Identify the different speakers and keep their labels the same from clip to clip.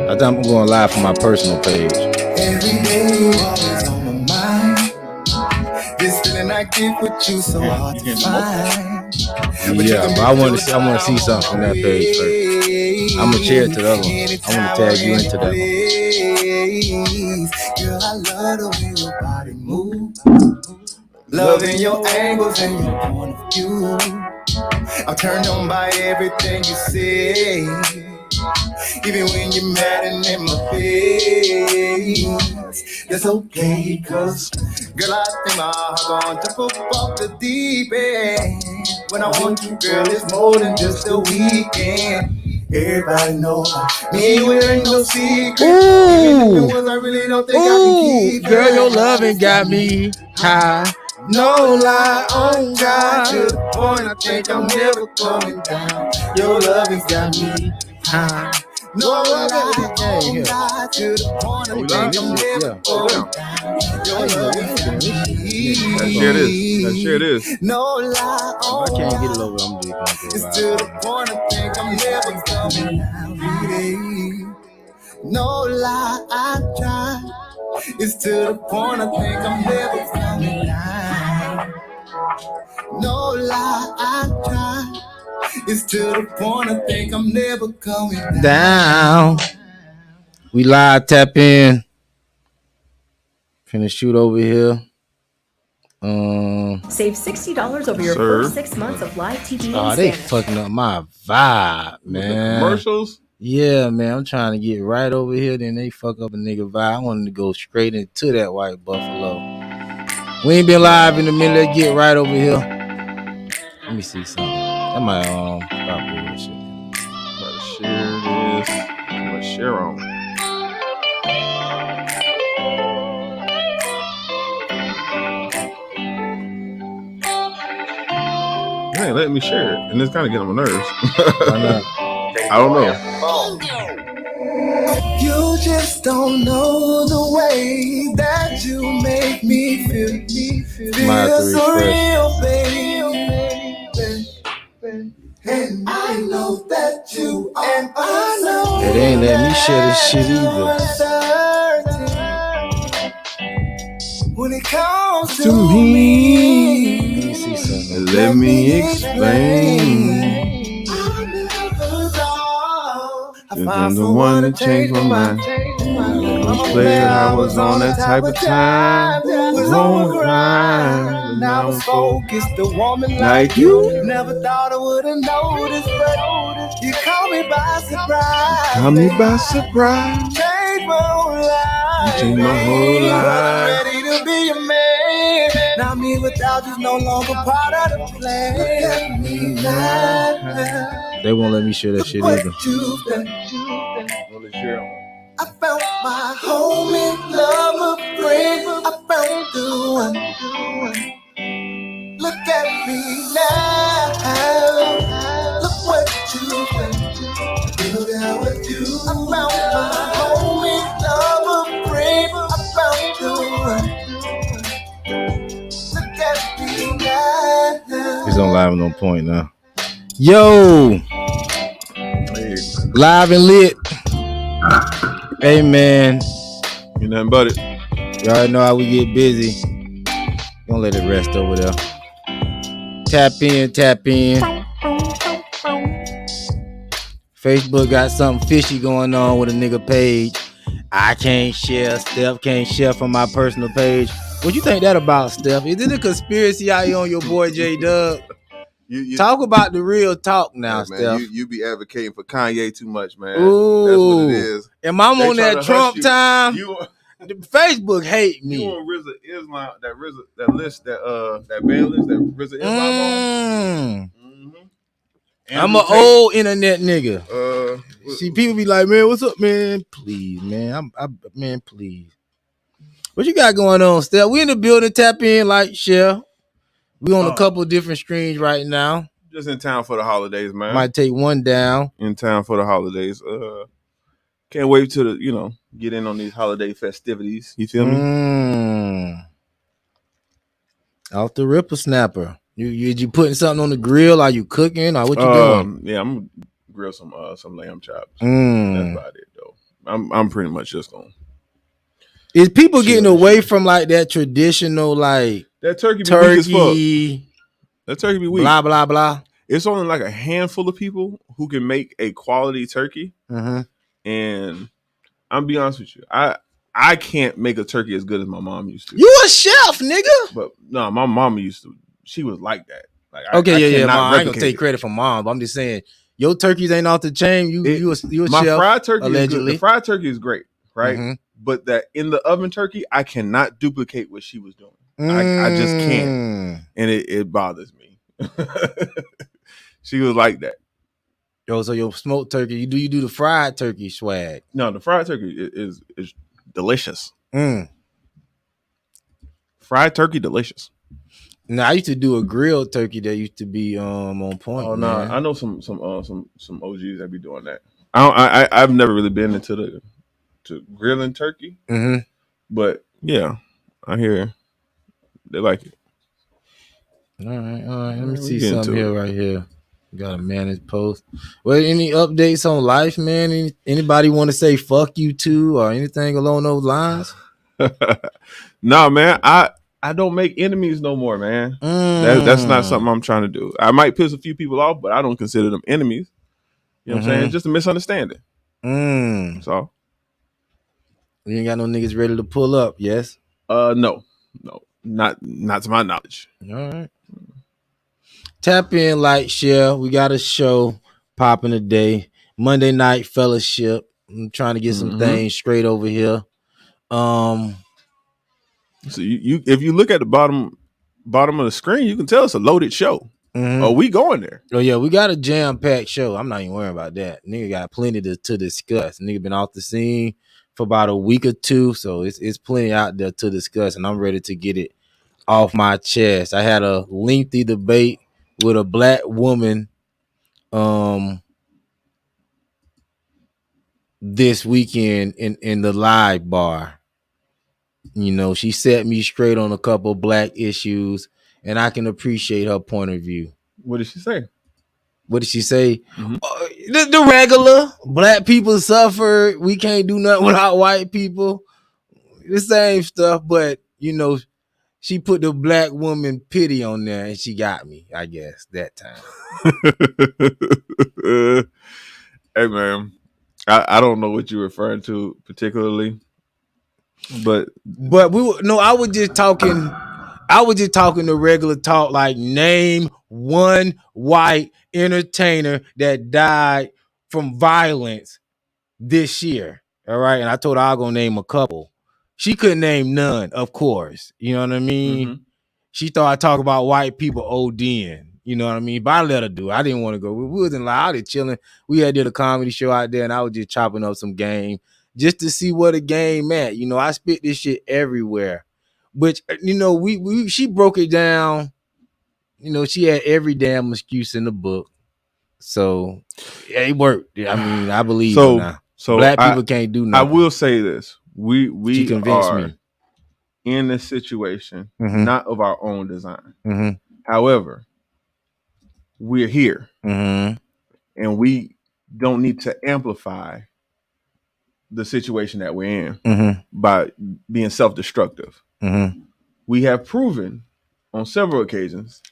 Speaker 1: I think I'm going live from my personal page.
Speaker 2: Every day you always on my mind. This feeling I get with you so hard to find.
Speaker 1: Yeah, but I want to see something from that page first. I'm gonna share it to the other one. I want to tag you into that one.
Speaker 2: Girl, I love the way your body moves. Loving your angles and your point of view. I'm turned on by everything you say. Even when you're mad and in my face, that's okay, cause girl, I think my heart gon' jump up off the deep end. When I want you, girl, it's more than just a weekend. Everybody know me, we ain't no secret.
Speaker 1: Ooh,
Speaker 2: I really don't think I can keep it.
Speaker 1: Girl, your loving got me high.
Speaker 2: No lie, on God, to the point I think I'm never coming down. Your loving's got me high. No lie, on God, to the point I think I'm never going down. Your loving's got me.
Speaker 3: Let's share this.
Speaker 2: No lie, on
Speaker 1: I can't get it over. I'm just
Speaker 2: it's
Speaker 1: gonna
Speaker 2: to
Speaker 1: go
Speaker 2: the
Speaker 1: live.
Speaker 2: point I think I'm never coming down. Really. No lie, I try. It's to the point I think I'm never coming down. No lie, I try. It's to the point I think I'm never coming
Speaker 1: Down. We live, tap in. Finna shoot over here.
Speaker 4: Save $60 over your first 6 months of live TV.
Speaker 1: Oh, they fucking up my vibe, man.
Speaker 3: Commercials?
Speaker 1: Yeah, man. I'm trying to get right over here. Then they fuck up a nigga vibe. I wanted to go straight into that white buffalo. We ain't been live in a minute. Let's get right over here. Let me see something. That might stop doing shit.
Speaker 3: Gotta share this. I'm gonna share on. You ain't letting me share it, and it's kind of getting on my nerves.
Speaker 1: Why not?
Speaker 3: I don't know.
Speaker 2: You just don't know the way that you make me feel. Feel so real, baby. And I know that you are. And I know
Speaker 1: It ain't letting me share this shit either.
Speaker 2: When it comes
Speaker 3: To me,
Speaker 1: Let me see something.
Speaker 3: let me explain. I'm the one that changed my mind. I played I was on that type of time. Was on the grind.
Speaker 2: Now I'm focused, the woman
Speaker 3: Like you.
Speaker 2: Never thought I would've noticed, but you caught me by surprise.
Speaker 3: Caught me by surprise.
Speaker 2: Changed my whole life.
Speaker 3: You changed my whole life.
Speaker 2: I'm ready to be a man. Now me without you's no longer part of the plan. Look at me now.
Speaker 1: They won't let me share that shit either.
Speaker 2: I found my home in love, a friend. I found the one. Look at me now. Look what you've done. Look how I do. I found my home in love, a friend. I found the one. Look at me now.
Speaker 1: He's on live no point now. Yo, live and lit. Hey man,
Speaker 3: You nothing but it.
Speaker 1: you already know how we get busy. Don't let it rest over there. Tap in, tap in. Facebook got something fishy going on with a nigga page. I can't share. Steph can't share from my personal page. What you think that about, Steph? Is it a conspiracy out here on your boy J.Doug?
Speaker 3: You
Speaker 1: Talk about the real talk now,
Speaker 3: man,
Speaker 1: Steph.
Speaker 3: you be advocating for Kanye too much, man.
Speaker 1: Ooh.
Speaker 3: That's what it is.
Speaker 1: Am I on that Trump time?
Speaker 3: You
Speaker 1: Facebook hate me.
Speaker 3: You on RZA Islam, that list, that ban list, that RZA Islam on?
Speaker 1: I'm an old internet nigga. See, people be like, man, what's up, man? Please, man. Man, please. What you got going on, Steph? We in the building. Tap in, like, share. We on a couple of different screens right now.
Speaker 3: Just in town for the holidays, man.
Speaker 1: Might take one down.
Speaker 3: In town for the holidays. Can't wait to get in on these holiday festivities. You feel me?
Speaker 1: Off the ripper snapper. You putting something on the grill? Are you cooking? Or what you doing?
Speaker 3: Yeah, I'm gonna grill some lamb chops. That's about it though. I'm pretty much just gonna.
Speaker 1: Is people getting away from like that traditional like
Speaker 3: that turkey be weak as fuck? That turkey be weak.
Speaker 1: Blah blah blah.
Speaker 3: It's only like a handful of people who can make a quality turkey. And I'm be honest with you, I can't make a turkey as good as my mom used to.
Speaker 1: You a chef, nigga?
Speaker 3: But no, my mama used to. She was like that. Like
Speaker 1: okay, Mom, I ain't gonna take credit for mom. But I'm just saying your turkeys ain't off the chain. You a
Speaker 3: my
Speaker 1: chef.
Speaker 3: Fried turkey
Speaker 1: allegedly.
Speaker 3: The fried turkey is great, right? But that in the oven turkey, I cannot duplicate what she was doing. I just can't, and it bothers me. She was like that.
Speaker 1: Yo, so your smoked turkey, you do the fried turkey swag?
Speaker 3: No, the fried turkey is delicious. Fried turkey, delicious.
Speaker 1: Now I used to do a grilled turkey that used to be on point.
Speaker 3: Oh no, I know some OGs that be doing that. I've never really been into grilling turkey, but yeah, I hear they like it.
Speaker 1: All right. Let me see something here right here. Got a managed post. Well, any updates on life, man? Anybody want to say fuck you to or anything along those lines?
Speaker 3: No, man. I don't make enemies no more, man. That's not something I'm trying to do. I might piss a few people off, but I don't consider them enemies. You know what I'm saying? It's just a misunderstanding. So
Speaker 1: you ain't got no niggas ready to pull up, yes?
Speaker 3: No, not to my knowledge.
Speaker 1: All right. Tap in, like, share. We got a show popping today. Monday night fellowship. I'm trying to get some things straight over here. So
Speaker 3: you if you look at the bottom of the screen, you can tell it's a loaded show. Oh, we going there.
Speaker 1: Oh yeah, we got a jam-packed show. I'm not even worrying about that. Nigga got plenty to discuss. Nigga been off the scene for about a week or two, so it's plenty out there to discuss, and I'm ready to get it off my chest. I had a lengthy debate with a black woman this weekend in the live bar. You know, she set me straight on a couple of black issues, and I can appreciate her point of view.
Speaker 3: What did she say?
Speaker 1: The regular black people suffer. We can't do nothing without white people. The same stuff, but you know, she put the black woman pity on there, and she got me, I guess, that time.
Speaker 3: Hey man, I don't know what you're referring to particularly, but
Speaker 1: we were, no, I was just talking the regular talk, like name one white entertainer that died from violence this year. All right. And I told her I was gonna name a couple. She couldn't name none, of course. You know what I mean? She thought I talk about white people ODing. You know what I mean? But I let her do it. I didn't want to go. We wasn't loud, I was chilling. We had did a comedy show out there, and I was just chopping up some game just to see what a game at. You know, I spit this shit everywhere. Which, you know, she broke it down. You know, she had every damn excuse in the book. So yeah, it worked. I mean, I believe her now. So black people can't do nothing.
Speaker 3: I will say this. We
Speaker 1: convinced
Speaker 3: are
Speaker 1: me
Speaker 3: in this situation, not of our own design. However, we're here. And we don't need to amplify the situation that we're in by being self-destructive. We have proven on several occasions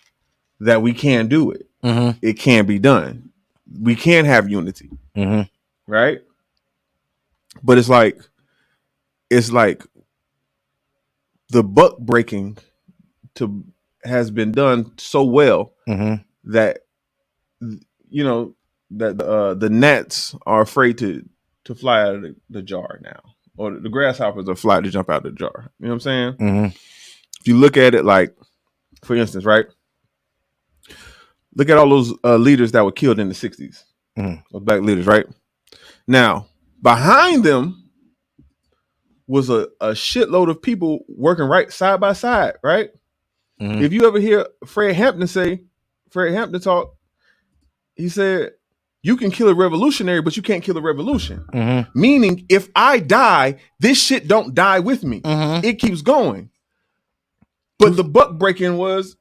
Speaker 3: that we can do it. It can be done. We can have unity. Right? But it's like the buck breaking has been done so well that you know that the gnats are afraid to fly out of the jar now, or the grasshoppers are afraid to jump out of the jar. You know what I'm saying? If you look at it, like for instance, right? Look at all those leaders that were killed in the 60s, those black leaders, right? Now behind them was a shitload of people working right side by side, right? If you ever hear Fred Hampton talk, he said, you can kill a revolutionary, but you can't kill a revolution. Meaning, if I die, this shit don't die with me. It keeps going. But the buck breaking was,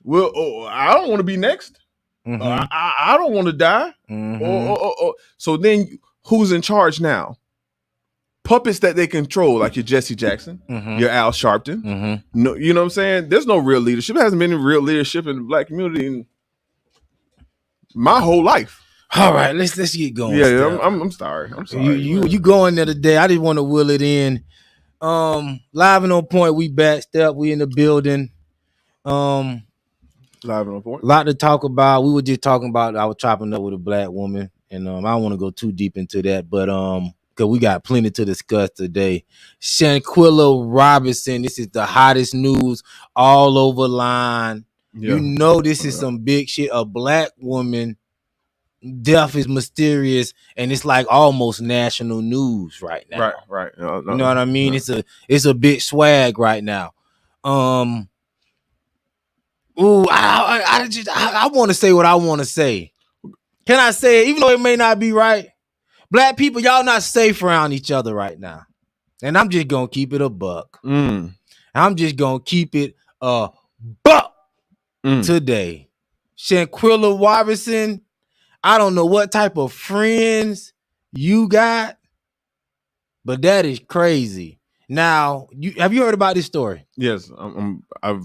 Speaker 3: well, I don't want to be next. I don't want to die. So then who's in charge now? Puppets that they control, like your Jesse Jackson, your Al Sharpton. No, you know what I'm saying? There's no real leadership. There hasn't been any real leadership in the black community in my whole life.
Speaker 1: All right, let's get going.
Speaker 3: Yeah, I'm sorry.
Speaker 1: You going there today? I just want to will it in. Live and on point. We back. Step. We in the building.
Speaker 3: Live and on point.
Speaker 1: A lot to talk about. We were just talking about. I was chopping up with a black woman, and I don't want to go too deep into that, but because we got plenty to discuss today. Shaquella Robinson. This is the hottest news all over line. Yeah. You know this is some big shit. A black woman death is mysterious, and it's like almost national news right now.
Speaker 3: Right.
Speaker 1: You know what I mean? It's a big swag right now. I want to say what I want to say. Can I say it? Even though it may not be right? Black people, y'all not safe around each other right now. And I'm just gonna keep it a buck. I'm just gonna keep it a buck today. Shaquella Robinson, I don't know what type of friends you got, but that is crazy. Now, have you heard about this story?
Speaker 3: Yes, I've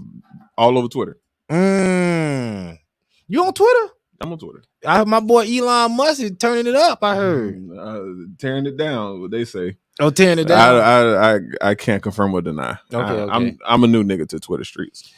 Speaker 3: all over Twitter.
Speaker 1: You on Twitter?
Speaker 3: I'm on Twitter.
Speaker 1: My boy Elon Musk is turning it up. I heard
Speaker 3: tearing it down. What they say?
Speaker 1: Oh, tearing it down.
Speaker 3: I can't confirm or deny.
Speaker 1: Okay.
Speaker 3: I'm a new nigga to Twitter streets.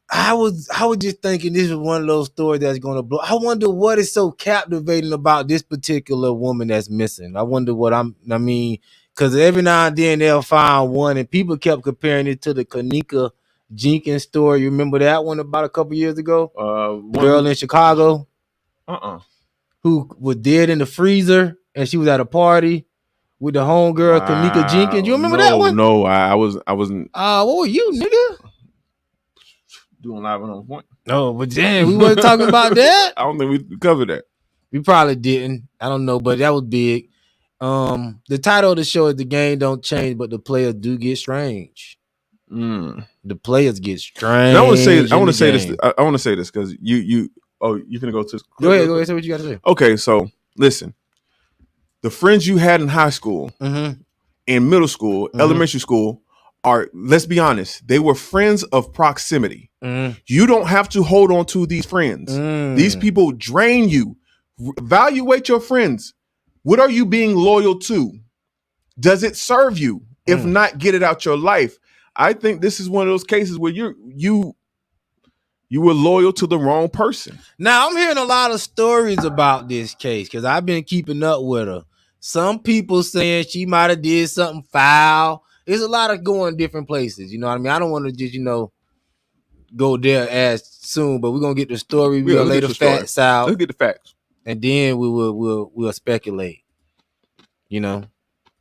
Speaker 1: I was just thinking this is one of those stories that's gonna blow. I wonder what is so captivating about this particular woman that's missing. I wonder what because every now and then they'll find one, and people kept comparing it to the Kanika Jenkins story. You remember that one about a couple years ago? Girl in Chicago. Who was dead in the freezer, and she was at a party with the homegirl Kanika Jenkins. You remember that one?
Speaker 3: No, I wasn't.
Speaker 1: What were you, nigga?
Speaker 3: Doing live and on point.
Speaker 1: No, but damn, we wasn't talking about that.
Speaker 3: I don't think we covered that.
Speaker 1: We probably didn't. I don't know, but that was big. The title of the show is "The Game Don't Change, but the Players Do Get Strange." The players get strange.
Speaker 3: I want to say this. I want to say this because you finna go to.
Speaker 1: Go ahead. Say what you got to say.
Speaker 3: Okay, so listen. The friends you had in high school, in middle school, elementary school, are, let's be honest, they were friends of proximity. You don't have to hold on to these friends. These people drain you. Evaluate your friends. What are you being loyal to? Does it serve you? If not, get it out your life. I think this is one of those cases where you were loyal to the wrong person.
Speaker 1: Now, I'm hearing a lot of stories about this case because I've been keeping up with her. Some people saying she might have did something foul. There's a lot of going different places. You know what I mean? I don't want to just, go there as soon, but we're going to get the story. We're going to lay the facts out.
Speaker 3: Let's get the facts.
Speaker 1: And then we'll speculate.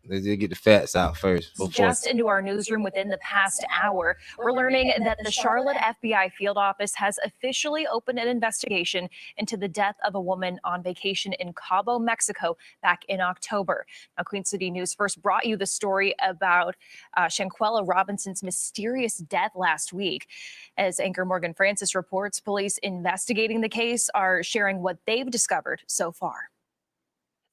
Speaker 1: Let's get the facts out first.
Speaker 4: Just into our newsroom within the past hour, we're learning that the Charlotte FBI field office has officially opened an investigation into the death of a woman on vacation in Cabo, Mexico back in October. Now, Queen City News first brought you the story about Shaquella Robinson's mysterious death last week. As anchor Morgan Francis reports, police investigating the case are sharing what they've discovered so far.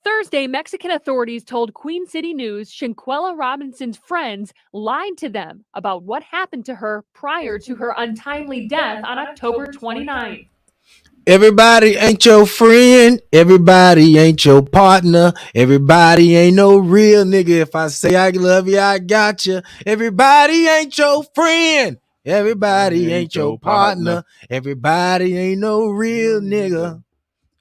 Speaker 5: Thursday, Mexican authorities told Queen City News Shaquella Robinson's friends lied to them about what happened to her prior to her untimely death on October 29th.
Speaker 1: Everybody ain't your friend. Everybody ain't your partner. Everybody ain't no real nigga. If I say I love you, I got you. Everybody ain't your friend. Everybody ain't your partner. Everybody ain't no real nigga.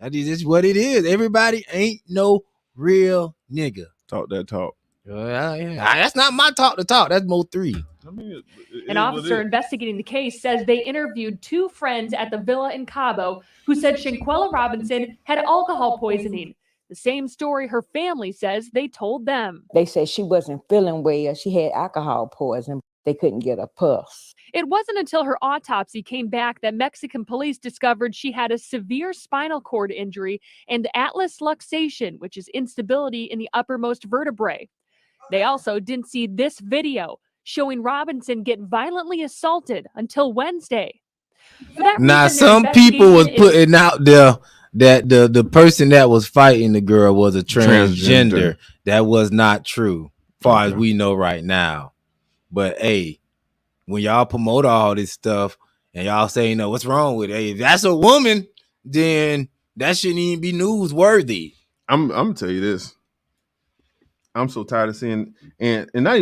Speaker 1: That is what it is. Everybody ain't no real nigga.
Speaker 3: Talk that talk.
Speaker 1: That's not my talk to talk. That's Mo 3.
Speaker 5: An officer investigating the case says they interviewed two friends at the villa in Cabo who said Shaquella Robinson had alcohol poisoning. The same story her family says they told them.
Speaker 6: They said she wasn't feeling well. She had alcohol poison. They couldn't get a pulse.
Speaker 5: It wasn't until her autopsy came back that Mexican police discovered she had a severe spinal cord injury and atlas luxation, which is instability in the uppermost vertebrae. They also didn't see this video showing Robinson get violently assaulted until Wednesday. For that
Speaker 1: Now,
Speaker 5: reason,
Speaker 1: some people was putting out there that the person that was fighting the girl was a transgender. That was not true, as far as we know right now. But hey, when y'all promote all this stuff and y'all say, you know, what's wrong with it? Hey, if that's a woman, then that shouldn't even be newsworthy.
Speaker 3: I'm gonna tell you this. I'm so tired of seeing and not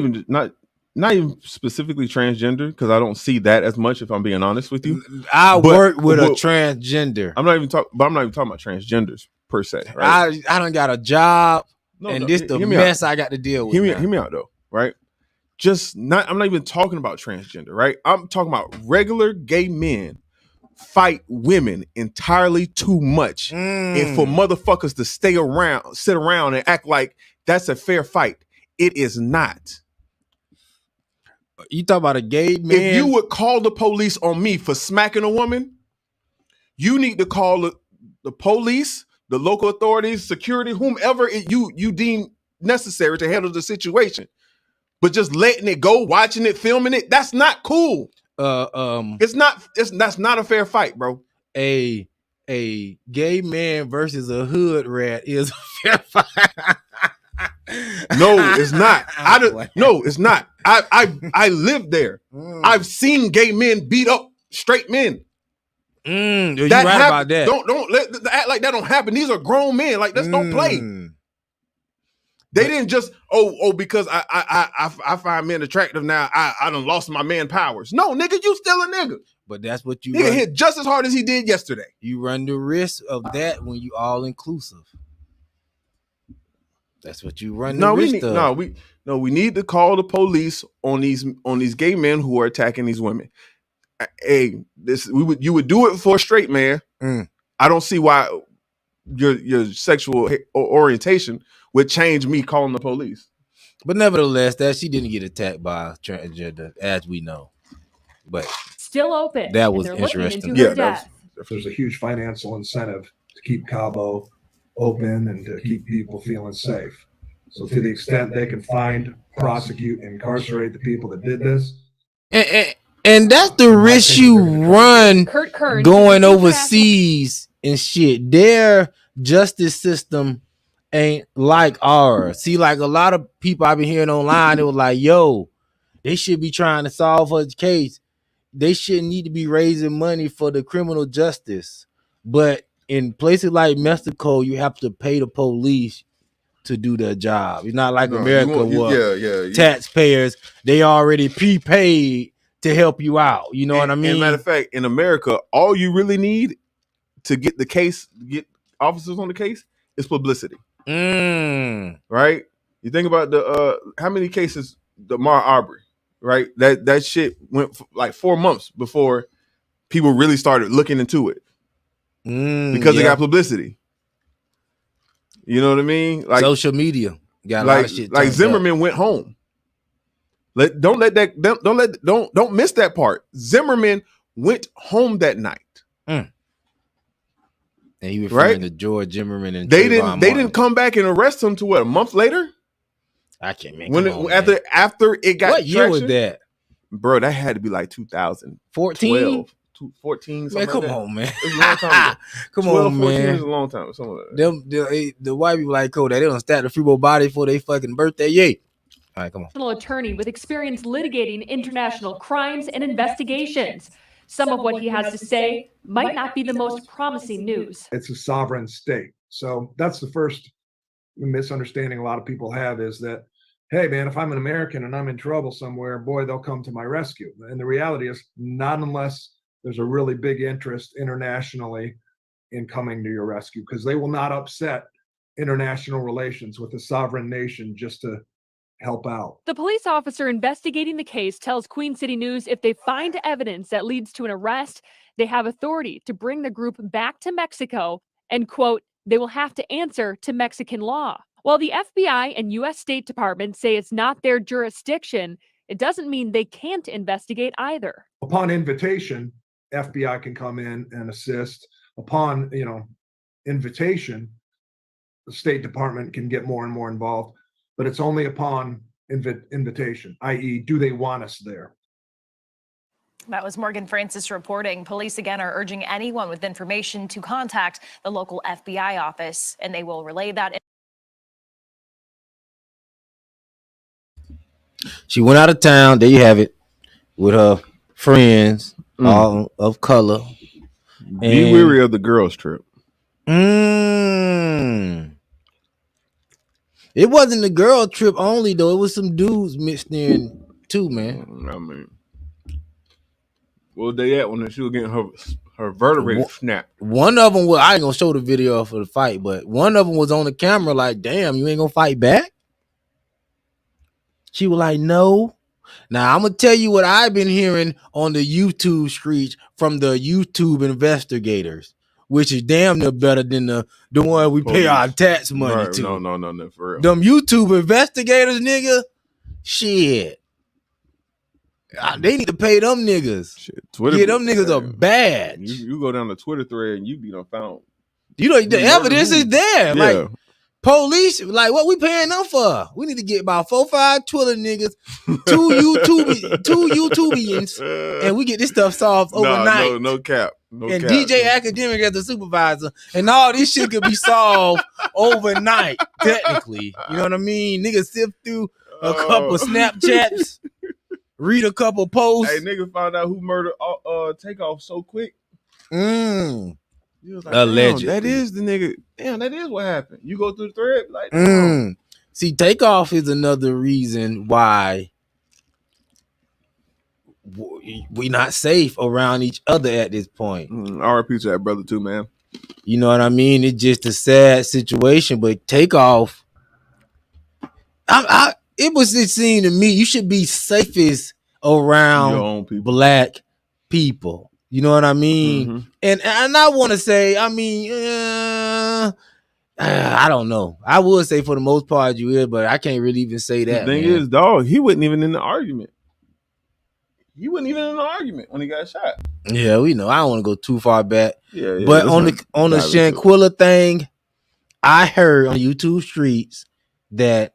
Speaker 3: even specifically transgender, because I don't see that as much, if I'm being honest with you.
Speaker 1: I work with a transgender.
Speaker 3: I'm not even talking about transgenders per se, right?
Speaker 1: I done got a job, this the mess I got to deal with.
Speaker 3: Hear me out though, right? I'm not even talking about transgender, right? I'm talking about regular gay men fight women entirely too much. And for motherfuckers to sit around and act like that's a fair fight. It is not.
Speaker 1: You talk about a gay man?
Speaker 3: If you would call the police on me for smacking a woman, you need to call the police, the local authorities, security, whomever you deem necessary to handle the situation. But just letting it go, watching it, filming it, that's not cool. That's not a fair fight, bro.
Speaker 1: A gay man versus a hood rat is a fair fight.
Speaker 3: No, it's not. No, it's not. I lived there. I've seen gay men beat up straight men.
Speaker 1: You're right about that.
Speaker 3: Don't act like that don't happen. These are grown men. Like, let's don't play. They didn't just because I find men attractive now. I done lost my man powers. No, nigga, you still a nigga.
Speaker 1: But that's what you
Speaker 3: nigga hit just as hard as he did yesterday.
Speaker 1: You run the risk of that when you all inclusive. That's what you run the risk of.
Speaker 3: We need to call the police on these gay men who are attacking these women. Hey, you would do it for a straight man. I don't see why your sexual orientation would change me calling the police.
Speaker 1: But nevertheless, that she didn't get attacked by a transgender, as we know. But
Speaker 5: still open.
Speaker 1: That was interesting.
Speaker 7: There's a huge financial incentive to keep Cabo open and to keep people feeling safe. So to the extent they can find, prosecute, incarcerate the people that did this.
Speaker 1: And that's the risk you run going overseas and shit. Their justice system ain't like ours. See, like a lot of people I've been hearing online, they were like, yo, they should be trying to solve her case. They shouldn't need to be raising money for the criminal justice. But in places like Mexico, you have to pay the police to do their job. It's not like America taxpayers, they already prepaid to help you out. You know what I mean?
Speaker 3: And matter of fact, in America, all you really need to get officers on the case is publicity. Right? You think about how many cases the Ahmaud Arbery, right? That shit went for like 4 months before people really started looking into it. Because it got publicity. You know what I mean? Like
Speaker 1: social media got a lot of shit.
Speaker 3: Like Zimmerman went home. Don't miss that part. Zimmerman went home that night.
Speaker 1: And he referring to George Zimmerman and
Speaker 3: they didn't come back and arrest him to what, a month later?
Speaker 1: I can't remember.
Speaker 3: After it got
Speaker 1: what year was that?
Speaker 3: Bro, that had to be like 2014. 14,
Speaker 1: man, come
Speaker 3: like
Speaker 1: on, man.
Speaker 3: It's a long time ago.
Speaker 1: Come 12, on, 14 man.
Speaker 3: Is a long time. Something like that.
Speaker 1: The white people like Kodak. They don't stack the free body for their fucking birthday. Yay. All right, come on.
Speaker 5: Attorney with experience litigating international crimes and investigations. Some of what he has to say might not be the most promising news.
Speaker 7: It's a sovereign state. So that's the first misunderstanding a lot of people have, is that, hey, man, if I'm an American and I'm in trouble somewhere, boy, they'll come to my rescue. And the reality is, not unless there's a really big interest internationally in coming to your rescue, because they will not upset international relations with a sovereign nation just to help out.
Speaker 5: The police officer investigating the case tells Queen City News if they find evidence that leads to an arrest, they have authority to bring the group back to Mexico and, quote, they will have to answer to Mexican law. While the FBI and U.S. State Department say it's not their jurisdiction, it doesn't mean they can't investigate either.
Speaker 7: Upon invitation, FBI can come in and assist. Upon, invitation, the State Department can get more and more involved. But it's only upon invitation, i.e., do they want us there?
Speaker 4: That was Morgan Francis reporting. Police again are urging anyone with information to contact the local FBI office, and they will relay that.
Speaker 1: She went out of town. There you have it, with her friends, all of color.
Speaker 3: Be weary of the girls' trip.
Speaker 1: It wasn't the girl trip only though. It was some dudes mixed in too, man.
Speaker 3: I mean, where they at when she was getting her vertebrae snapped?
Speaker 1: One of them was, I ain't gonna show the video for the fight, but one of them was on the camera like, damn, you ain't gonna fight back? She was like, no. Now I'm gonna tell you what I've been hearing on the YouTube streets from the YouTube investigators, which is damn near better than the one we pay our tax money to.
Speaker 3: No, for real.
Speaker 1: Them YouTube investigators, nigga, shit. They need to pay them niggas.
Speaker 3: Shit, Twitter,
Speaker 1: yeah, them niggas a badge.
Speaker 3: You go down the Twitter thread and you be done found.
Speaker 1: You know, the evidence is there.
Speaker 3: Yeah.
Speaker 1: Like, police, like, what we paying them for? We need to get about 4-5 Twitter niggas, two YouTubians, and we get this stuff solved overnight.
Speaker 3: No cap.
Speaker 1: And DJ Academic as the supervisor, and all this shit could be solved overnight, technically. You know what I mean? Niggas sift through a couple Snapchats, read a couple posts.
Speaker 3: Hey, nigga found out who murdered Takeoff so quick. He was like, allegedly. That is the nigga. Damn, that is what happened. You go through the thread, like,
Speaker 1: See, Takeoff is another reason why we not safe around each other at this point.
Speaker 3: RIP to that brother too, man.
Speaker 1: You know what I mean? It's just a sad situation, but Takeoff, it seemed to me you should be safest around
Speaker 3: your own people.
Speaker 1: Black people. You know what I mean? And I want to say, I mean, I don't know. I would say for the most part you is, but I can't really even say that.
Speaker 3: The thing is, dog, he wasn't even in the argument. He wasn't even in the argument when he got shot.
Speaker 1: Yeah, we know. I don't want to go too far back.
Speaker 3: Yeah,
Speaker 1: but on the Shaquella thing, I heard on YouTube streets that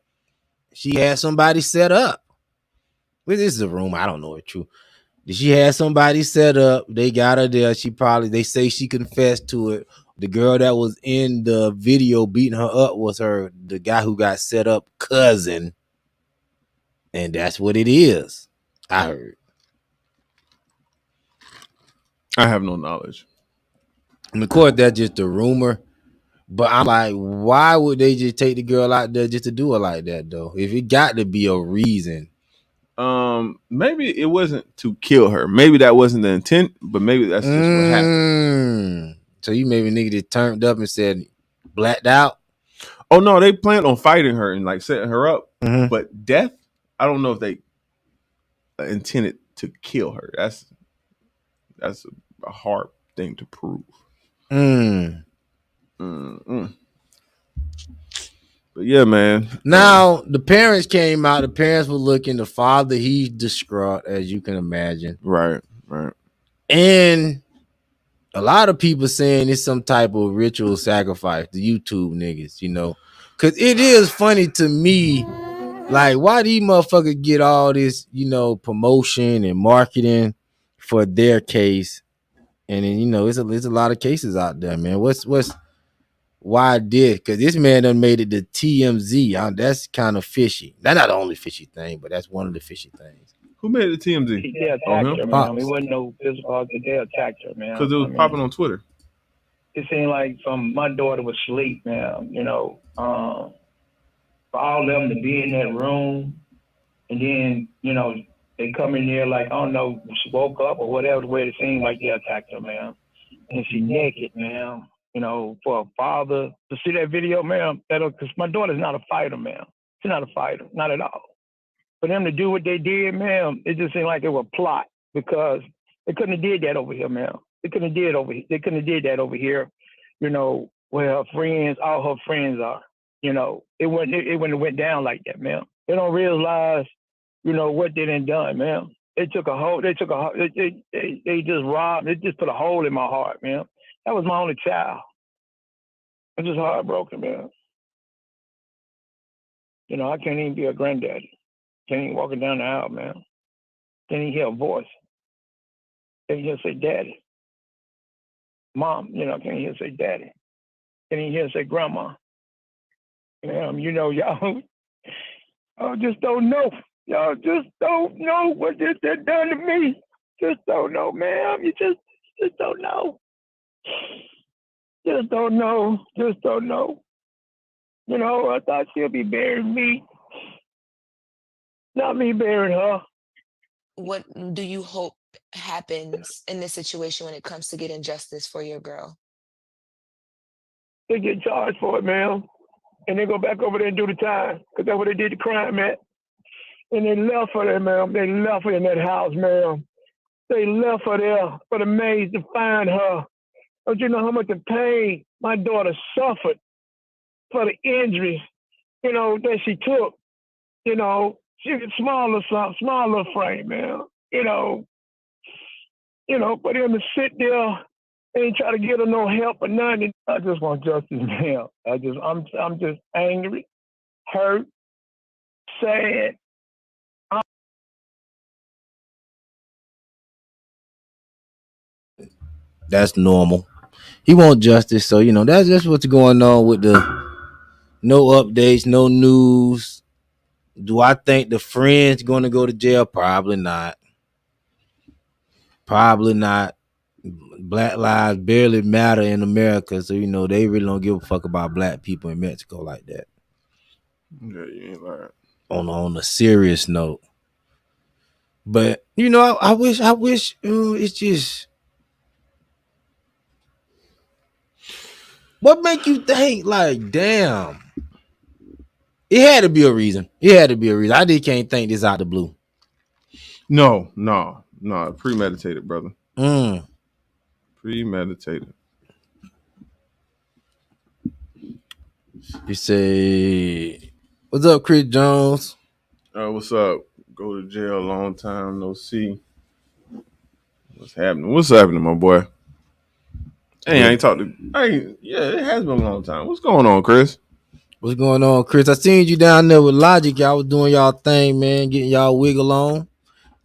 Speaker 1: she had somebody set up. Well, this is a rumor. I don't know it's true. She had somebody set up. They got her there. They say she confessed to it. The girl that was in the video beating her up was the guy who got set up cousin. And that's what it is. I heard.
Speaker 3: I have no knowledge.
Speaker 1: And of course, that's just a rumor. But I'm like, why would they just take the girl out there just to do it like that, though? If it got to be a reason.
Speaker 3: Maybe it wasn't to kill her. Maybe that wasn't the intent, but maybe that's just what happened.
Speaker 1: So you maybe nigga just turned up and said blacked out?
Speaker 3: Oh no, they planned on fighting her and like setting her up. But death, I don't know if they intended to kill her. That's a hard thing to prove. But yeah, man.
Speaker 1: Now the parents came out. The parents were looking. The father, he's distraught, as you can imagine.
Speaker 3: Right.
Speaker 1: And a lot of people saying it's some type of ritual sacrifice. The YouTube niggas, you know, because it is funny to me. Like, why these motherfuckers get all this, you know, promotion and marketing for their case? And then, you know, there's a lot of cases out there, man. Why did? Because this man done made it to TMZ. That's kind of fishy. That's not the only fishy thing, but that's one of the fishy things.
Speaker 3: Who made it to TMZ?
Speaker 8: They attacked her, man. It wasn't no physical. They attacked her, man.
Speaker 3: Because it was popping on Twitter.
Speaker 8: It seemed like my daughter was asleep, man. You know, for all of them to be in that room, and then, you know, they come in there like, I don't know, she woke up or whatever, the way it seemed like they attacked her, man. And she naked, man. You know, for a father to see that video, man, because my daughter's not a fighter, man. She's not a fighter, not at all. For them to do what they did, man, it just seemed like it was a plot, because they couldn't have did that over here, man. They couldn't have did that over here, you know, where her friends, all her friends are. You know, it wouldn't have went down like that, man. They don't realize, you know, what they done done, man. They just robbed, they just put a hole in my heart, man. That was my only child. I'm just heartbroken, man. You know, I can't even be a granddaddy. Can't even walking down the aisle, man. Can't even hear a voice. Can't even hear say daddy. Mom, can't even hear say daddy. Can't even hear say grandma. Y'all just don't know. Y'all just don't know what this done to me. Just don't know, ma'am. You just don't know. Just don't know. Just don't know. I thought she'll be burying me. Not me burying her.
Speaker 9: What do you hope happens in this situation when it comes to getting justice for your girl?
Speaker 8: They get charged for it, ma'am. And they go back over there and do the time. Because that's what they did the crime at. And they left her there, ma'am. They left her in that house, ma'am. They left her there for the maids to find her. Don't you know how much of pain my daughter suffered for the injuries, that she took? She was smaller frame, man. For them to sit there and try to get her no help or nothing. I just want justice, man. I'm just angry, hurt, sad.
Speaker 1: That's normal. He want justice, so that's just what's going on with the no updates, no news. Do I think the friend's gonna go to jail? Probably not. Probably not. Black lives barely matter in America, so they really don't give a fuck about black people in Mexico like that.
Speaker 3: Yeah, you ain't lying.
Speaker 1: On a serious note, but I wish it's just. What make you think like, damn? It had to be a reason. I just can't think this out the blue.
Speaker 3: No. Premeditated, brother. Premeditated.
Speaker 1: You say, what's up, Chris Jones?
Speaker 3: What's up? Go to jail a long time, no see. What's happening, my boy? Hey, I ain't talked to. It has been a long time. What's going on, Chris?
Speaker 1: What's going on, Chris? I seen you down there with Logic. Y'all was doing y'all thing, man, getting y'all wiggle on,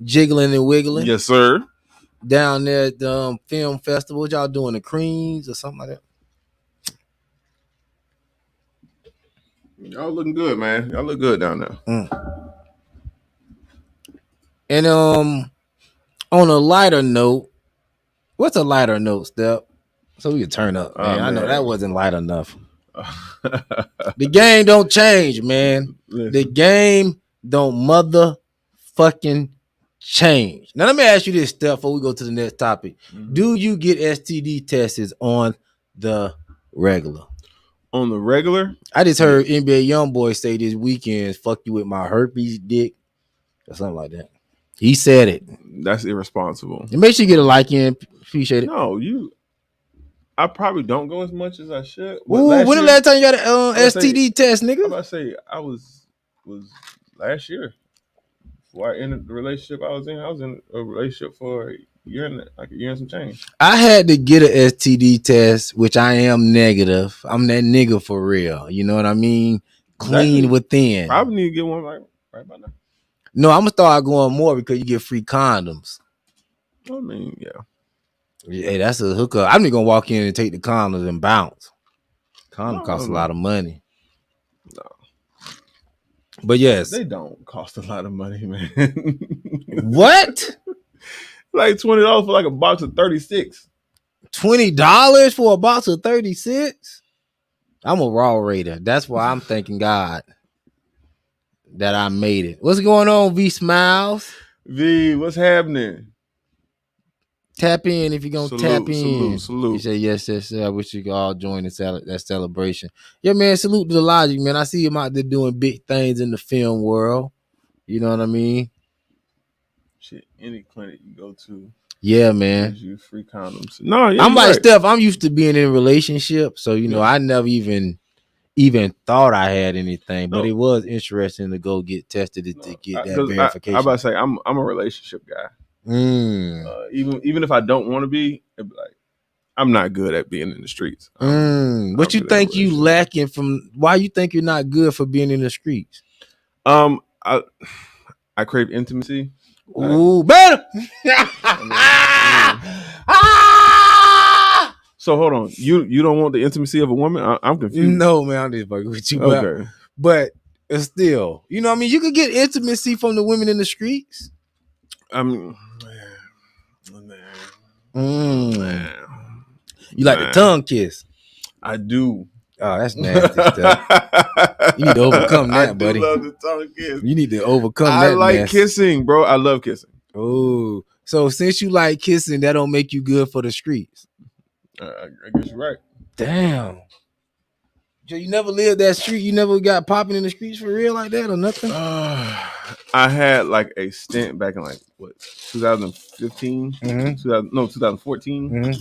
Speaker 1: jiggling and wiggling.
Speaker 3: Yes, sir.
Speaker 1: Down there at the film festival, y'all doing the creams or something like that?
Speaker 3: Y'all looking good, man. Y'all look good down there.
Speaker 1: And on a lighter note, what's a lighter note, Step? So we can turn up, man. I know that wasn't light enough. The game don't change, man. Listen. The game don't motherfucking change. Now let me ask you this, Steph, before we go to the next topic. Mm-hmm. Do you get STD tests on the regular?
Speaker 3: On the regular?
Speaker 1: I just heard NBA YoungBoy say this weekend, fuck you with my herpes dick or something like that. He said it.
Speaker 3: That's irresponsible.
Speaker 1: And make sure you get a like in. Appreciate it.
Speaker 3: No, I probably don't go as much as I should.
Speaker 1: Ooh, when the last time you got an STD test, nigga?
Speaker 3: I'm about to say I was last year. Before I ended the relationship I was in a relationship for a year and some change.
Speaker 1: I had to get an STD test, which I am negative. I'm that nigga for real. You know what I mean? Clean within.
Speaker 3: Probably need to get one right about now.
Speaker 1: No, I'm gonna start going more because you get free condoms.
Speaker 3: I mean, yeah.
Speaker 1: Hey, that's a hookup. I'm not gonna walk in and take the condoms and bounce. Condom costs a lot of money.
Speaker 3: No.
Speaker 1: But yes.
Speaker 3: They don't cost a lot of money, man.
Speaker 1: What?
Speaker 3: Like $20 for like a box of 36.
Speaker 1: $20 for a box of 36? I'm a raw raider. That's why I'm thanking God that I made it. What's going on, V Smiles?
Speaker 3: V, what's happening?
Speaker 1: Tap in if you're going to tap in.
Speaker 3: Salute.
Speaker 1: You say, yes. I wish you could all join that celebration. Yeah, man, salute to the Logic, man. I see him out there doing big things in the film world. You know what I mean?
Speaker 3: Shit, any clinic you go to.
Speaker 1: Yeah, man.
Speaker 3: Gives you free condoms. No, yeah,
Speaker 1: I'm like, right. Steph, I'm used to being in a relationship. So, I never even thought I had anything. But it was interesting to go get tested to get that verification.
Speaker 3: I'm about to say, I'm a relationship guy. Even if I don't want to be, it'd be like, I'm not good at being in the streets.
Speaker 1: What you think you lacking from? Why you think you're not good for being in the streets?
Speaker 3: I I crave intimacy.
Speaker 1: Ooh, better.
Speaker 3: So hold on, you don't want the intimacy of a woman? I'm confused.
Speaker 1: No, man, I'm just fucking with you.
Speaker 3: Okay,
Speaker 1: but still, you know what I mean? You could get intimacy from the women in the streets.
Speaker 3: I mean,
Speaker 1: You like the tongue kiss?
Speaker 3: I do.
Speaker 1: Oh, that's nasty stuff. You need to overcome that, buddy.
Speaker 3: I love the tongue kiss.
Speaker 1: You need to overcome that.
Speaker 3: I like kissing, bro. I love kissing.
Speaker 1: Oh, so since you like kissing, that don't make you good for the streets.
Speaker 3: I guess you're right.
Speaker 1: Damn. So you never lived that street? You never got popping in the streets for real like that or nothing?
Speaker 3: I had like a stint back in 2015, 2014.
Speaker 1: Mm-hmm.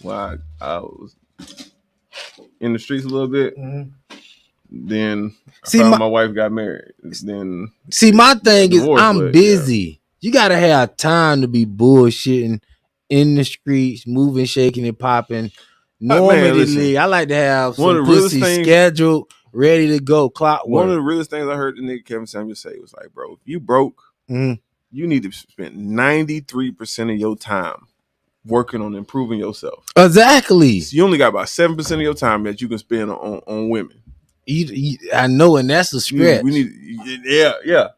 Speaker 3: While I was in the streets a little bit.
Speaker 1: Mm-hmm.
Speaker 3: Then my wife got married. Then
Speaker 1: my thing is I'm busy. Yeah. You gotta have time to be bullshitting in the streets, moving, shaking, and popping. Normally, I like to have some pussy scheduled, ready to go, clockwork.
Speaker 3: One of the realest things I heard the nigga Kevin Samuel say was like, bro, if you broke, you need to spend 93% of your time working on improving yourself.
Speaker 1: Exactly.
Speaker 3: So you only got about 7% of your time that you can spend on women.
Speaker 1: I know, and that's a stretch.
Speaker 3: Yeah.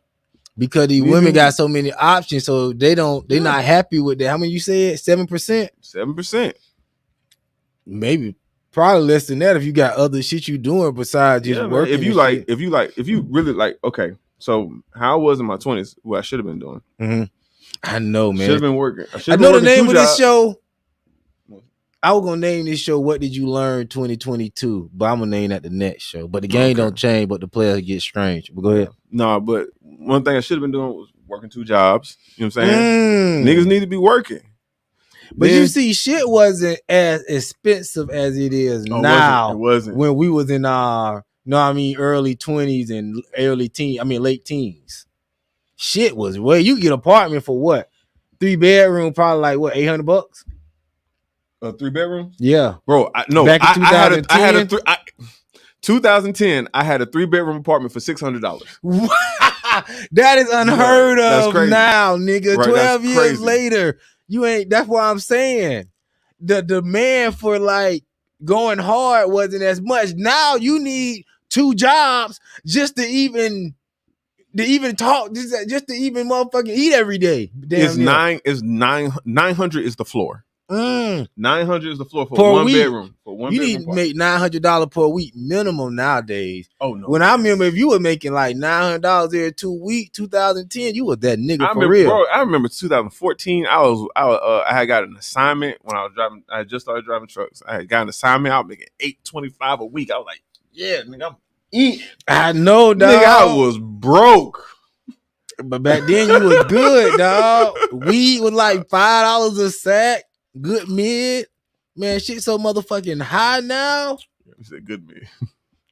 Speaker 1: Because these women got so many options, so they're not happy with that. How many you said? 7%?
Speaker 3: 7%.
Speaker 1: Maybe probably less than that if you got other shit you doing besides just working.
Speaker 3: If you really like, okay. So how I was in my 20s, what I should have been doing.
Speaker 1: Mm-hmm. I know, man.
Speaker 3: Should have been working.
Speaker 1: I know the name of this show. I was gonna name this show "What Did You Learn 2022," but I'm gonna name that the next show. But the game don't change, but the players get strange. But go ahead.
Speaker 3: No, but one thing I should have been doing was working 2 jobs. You know what I'm saying? Niggas need to be working.
Speaker 1: But you see, shit wasn't as expensive as it is now.
Speaker 3: It wasn't.
Speaker 1: When we was in our, early 20s and late teens. Shit was you get an apartment for what? 3 bedroom, probably like what, $800?
Speaker 3: A 3 bedroom?
Speaker 1: Yeah,
Speaker 3: bro.
Speaker 1: Back in 2010,
Speaker 3: 2010. I had a 3 bedroom apartment for $600.
Speaker 1: That is unheard of now, nigga.
Speaker 3: Right,
Speaker 1: 12 years later, you ain't. That's what I'm saying. The demand for like going hard wasn't as much. Now you need 2 jobs just to even talk, just to even motherfucking eat every day.
Speaker 3: It's 900 is the floor. 900 is the floor for one bedroom. For one,
Speaker 1: you need to make $900 per week minimum nowadays.
Speaker 3: Oh no!
Speaker 1: When I remember, if you were making like $900 every 2 weeks, 2010, you was that nigga for real.
Speaker 3: Bro, I remember 2014. I had got an assignment when I was driving. I just started driving trucks. I had got an assignment. I was making $825 a week. I was like, yeah, nigga, I'm eating.
Speaker 1: I know, dog.
Speaker 3: Nigga, I was broke.
Speaker 1: But back then you was good, dog. Weed was like $5 a sack. Good mid, man. Shit so motherfucking high now.
Speaker 3: You said good mid.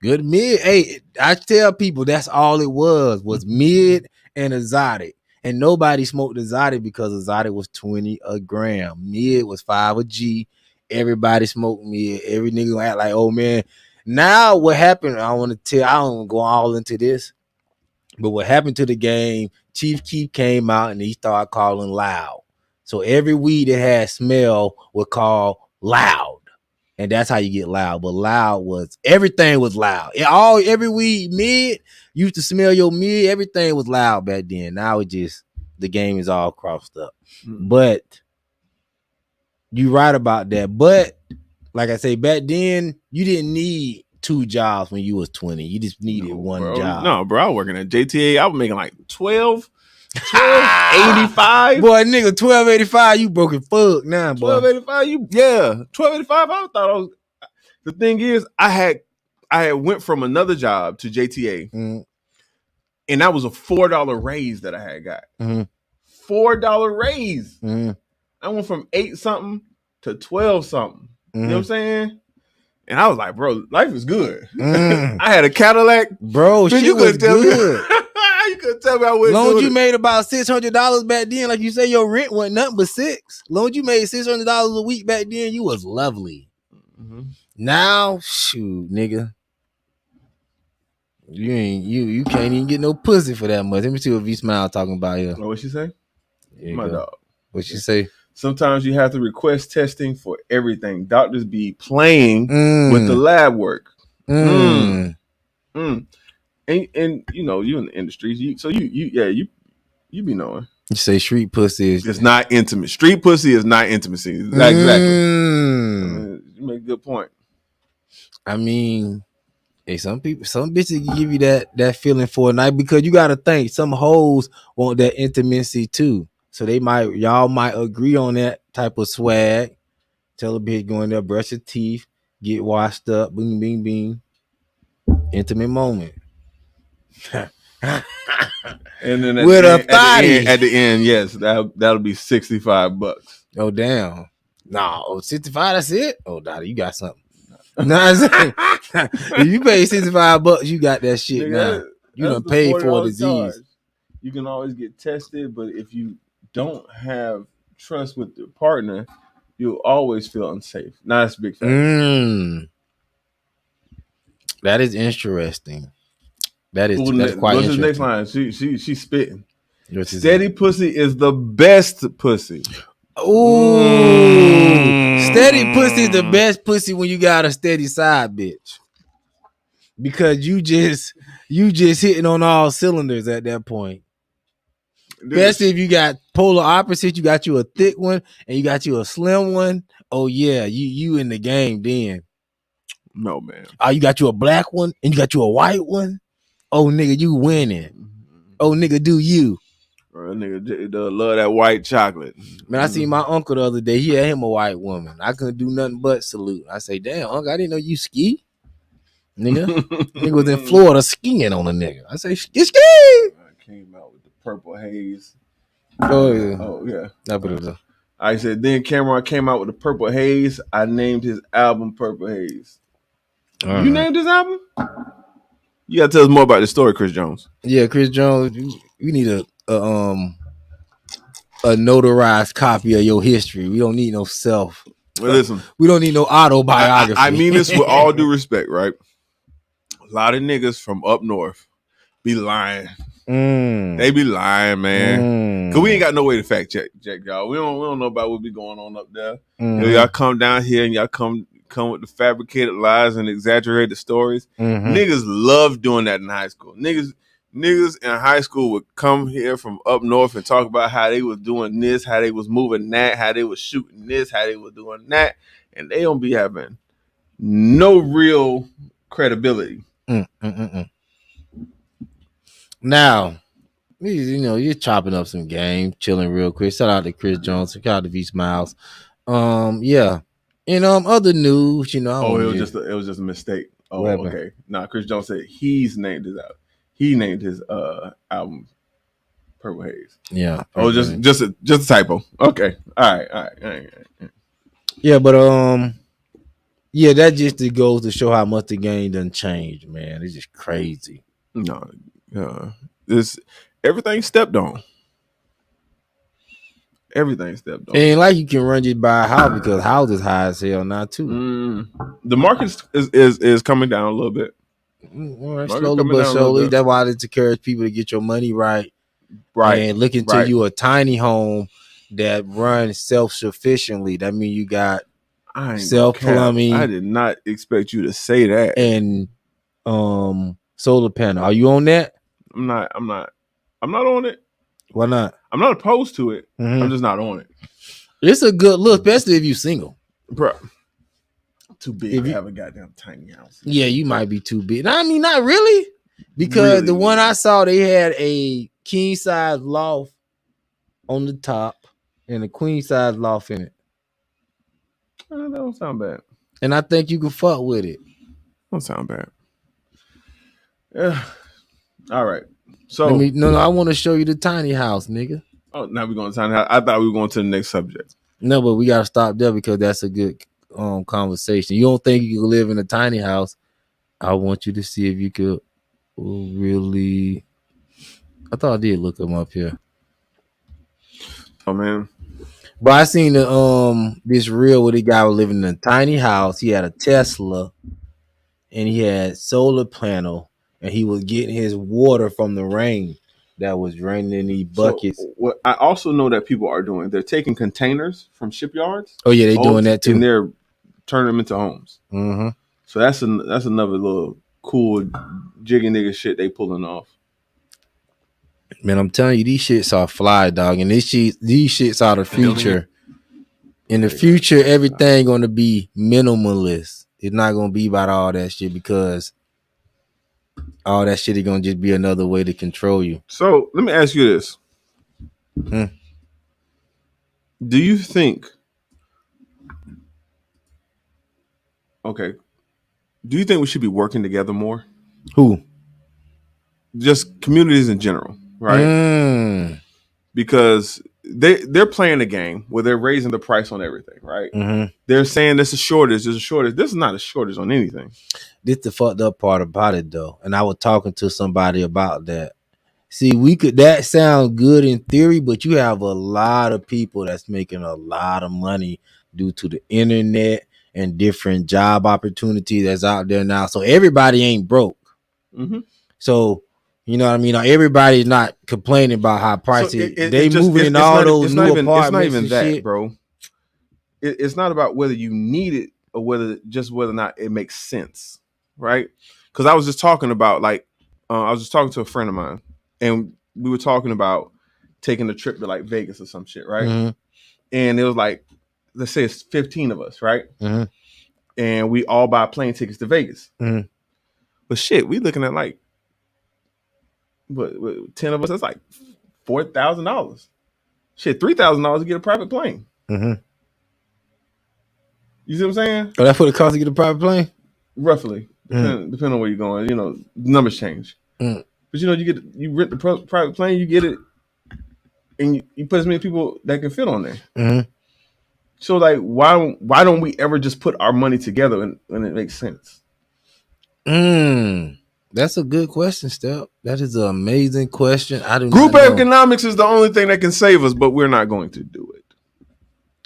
Speaker 1: Good mid. Hey, I tell people that's all it was mid and exotic, and nobody smoked exotic because exotic was 20 a gram. Mid was 5 a G. Everybody smoked mid. Every nigga gonna act like, oh man. Now what happened? I want to tell. I don't go all into this, but what happened to the game? Chief Keef came out and he started calling loud. So every weed that had smell would call loud. And that's how you get loud. But loud was, everything was loud. Every weed mid, used to smell your mid, everything was loud back then. Now it just, the game is all crossed up. But you right about that. But like I say, back then, you didn't need 2 jobs when you was 20. You just needed one job.
Speaker 3: No, bro, I was working at JTA. I was making like 12.85.
Speaker 1: Boy, nigga, 12.85, you broke it fuck now, boy.
Speaker 3: 12.85, 12.85. I thought I was. The thing is, I had went from another job to JTA, and that was a $4 raise that I had got. $4 raise. I went from 8 something to 12 something. You know what I'm saying? And I was like, bro, life is good. I had a Cadillac,
Speaker 1: bro. Shit was good.
Speaker 3: You couldn't tell me I wouldn't.
Speaker 1: Long as you made about $600 back then, like you say, your rent wasn't nothing but $6. Long as you made $600 a week back then, you was lovely. Now, shoot, nigga, You can't even get no pussy for that much. Let me see what V Smile talking about here.
Speaker 3: What she say?
Speaker 1: My dog. What she say?
Speaker 3: Sometimes you have to request testing for everything. Doctors be playing with the lab work. And you know, you in the industry, you be knowing.
Speaker 1: You say street pussy
Speaker 3: it's not intimate. Street pussy is not intimacy. Exactly. I mean, you make a good point.
Speaker 1: I mean, hey, some bitches give you that feeling for a night, because you gotta think some hoes want that intimacy too. So y'all might agree on that type of swag. Tell a bitch go in there, brush your teeth, get washed up, bing, bing, bing. Intimate moment.
Speaker 3: And then
Speaker 1: with a
Speaker 3: thotty. At the end, yes, that'll be $65.
Speaker 1: Oh damn. No, 65, that's it? Oh, Dottie, you got something. Nah, if you pay $65, you got that shit. Nigga, now you done paid for a disease.
Speaker 3: Charge. You can always get tested, but if you don't have trust with your partner, you'll always feel unsafe. Now that's a big factor.
Speaker 1: That is interesting. That's quite
Speaker 3: what's
Speaker 1: interesting.
Speaker 3: His next line? She's spitting. Steady pussy is the best pussy.
Speaker 1: Ooh, steady pussy is the best pussy when you got a steady side bitch, because you just hitting on all cylinders at that point. Especially if you got polar opposite, you got you a thick one and you got you a slim one. Oh yeah, you in the game then.
Speaker 3: No man.
Speaker 1: Oh, you got you a black one and you got you a white one. Oh nigga, you winning. Oh nigga, do you?
Speaker 3: Bro, nigga love that white chocolate.
Speaker 1: Man, I seen my uncle the other day. He had him a white woman. I couldn't do nothing but salute. I say, damn, uncle, I didn't know you ski. Nigga. Nigga was in Florida skiing on a nigga. I say, ski.
Speaker 3: I came out with the purple haze.
Speaker 1: Oh yeah.
Speaker 3: Oh yeah.
Speaker 1: I
Speaker 3: said, then Cameron came out with the purple haze. I named his album Purple Haze. You named his album? You gotta tell us more about this story, Chris Jones.
Speaker 1: Yeah, Chris Jones. We need a notarized copy of your history. We don't need no self.
Speaker 3: Well, listen,
Speaker 1: we don't need no autobiography.
Speaker 3: I mean this with all due respect, right? A lot of niggas from up north be lying. They be lying, man. Cause we ain't got no way to fact check y'all. We don't know about what be going on up there. Y'all come down here and y'all come with the fabricated lies and exaggerated stories. Niggas love doing that in high school. Niggas in high school would come here from up north and talk about how they was doing this, how they was moving that, how they was shooting this, how they was doing that, and they don't be having no real credibility.
Speaker 1: Now, you know, you're chopping up some game, chilling real quick. Shout out to Chris Jones. Shout out to V Smiles. Yeah. And other news, you know.
Speaker 3: It was just a mistake. Oh, okay. Nah, Chris Jones said he's named his album. He named his album Purple Haze.
Speaker 1: Yeah.
Speaker 3: Oh, just a typo. Okay. All right.
Speaker 1: Yeah, but yeah, that just goes to show how much the game done changed, man. It's just crazy.
Speaker 3: No, this everything stepped on. Everything stepped on.
Speaker 1: It ain't like you can run just buy a house, because houses high as hell now too.
Speaker 3: The market is coming down a little bit.
Speaker 1: Slowly but surely. That's why I encourage people to get your money right, and look into you a tiny home that runs self-sufficiently. That means you got self-plumbing.
Speaker 3: I did not expect you to say that.
Speaker 1: And solar panel. Are you on that?
Speaker 3: I'm not on it.
Speaker 1: Why not?
Speaker 3: I'm not opposed to it. I'm just not on it.
Speaker 1: It's a good look, especially if you single.
Speaker 3: Bro. Too big to have a goddamn tiny house.
Speaker 1: Yeah, you might be too big. I mean, not really. Because the one I saw, they had a king size loft on the top and a queen size loft in it.
Speaker 3: That don't sound bad.
Speaker 1: And I think you can fuck with it.
Speaker 3: Don't sound bad. Yeah. All right. So
Speaker 1: I want to show you the tiny house, nigga.
Speaker 3: Oh, now we're going to tiny house. I thought we were going to the next subject.
Speaker 1: No, but we gotta stop there because that's a good conversation. You don't think you can live in a tiny house? I want you to see if you could really. I thought I did look them up here.
Speaker 3: Oh man.
Speaker 1: But I seen this reel where the guy was living in a tiny house. He had a Tesla and he had solar panel and he was getting his water from the rain that was raining in these buckets.
Speaker 3: So what I also know that people are doing, they're taking containers from shipyards.
Speaker 1: Oh yeah, they doing that too,
Speaker 3: and they're turning them into homes.
Speaker 1: Mm-hmm.
Speaker 3: So that's another little cool jiggy nigga shit they pulling off.
Speaker 1: Man, I'm telling you, these shits are fly, dog, and these shits are the future. In the future, everything gonna be minimalist. It's not gonna be about all that shit because all that shit is gonna just be another way to control you.
Speaker 3: So let me ask you this: Do you think? Okay, do you think we should be working together more?
Speaker 1: Who?
Speaker 3: Just communities in general, right? Because they're playing a game where they're raising the price on everything, right? They're saying there's a shortage. This is not a shortage on anything.
Speaker 1: This the fucked up part about it though, and I was talking to somebody about that. See, that sound good in theory, but you have a lot of people that's making a lot of money due to the internet and different job opportunities that's out there now. So everybody ain't broke. So you know what I mean? Everybody's not complaining about high prices. They moving in all those new apartments.
Speaker 3: It's not even that,
Speaker 1: shit.
Speaker 3: Bro. It's not about whether you need it or whether or not it makes sense, right? Because I was just talking about I was just talking to a friend of mine, and we were talking about taking a trip to like Vegas or some shit, right? And it was like, let's say it's 15 of us, right? And we all buy plane tickets to Vegas. But shit, we looking at like, what 10 of us, that's like $4,000. Shit, $3,000 to get a private plane. You see what I'm saying?
Speaker 1: Oh, that's what it costs to get a private plane?
Speaker 3: Roughly. Depending on where you're going. You know, numbers change. But you know, you rent the private plane, you get it, and you put as many people that can fit on there. So like, why don't we ever just put our money together when it makes sense?
Speaker 1: That's a good question, Step. That is an amazing question.
Speaker 3: Group economics is the only thing that can save us, but we're not going to do it.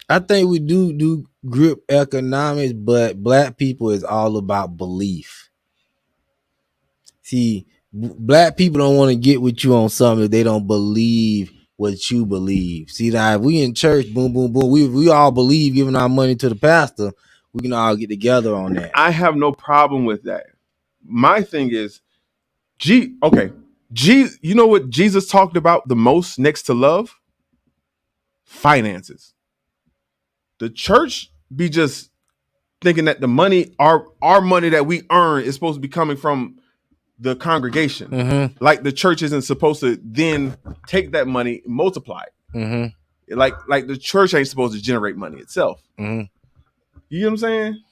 Speaker 1: I think we do group economics, but black people is all about belief. See, black people don't want to get with you on something if they don't believe what you believe. See, now if we in church, boom, boom, boom, we all believe giving our money to the pastor, we can all get together on that.
Speaker 3: I have no problem with that. My thing is, you know what Jesus talked about the most next to love? Finances. The church be just thinking that the money, our money that we earn is supposed to be coming from the congregation. Like the church isn't supposed to then take that money and multiply it. Like the church ain't supposed to generate money itself. You know what I'm saying?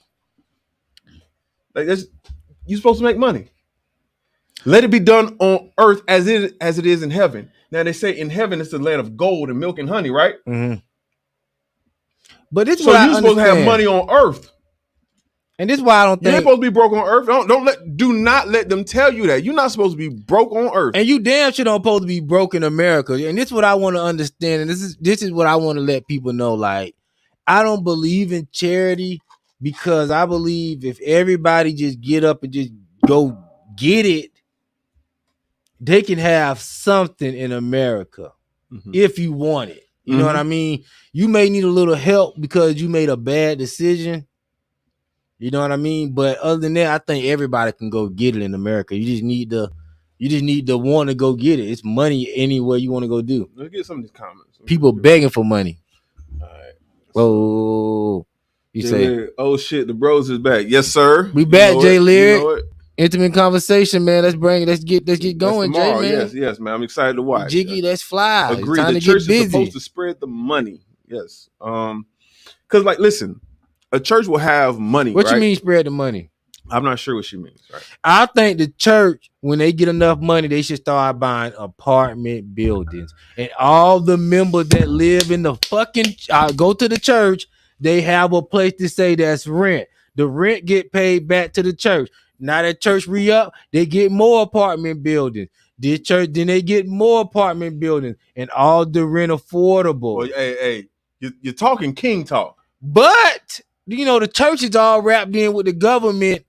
Speaker 3: Like you're supposed to make money. Let it be done on earth as it is in heaven. Now they say in heaven it's the land of gold and milk and honey, right?
Speaker 1: But this
Speaker 3: so you're supposed to have money on earth.
Speaker 1: And this is why I don't think
Speaker 3: you ain't supposed to be broke on earth. Do not let them tell you that. You're not supposed to be broke on earth.
Speaker 1: And you damn sure don't supposed to be broke in America. And this is what I want to understand. And this is what I want to let people know. Like, I don't believe in charity because I believe if everybody just get up and just go get it, they can have something in America if you want it. You know what I mean? You may need a little help because you made a bad decision. You know what I mean? But other than that, I think everybody can go get it in America. You just need to want to go get it. It's money anywhere you want to go do.
Speaker 3: Let's get some of these comments.
Speaker 1: People begging for money.
Speaker 3: All right.
Speaker 1: Whoa. You say,
Speaker 3: oh shit, the bros is back. Yes, sir.
Speaker 1: We back, Jay Lyric. Intimate conversation, man. Let's get going, Jay, man.
Speaker 3: Yes, man. I'm excited to watch.
Speaker 1: Jiggy, let's fly.
Speaker 3: Agree. The church is supposed to spread the money. Yes. Because like, listen, a church will have money.
Speaker 1: What you mean spread the money?
Speaker 3: I'm not sure what she means. Right.
Speaker 1: I think the church, when they get enough money, they should start buying apartment buildings, and all the members that live in the fucking go to the church. They have a place to say that's rent. The rent get paid back to the church. Now that church re-up, they get more apartment buildings. This church, then they get more apartment buildings, and all the rent affordable.
Speaker 3: Well, hey, you're talking king talk.
Speaker 1: But you know the church is all wrapped in with the government.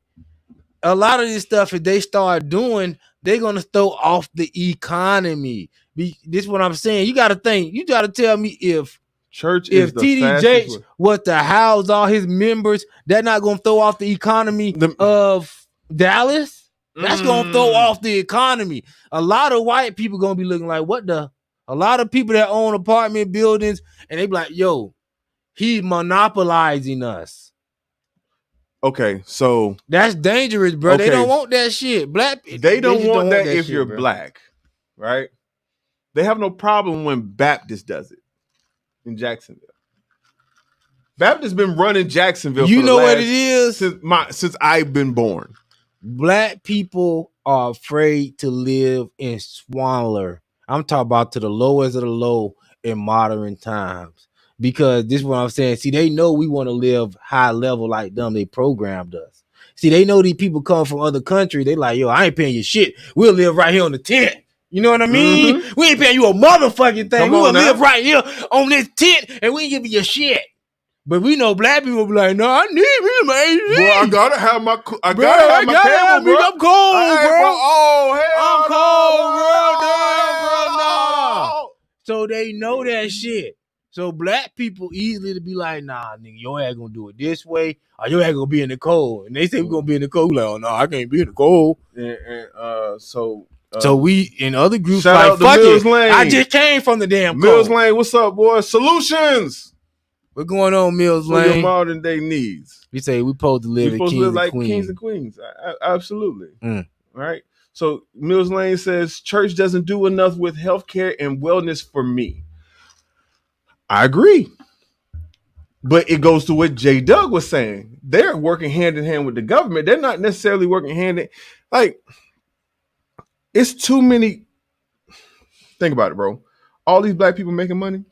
Speaker 1: a lot of this stuff, if they start doing, they're gonna throw off the economy. This is what I'm saying. You got to think. You got to tell me if
Speaker 3: church is the
Speaker 1: TD Jakes was to house all his members, that's not gonna throw off the economy of Dallas. That's gonna throw off the economy. A lot of white people gonna be looking like, what the? A lot of people that own apartment buildings, and they be like, yo, he's monopolizing us.
Speaker 3: Okay, so
Speaker 1: that's dangerous, bro. Okay. They don't want that shit.
Speaker 3: They don't want that if shit, you're bro. Black, right? They have no problem when Baptist does it in Jacksonville. Baptist been running Jacksonville.
Speaker 1: You know what it is?
Speaker 3: Since I've been born.
Speaker 1: Black people are afraid to live in squalor. I'm talking about to the lowest of the low in modern times. Because this is what I'm saying. See, they know we want to live high level like them. They programmed us. See, they know these people come from other countries. They like, yo, I ain't paying you shit. We'll live right here on the tent. You know what I mean? Mm-hmm. We ain't paying you a motherfucking thing. We will live right here on this tent and we ain't give you your shit. But we know black people be like, no, I need me my AC.
Speaker 3: Bro, I gotta have my cable, bro. I'm
Speaker 1: cold, bro.
Speaker 3: I'm
Speaker 1: cold, bro. So they know that shit. So black people easily to be like, nah, nigga, your ass gonna do it this way, or your ass gonna be in the cold. And they say we're gonna be in the cold. Like, oh no, I can't be in the cold.
Speaker 3: So
Speaker 1: we in other groups like, fuck it. I just came from the damn
Speaker 3: Mills Lane. What's up, boy? Solutions.
Speaker 1: What's going on, Mills Lane?
Speaker 3: For your modern day needs.
Speaker 1: We say we supposed to live
Speaker 3: like kings and queens. Absolutely. Right. So Mills Lane says church doesn't do enough with healthcare and wellness for me. I agree. But it goes to what J.Doug was saying. They're working hand in hand with the government. They're not necessarily working hand in like it's too many. Think about it, bro. All these black people making money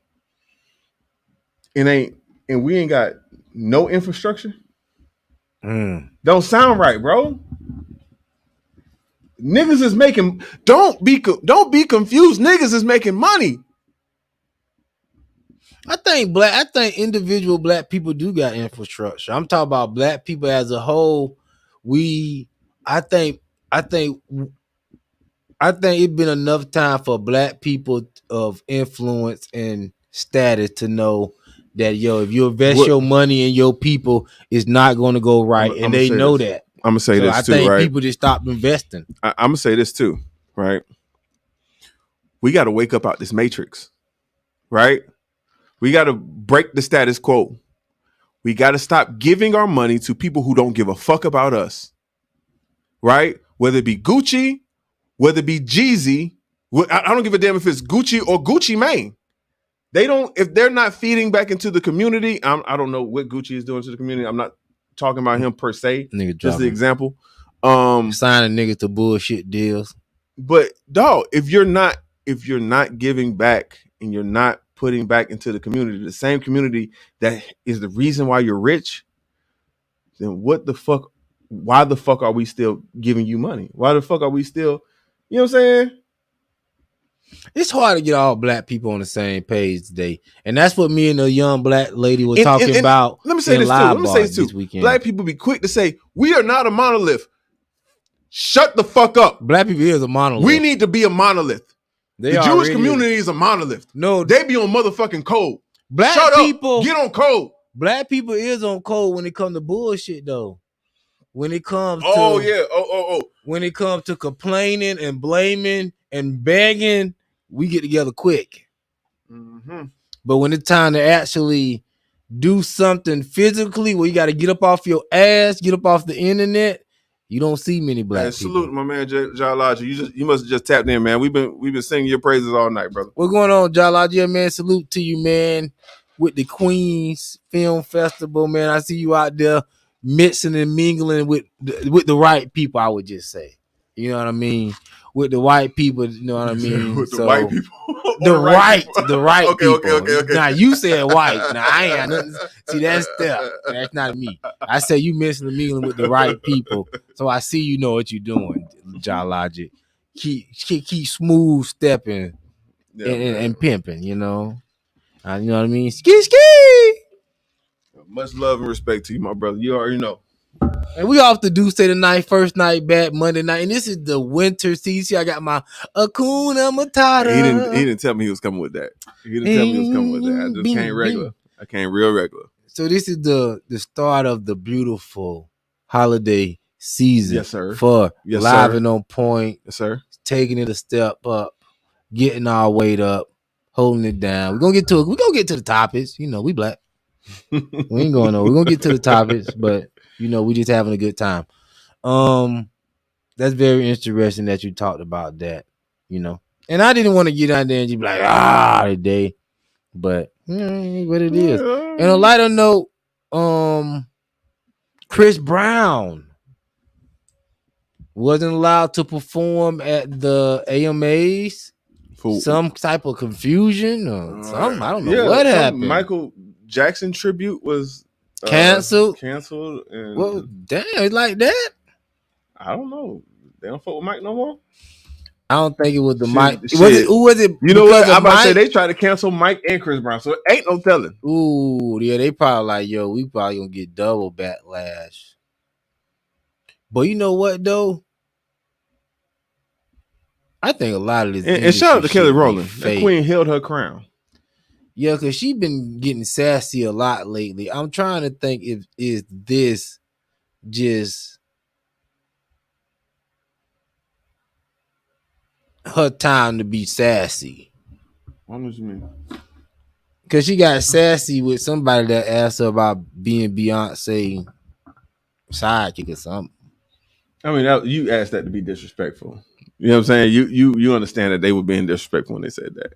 Speaker 3: and we ain't got no infrastructure. Don't sound right, bro. Niggas is making don't be confused. Niggas is making money.
Speaker 1: I think individual black people do got infrastructure. I'm talking about black people as a whole. I think it's been enough time for black people of influence and status to know that, yo, if you invest your money in your people, it's not going to go right. And they know that.
Speaker 3: I'm going to say this too, right? I think
Speaker 1: people just stopped investing.
Speaker 3: I'm going to say this too, right? We got to wake up out this matrix, right? We got to break the status quo. We got to stop giving our money to people who don't give a fuck about us, right? Whether it be Gucci, whether it be Jeezy, I don't give a damn if it's Gucci or Gucci Mane. If they're not feeding back into the community, I don't know what Gucci is doing to the community. I'm not talking about him per se. Just the example.
Speaker 1: Signing niggas to bullshit deals.
Speaker 3: But dog, if you're not giving back and you're not putting back into the community, the same community that is the reason why you're rich, then what the fuck? Why the fuck are we still giving you money? Why the fuck are we still, you know what I'm saying?
Speaker 1: It's hard to get all black people on the same page today. And that's what me and the young black lady were talking about.
Speaker 3: Let me say this too. Black people be quick to say, we are not a monolith. Shut the fuck up.
Speaker 1: Black people is a monolith.
Speaker 3: We need to be a monolith. The Jewish community is a monolith.
Speaker 1: No,
Speaker 3: they be on motherfucking code.
Speaker 1: Black people
Speaker 3: get on code.
Speaker 1: Black people is on code when it comes to bullshit though. When it comes when it comes to complaining and blaming and begging, we get together quick. But when it's time to actually do something physically where you got to get up off your ass, get up off the internet, you don't see many black people.
Speaker 3: Salute my man J.Doug. You must have just tapped in, man. We've been singing your praises all night, brother.
Speaker 1: What's going on, J.Doug? Yeah, man. Salute to you, man. With the Queens Film Festival, man. I see you out there mixing and mingling with the right people, I would just say. You know what I mean? With the white people, you know what I mean?
Speaker 3: With the white people.
Speaker 1: The right people.
Speaker 3: Okay.
Speaker 1: Now you said white. Now I ain't got nothing. See, that's not me. I say you mixing and mingling with the right people. So I see you know what you're doing, J.Doug. Keep smooth stepping and pimping, you know. You know what I mean? Ski.
Speaker 3: Much love and respect to you, my brother. You already know.
Speaker 1: And we off the Tuesday tonight, first night back, Monday night. And this is the winter season. I got my Hakuna Matata.
Speaker 3: He didn't tell me he was coming with that. He didn't tell me he was coming with that. I just came regular. I came real regular.
Speaker 1: So this is the start of the beautiful holiday season.
Speaker 3: Yes, sir.
Speaker 1: For
Speaker 3: yes,
Speaker 1: Live
Speaker 3: sir.
Speaker 1: and On Point.
Speaker 3: Yes, sir.
Speaker 1: Taking it a step up, getting our weight up, holding it down. We're gonna get to it. We're gonna get to the topics. You know, we black. We ain't going over. We're gonna get to the topics, but you know, we just having a good time. That's very interesting that you talked about that, you know. And I didn't want to get out there and just be like, today. But what it is. And a lighter note, Chris Brown wasn't allowed to perform at the AMAs. Some type of confusion or something. I don't know what happened.
Speaker 3: Michael Jackson tribute was
Speaker 1: canceled.
Speaker 3: And
Speaker 1: well, damn, it's like that.
Speaker 3: I don't know. They don't fuck with Mike no more.
Speaker 1: I don't think it was the Mike.
Speaker 3: Who
Speaker 1: was it?
Speaker 3: You know what? I'm about to say they tried to cancel Mike and Chris Brown, so it ain't no telling.
Speaker 1: Ooh, yeah, they probably like, yo, we probably gonna get double backlash. But you know what though? I think a lot of this.
Speaker 3: And shout out to Kelly Rowland. That queen held her crown.
Speaker 1: Yeah, because she been getting sassy a lot lately. I'm trying to think is this just her time to be sassy.
Speaker 3: What do you mean?
Speaker 1: Because she got sassy with somebody that asked her about being Beyonce sidekick or something.
Speaker 3: I mean, you asked that to be disrespectful. You know what I'm saying? You understand that they were being disrespectful when they said that.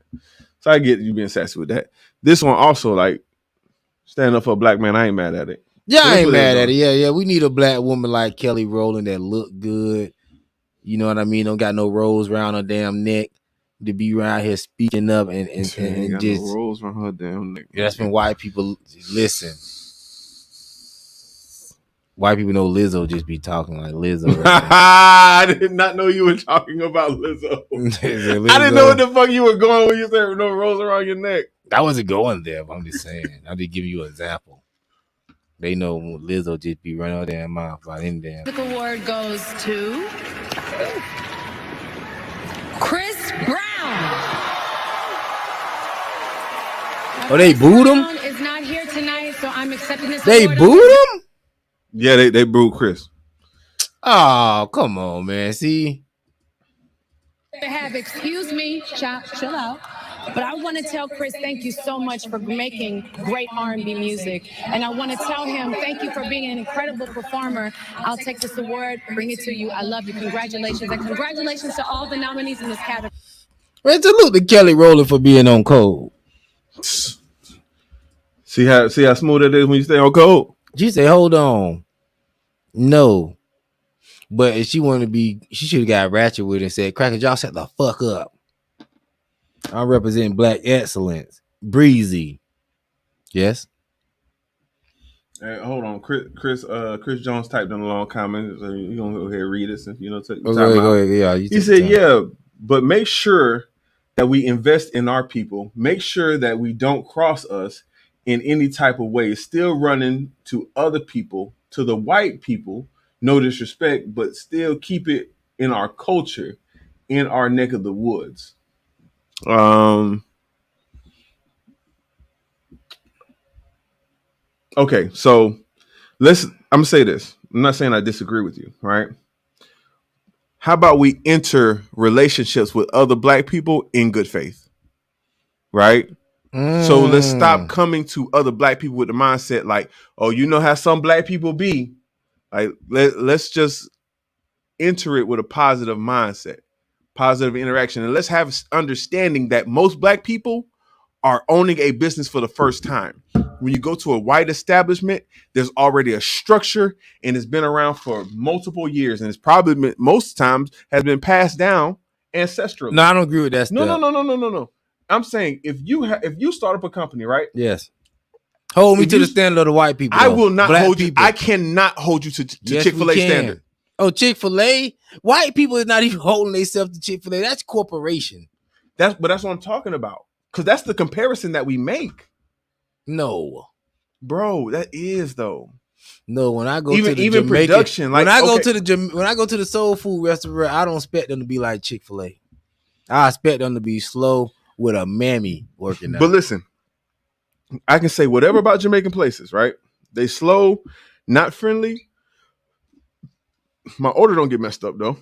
Speaker 3: So I get you being sassy with that. This one also, like, stand up for a black man, I ain't mad at it.
Speaker 1: Yeah, I ain't mad at it. Yeah. We need a black woman like Kelly Rowland that look good. You know what I mean? Don't got no rolls around her damn neck to be around here speaking up and just
Speaker 3: no rolls around her damn neck.
Speaker 1: That's when white people listen. White people know Lizzo just be talking like Lizzo. Right?
Speaker 3: I did not know you were talking about Lizzo. Lizzo. I didn't know what the fuck you were going when you said no rolls around your neck.
Speaker 1: I wasn't going there, but I'm just saying. I'm just giving you an example. They know Lizzo just be running her damn mouth about any damn.
Speaker 10: The award goes to Chris Brown.
Speaker 1: Oh, they booed him?
Speaker 10: Is not here tonight, so I'm accepting this.
Speaker 1: They booed him?
Speaker 3: Yeah, they booed Chris.
Speaker 1: Oh, come on, man. See?
Speaker 10: They have, excuse me, chill out. But I want to tell Chris, thank you so much for making great R&B music. And I want to tell him, thank you for being an incredible performer. I'll take this award, bring it to you. I love you. Congratulations. And congratulations to all the nominees in this category.
Speaker 1: Man, salute to Kelly Rowland for being on Code.
Speaker 3: See how smooth it is when you stay on Code?
Speaker 1: She said, hold on. No. But if she wanted to be, she should have got ratchet with it and said, Crackers, y'all shut the fuck up. I'm representing black excellence. Breezy. Yes.
Speaker 3: Hey, hold on. Chris Jones typed in a long comment. So you're going to go ahead and read it since, you know, take
Speaker 1: time out. Go ahead. Yeah,
Speaker 3: he said, yeah, but make sure that we invest in our people. Make sure that we don't cross us in any type of way. Still running to other people, to the white people, no disrespect, but still keep it in our culture, in our neck of the woods. Okay, so I'm gonna say this. I'm not saying I disagree with you, right? How about we enter relationships with other black people in good faith, right? So let's stop coming to other black people with the mindset like, oh, you know how some black people be. Like, let's just enter it with a positive mindset, positive interaction, and let's have understanding that most black people are owning a business for the first time. When you go to a white establishment, there's already a structure and it's been around for multiple years, and it's probably been, most times has been passed down ancestrally.
Speaker 1: No, I don't agree with that.
Speaker 3: No. I'm saying if you start up a company, right?
Speaker 1: Yes. Hold me to the standard of the white people.
Speaker 3: I will not hold you. I cannot hold you to Chick-fil-A standard.
Speaker 1: Oh, Chick-fil-A? White people is not even holding themselves to Chick-fil-A. That's corporation.
Speaker 3: But that's what I'm talking about. Because that's the comparison that we make.
Speaker 1: No.
Speaker 3: Bro, that is though.
Speaker 1: No, when I go
Speaker 3: even
Speaker 1: to the
Speaker 3: even
Speaker 1: Jamaican,
Speaker 3: production, like
Speaker 1: when I go
Speaker 3: okay.
Speaker 1: to the soul food restaurant, I don't expect them to be like Chick-fil-A. I expect them to be slow with a mammy working
Speaker 3: But
Speaker 1: out.
Speaker 3: listen, I can say whatever about Jamaican places, right? They slow, not friendly. My order don't get messed up though.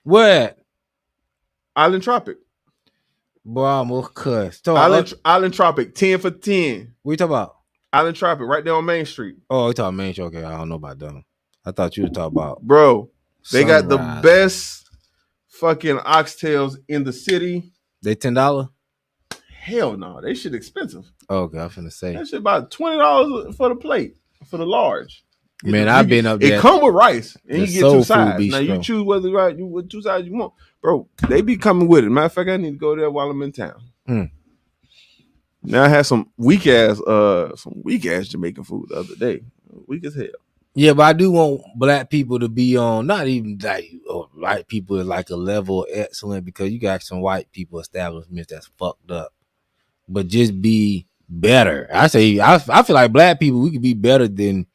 Speaker 1: What?
Speaker 3: Island Tropic.
Speaker 1: Boy, I'm gonna cuss.
Speaker 3: Island Tropic, 10 for 10.
Speaker 1: What you talking about?
Speaker 3: Island Tropic, right there on Main Street.
Speaker 1: Oh, you talking Main Street? Okay, I don't know about them. I thought you were talking about.
Speaker 3: Bro, they
Speaker 1: Sunrise.
Speaker 3: got the best fucking oxtails in the city.
Speaker 1: They $10?
Speaker 3: Hell no, they shit expensive.
Speaker 1: Oh, okay, I'm finna say
Speaker 3: that shit about $20 for the plate for the large.
Speaker 1: Man, I've been up there.
Speaker 3: It come with rice, and you get two sides. Now
Speaker 1: strong.
Speaker 3: you choose whether what two sides you want, bro. They be coming with it. Matter of fact, I need to go there while I'm in town. Now I had some weak ass Jamaican food the other day, weak as hell.
Speaker 1: Yeah, but I do want black people to be on, not even like white people is like a level of excellent, because you got some white people establishments that's fucked up, but just be better. I feel like black people, we could be better than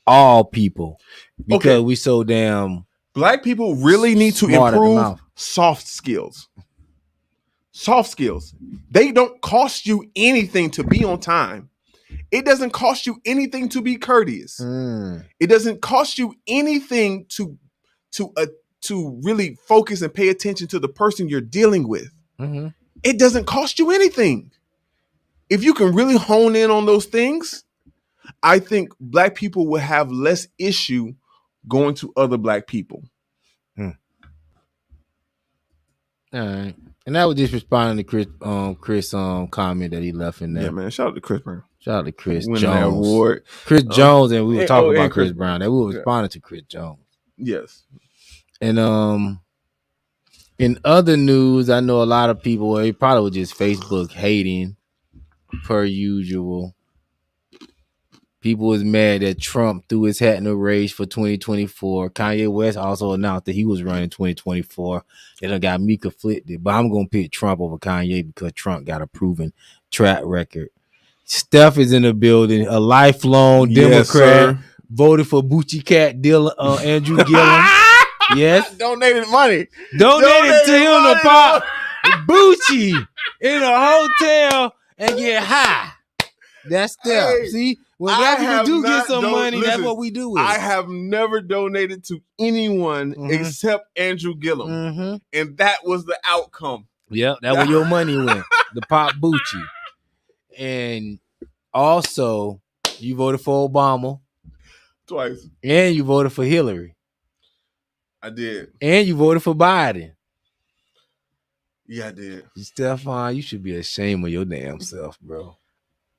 Speaker 1: all people because we so damn.
Speaker 3: Black people really need to improve soft skills. Soft skills. They don't cost you anything to be on time. It doesn't cost you anything to be courteous. It doesn't cost you anything to really focus and pay attention to the person you're dealing with. It doesn't cost you anything. If you can really hone in on those things, I think black people will have less issue going to other black people.
Speaker 1: All right. And that was just responding to Chris comment that he left in there.
Speaker 3: Yeah, man. Shout out to Chris Brown.
Speaker 1: Shout out to Chris
Speaker 3: Jones.
Speaker 1: Award. Chris Jones, and we were talking about Chris Brown. That we were responding to Chris Jones.
Speaker 3: Yes.
Speaker 1: And in other news, I know a lot of people, it probably was just Facebook hating per usual. People was mad that Trump threw his hat in the race for 2024. Kanye West also announced that he was running 2024. It done got me conflicted, but I'm going to pick Trump over Kanye because Trump got a proven track record. Steph is in the building, a lifelong Democrat, voted for Bucci Cat Andrew Gillum. Yes.
Speaker 3: Donated money.
Speaker 1: Donated to him to pop Bucci in a hotel and get high. That's Steph.
Speaker 3: Hey,
Speaker 1: see? When black people do get some money, that's what we do with.
Speaker 3: I have never donated to anyone except Andrew Gillum. And that was the outcome.
Speaker 1: Yep, that's where your money went. The pop Bucci. And also, you voted for Obama.
Speaker 3: Twice.
Speaker 1: And you voted for Hillary.
Speaker 3: I did.
Speaker 1: And you voted for Biden.
Speaker 3: Yeah, I did.
Speaker 1: Stefan, you should be ashamed of your damn self, bro.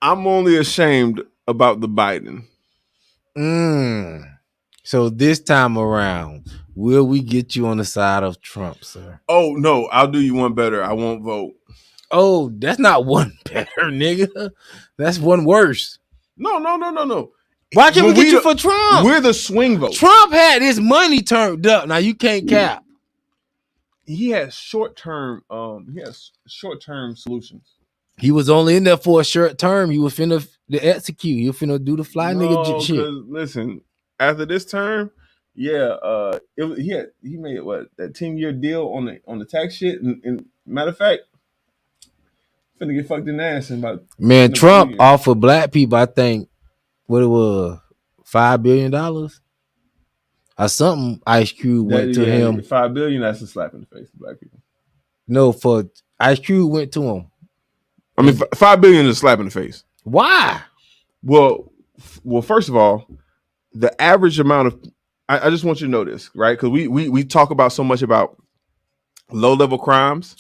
Speaker 3: I'm only ashamed about the Biden.
Speaker 1: So this time around, will we get you on the side of Trump, sir?
Speaker 3: Oh, no. I'll do you one better. I won't vote.
Speaker 1: Oh, that's not one better, nigga. That's one worse.
Speaker 3: No.
Speaker 1: Why can't we get you for Trump?
Speaker 3: We're the swing vote.
Speaker 1: Trump had his money turned up. Now you can't cap.
Speaker 3: He has short-term solutions.
Speaker 1: He was only in there for a short term. He was finna execute. He was finna do the fly nigga shit.
Speaker 3: Listen, after this term, he made that 10-year deal on the tax shit. And matter of fact, finna get fucked in the ass in about.
Speaker 1: Man, Trump offered black people, I think, what it was, $5 billion or something. Ice Cube went to him.
Speaker 3: $5 billion. That's a slap in the face to black people.
Speaker 1: No, for Ice Cube went to him.
Speaker 3: I mean, $5 billion is a slap in the face.
Speaker 1: Why?
Speaker 3: Well, first of all, the average amount of I just want you to know this, right? Because we talk about so much about low-level crimes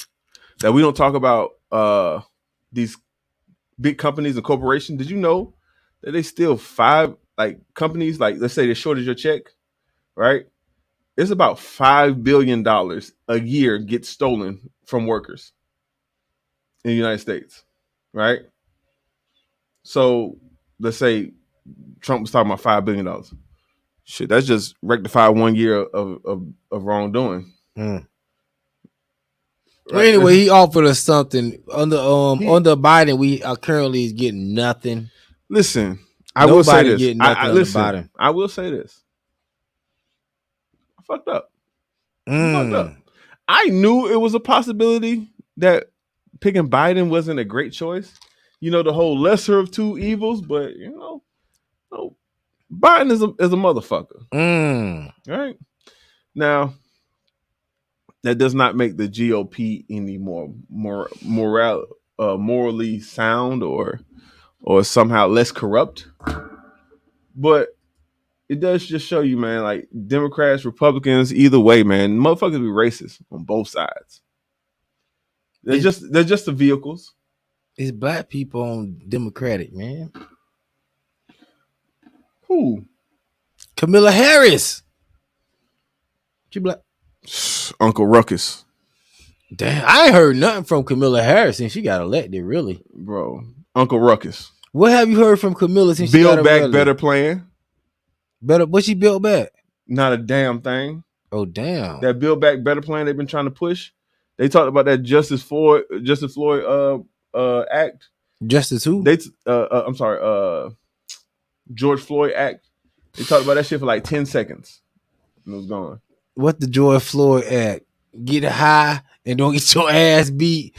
Speaker 3: that we don't talk about these big companies and corporations. Did you know that they steal companies, like let's say they shorted your check, right? It's about $5 billion a year gets stolen from workers in the United States, right? So let's say Trump was talking about $5 billion. Shit, that's just rectified 1 year of wrongdoing.
Speaker 1: Right? Well, anyway, he offered us something under Biden. We are currently getting nothing.
Speaker 3: Listen, I will say this.
Speaker 1: Getting nothing on the bottom.
Speaker 3: I will say this. I fucked up. Fucked up. I knew it was a possibility that picking Biden wasn't a great choice. You know, the whole lesser of two evils, but you know, no, Biden is a motherfucker. Right? Now, that does not make the GOP any morally sound or somehow less corrupt. But it does just show you, man, like Democrats, Republicans, either way, man, motherfuckers be racist on both sides. They're just the vehicles.
Speaker 1: It's black people on Democratic, man.
Speaker 3: Who?
Speaker 1: Kamala Harris. She black.
Speaker 3: Uncle Ruckus.
Speaker 1: Damn, I ain't heard nothing from Kamala Harris since she got elected, really.
Speaker 3: Bro, Uncle Ruckus.
Speaker 1: What have you heard from Kamala since she got elected?
Speaker 3: Build Back Better plan.
Speaker 1: Better, what she built back?
Speaker 3: Not a damn thing.
Speaker 1: Oh, damn.
Speaker 3: That Build Back Better plan they've been trying to push. They talked about that Justice Floyd act.
Speaker 1: Justice who?
Speaker 3: I'm sorry, George Floyd act. They talked about that shit for like 10 seconds. And it was gone.
Speaker 1: What the George Floyd act? Get high and don't get your ass beat.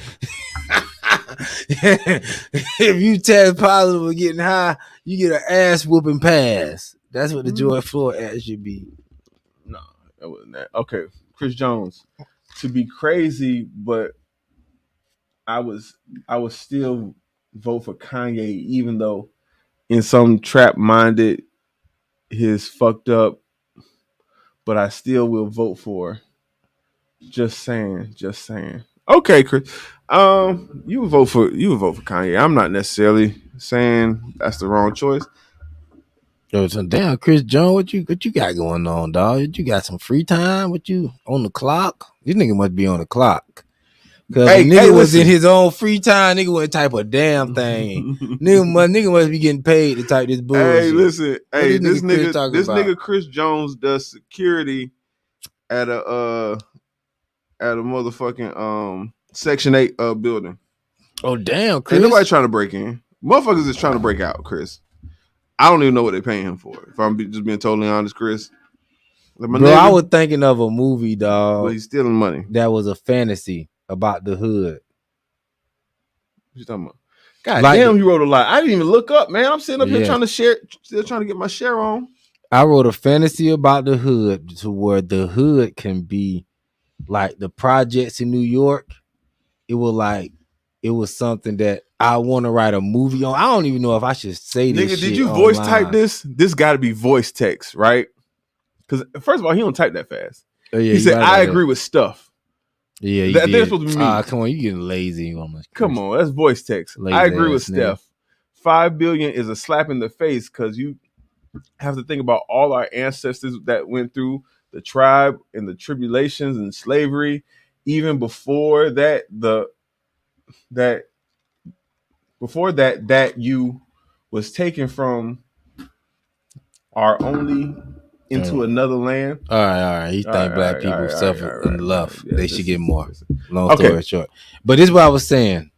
Speaker 1: If you test positive for getting high, you get an ass whooping pass. That's what the George Floyd act should be.
Speaker 3: No, that wasn't that. Okay, Chris Jones. To be crazy, but I was still vote for Kanye, even though in some trap minded his fucked up, but I still will vote for. Just saying. Okay, Chris. You would vote for Kanye. I'm not necessarily saying that's the wrong choice.
Speaker 1: Yo, so damn, Chris Jones, what you got going on, dog? You got some free time? What you on the clock? This nigga must be on the clock. Cause nigga was in his own free time. Nigga wouldn't type a damn thing. nigga must be getting paid to type this bullshit.
Speaker 3: Hey, listen. Hey, this nigga Chris Jones does security at a motherfucking Section 8 building.
Speaker 1: Oh damn, Chris.
Speaker 3: Ain't nobody trying to break in. Motherfuckers is trying to break out, Chris. I don't even know what they're paying him for. If I'm just being totally honest, Chris.
Speaker 1: Bro, nigga, I was thinking of a movie, dog.
Speaker 3: But he's stealing money.
Speaker 1: That was a fantasy about the hood.
Speaker 3: What you talking about? God damn, you wrote a lot. I didn't even look up, man. I'm sitting up here trying to share, still trying to get my share on.
Speaker 1: I wrote a fantasy about the hood to where the hood can be like the projects in New York. It was something that I want to write a movie on. I don't even know if I should say this.
Speaker 3: Nigga, did you voice type this? This got to be voice text, right? Because first of all, he don't type that fast.
Speaker 1: Oh, yeah,
Speaker 3: he said, "I agree with stuff."
Speaker 1: Yeah,
Speaker 3: that's supposed to be me.
Speaker 1: Come on, you getting lazy.
Speaker 3: Come on, that's voice text.
Speaker 1: Lazy
Speaker 3: I agree with
Speaker 1: nigga.
Speaker 3: Steph. $5 billion is a slap in the face because you have to think about all our ancestors that went through the tribe and the tribulations and slavery. Even before that, that you was taken from our only into another land.
Speaker 1: All right. You think black people suffer enough? They should get more. Long story short, but this is what I was saying.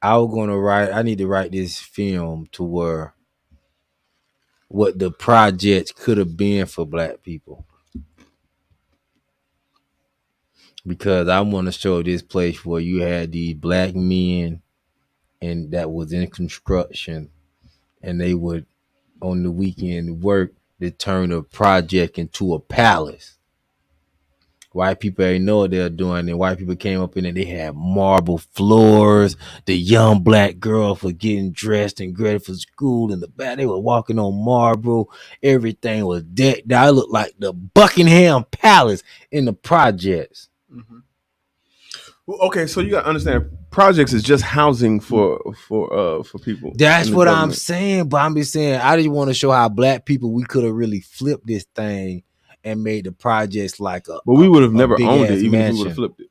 Speaker 1: I need to write this film to where what the project could have been for black people. Because I want to show this place where you had these black men and that was in construction and they would on the weekend work to turn a project into a palace. White people already know what they're doing, and white people came up in it. They had marble floors. The young black girls were getting dressed and ready for school in the back. They were walking on marble. Everything was decked out. It looked like the Buckingham Palace in the projects.
Speaker 3: Mm-hmm. Well, okay, so you gotta understand, projects is just housing for people.
Speaker 1: That's what I'm saying. But I'm just saying, I just want to show how black people we could have really flipped this thing and made the projects like a.
Speaker 3: But we would have never owned it, even
Speaker 1: mansion.
Speaker 3: if we would have flipped it.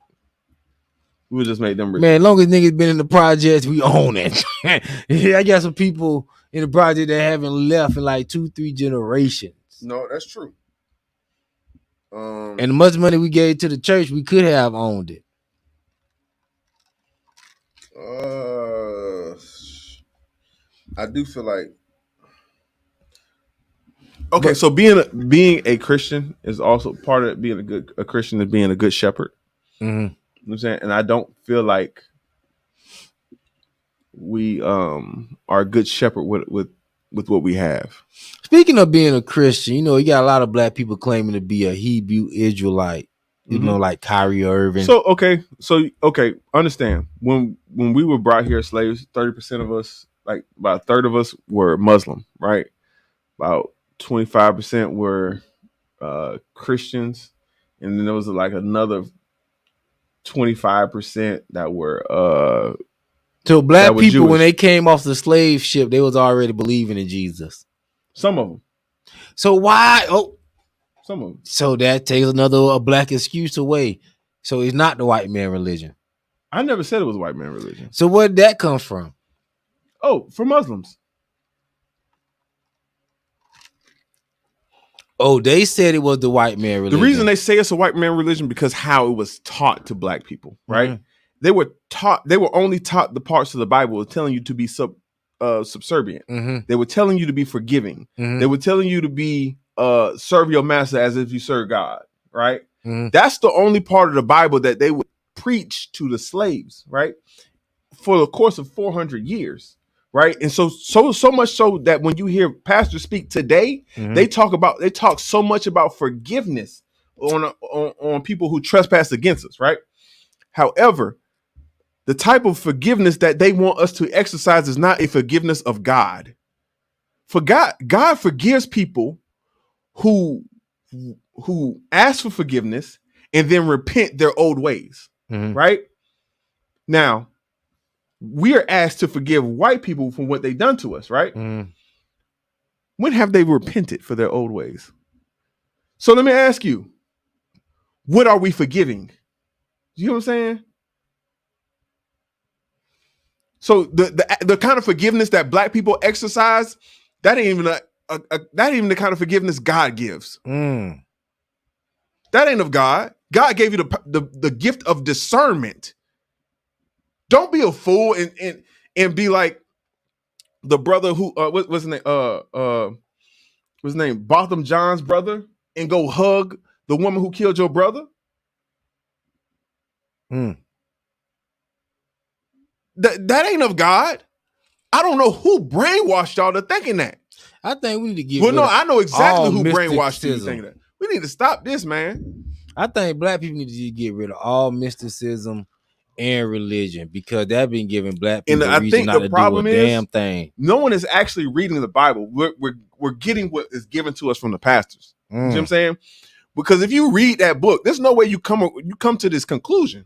Speaker 3: We would just made them rich.
Speaker 1: Man, as long as niggas been in the projects, we own it. I got some people in the project that haven't left in like 2-3 generations.
Speaker 3: No, that's true.
Speaker 1: And the much money we gave to the church, we could have owned it.
Speaker 3: I do feel like Okay, so being a Christian is also part of being a Christian is being a good shepherd.
Speaker 1: Mm-hmm.
Speaker 3: You know what I'm saying? And I don't feel like we are a good shepherd with what we have.
Speaker 1: Speaking of being a Christian, you got a lot of black people claiming to be a Hebrew Israelite. Like Kyrie Irving.
Speaker 3: So understand when we were brought here slaves, 30% of us, like about a third of us, were Muslim, right? About 25% were Christians, and then there was like another 25% that were
Speaker 1: so black people Jewish. When they came off the slave ship, they was already believing in Jesus.
Speaker 3: Some of them.
Speaker 1: So why?
Speaker 3: Some of them.
Speaker 1: So that takes a black excuse away. So it's not the white man religion.
Speaker 3: I never said it was a white man religion.
Speaker 1: So where did that come from?
Speaker 3: Oh, from Muslims.
Speaker 1: Oh, they said it was the white man religion.
Speaker 3: The reason they say it's a white man religion because how it was taught to black people, right? Mm-hmm. They were only taught the parts of the Bible telling you to be subservient.
Speaker 1: Mm-hmm.
Speaker 3: They were telling you to be forgiving.
Speaker 1: Mm-hmm.
Speaker 3: They were telling you to be serve your master as if you serve God, right?
Speaker 1: Mm-hmm.
Speaker 3: That's the only part of the Bible that they would preach to the slaves, right? For the course of 400 years. Right. And so much so that when you hear pastors speak today,
Speaker 1: mm-hmm.
Speaker 3: they talk so much about forgiveness on people who trespass against us. Right. However, the type of forgiveness that they want us to exercise is not a forgiveness of God. For God forgives people who ask for forgiveness and then repent their old ways.
Speaker 1: Mm-hmm.
Speaker 3: Right. Now, we are asked to forgive white people for what they've done to us, right?
Speaker 1: Mm.
Speaker 3: When have they repented for their old ways? So let me ask you, what are we forgiving? You know what I'm saying? So the kind of forgiveness that black people exercise, that ain't even the kind of forgiveness God gives.
Speaker 1: Mm.
Speaker 3: That ain't of God. God gave you the gift of discernment. Don't be a fool and be like the brother who what's his name? What's his name? Botham John's brother, and go hug the woman who killed your brother. That ain't of God. I don't know who brainwashed y'all to thinking that.
Speaker 1: I think we need to get
Speaker 3: Well, no, I know exactly who brainwashed you thinking that. We need to stop this, man.
Speaker 1: I think black people need to get rid of all mysticism and religion because that been giving black people a reason not to do a damn thing.
Speaker 3: No one is actually reading the Bible. We're getting what is given to us from the pastors. You know what I'm saying? Because if you read that book, there's no way you come to this conclusion.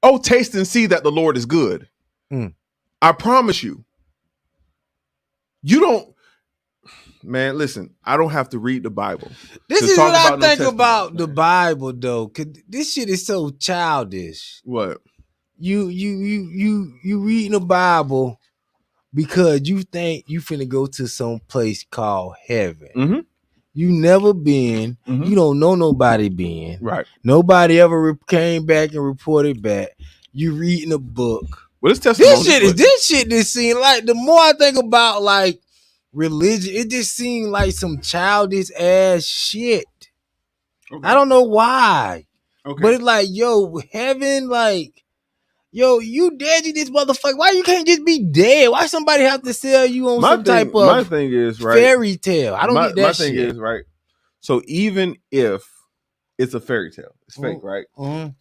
Speaker 3: Oh, taste and see that the Lord is good. I promise you. You don't, man, listen, I don't have to read the Bible.
Speaker 1: This is what I think about the Bible, though. Cause this shit is so childish.
Speaker 3: What?
Speaker 1: You reading the Bible because you think you finna go to some place called heaven.
Speaker 3: Mm-hmm.
Speaker 1: You never been.
Speaker 3: Mm-hmm.
Speaker 1: You don't know nobody been.
Speaker 3: Right.
Speaker 1: Nobody ever came back and reported back. You reading a book.
Speaker 3: Well, this testimony.
Speaker 1: This shit just seem like, the more I think about like religion, it just seems like some childish ass shit. Okay. I don't know why.
Speaker 3: Okay.
Speaker 1: But it's like, yo, heaven, like, yo, you dead in this motherfucker. Why you can't just be dead? Why somebody have to sell you on type of
Speaker 3: my thing is, right,
Speaker 1: fairy tale? I don't get that shit.
Speaker 3: My thing is, right, so even if it's a fairy tale, it's fake, right?
Speaker 1: Mm-hmm.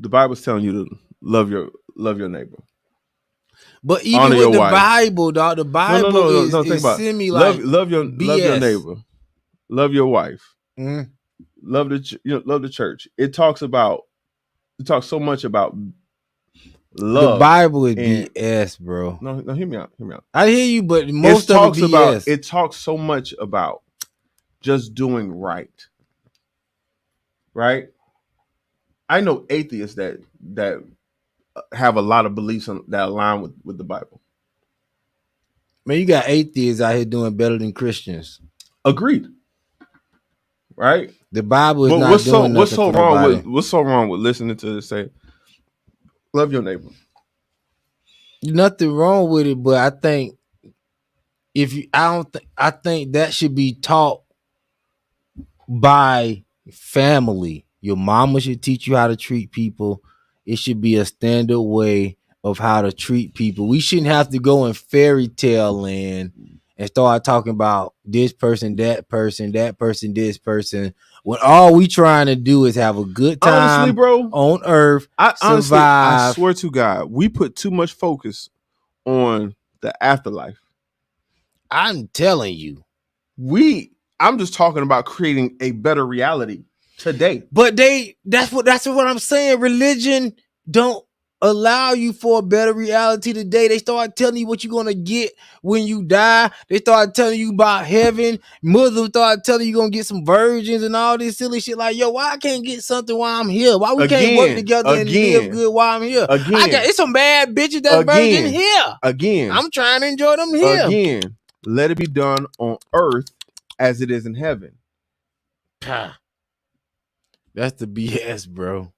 Speaker 3: The Bible's telling you to love your neighbor.
Speaker 1: But even with the Bible, dog, the Bible is
Speaker 3: think about
Speaker 1: semi
Speaker 3: like
Speaker 1: love
Speaker 3: your neighbor, love your wife,
Speaker 1: mm-hmm.
Speaker 3: love the church. It talks so much about love.
Speaker 1: The Bible is BS, bro.
Speaker 3: No, hear me out.
Speaker 1: I hear you, but most of it BS.
Speaker 3: It talks so much about just doing right. Right? I know atheists that have a lot of beliefs that align with the Bible.
Speaker 1: Man, you got atheists out here doing better than Christians.
Speaker 3: Agreed. Right?
Speaker 1: The Bible is not doing nothing for nobody.
Speaker 3: What's so wrong with listening to it say, love your neighbor?
Speaker 1: Nothing wrong with it, but I think I think that should be taught by family. Your mama should teach you how to treat people. It should be a standard way of how to treat people. We shouldn't have to go in fairy tale land and start talking about this person, this person, when all we trying to do is have a good time,
Speaker 3: honestly, bro,
Speaker 1: on earth.
Speaker 3: I swear to God, we put too much focus on the afterlife.
Speaker 1: I'm telling you.
Speaker 3: I'm just talking about creating a better reality today.
Speaker 1: But that's what I'm saying. Religion don't allow you for a better reality today. They start telling you what you're gonna get when you die. They start telling you about heaven. Muslims start telling you you're gonna get some virgins and all this silly shit. Like, yo, why I can't get something while I'm here? Why we can't work together and live good while I'm here? It's some bad bitches that's virgin here.
Speaker 3: Again,
Speaker 1: I'm trying to enjoy them here.
Speaker 3: Again, let it be done on earth as it is in heaven.
Speaker 1: That's the BS, bro.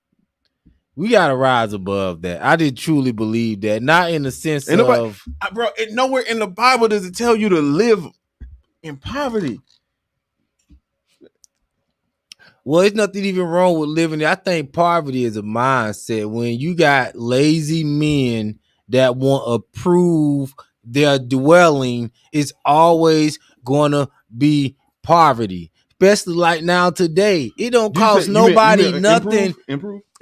Speaker 1: We gotta rise above that. I did truly believe that, not in the sense of,
Speaker 3: bro. Nowhere in the Bible does it tell you to live in poverty.
Speaker 1: Well, it's nothing even wrong with living there. I think poverty is a mindset. When you got lazy men that want to prove their dwelling, it's always gonna be poverty. Especially like now today, it don't cost nobody nothing.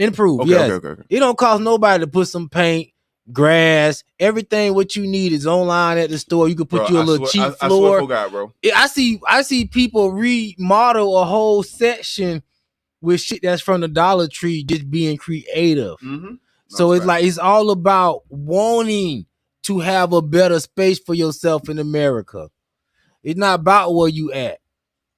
Speaker 1: Improve,
Speaker 3: okay,
Speaker 1: yes.
Speaker 3: Okay.
Speaker 1: It don't cost nobody to put some paint, grass, everything. What you need is online at the store. You can put you a little cheap floor.
Speaker 3: I forgot, bro.
Speaker 1: I see people remodel a whole section with shit that's from the Dollar Tree, just being creative.
Speaker 3: Mm-hmm.
Speaker 1: So it's like, it's all about wanting to have a better space for yourself in America. It's not about where you at.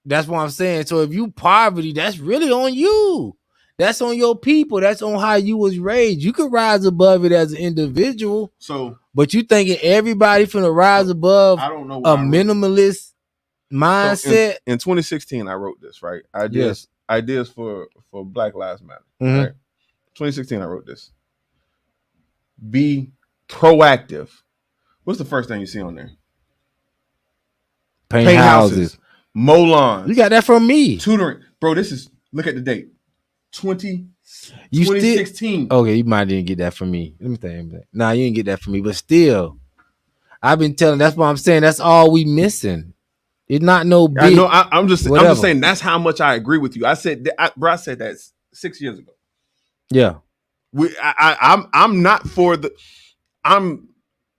Speaker 1: That's what I'm saying. So if you poverty, that's really on you. That's on your people. That's on how you was raised. You can rise above it as an individual.
Speaker 3: So,
Speaker 1: but you thinking everybody finna rise above
Speaker 3: I don't know
Speaker 1: a minimalist mindset?
Speaker 3: So in 2016, I wrote this, right? Ideas for Black Lives Matter.
Speaker 1: Mm-hmm.
Speaker 3: Right? 2016, I wrote this. Be proactive. What's the first thing you see on there?
Speaker 1: Paint houses.
Speaker 3: Mow lawns.
Speaker 1: You got that from me.
Speaker 3: Tutoring. Bro, look at the date. 2016.
Speaker 1: Okay, you might didn't get that from me. Let me think. Nah, you didn't get that from me. But still, I've been telling. That's what I'm saying. That's all we missing. It's not no big.
Speaker 3: I know. I'm just saying. That's how much I agree with you. I said that 6 years ago.
Speaker 1: Yeah.
Speaker 3: I'm not for the.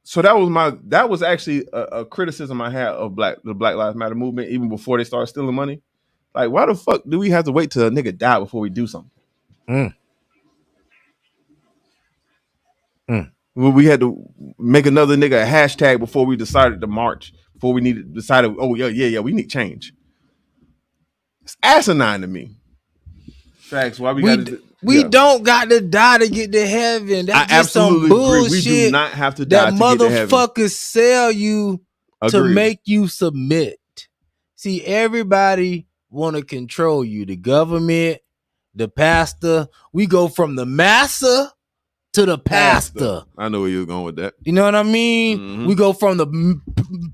Speaker 3: So that was actually a criticism I had of the Black Lives Matter movement, even before they started stealing money. Like, why the fuck do we have to wait till a nigga die before we do something? We had to make another nigga a hashtag before we decided to march, before we decided, oh yeah, we need change. It's asinine to me. Facts. Why
Speaker 1: we don't got to die to get to heaven. That's just some bullshit.
Speaker 3: We do not have to die
Speaker 1: that
Speaker 3: to get to heaven.
Speaker 1: Motherfuckers sell you to make you submit. See, everybody want to control you. The government, the pastor. We go from the master to the pastor.
Speaker 3: I know where you're going with that.
Speaker 1: You know what I mean?
Speaker 3: Mm-hmm.
Speaker 1: We go from the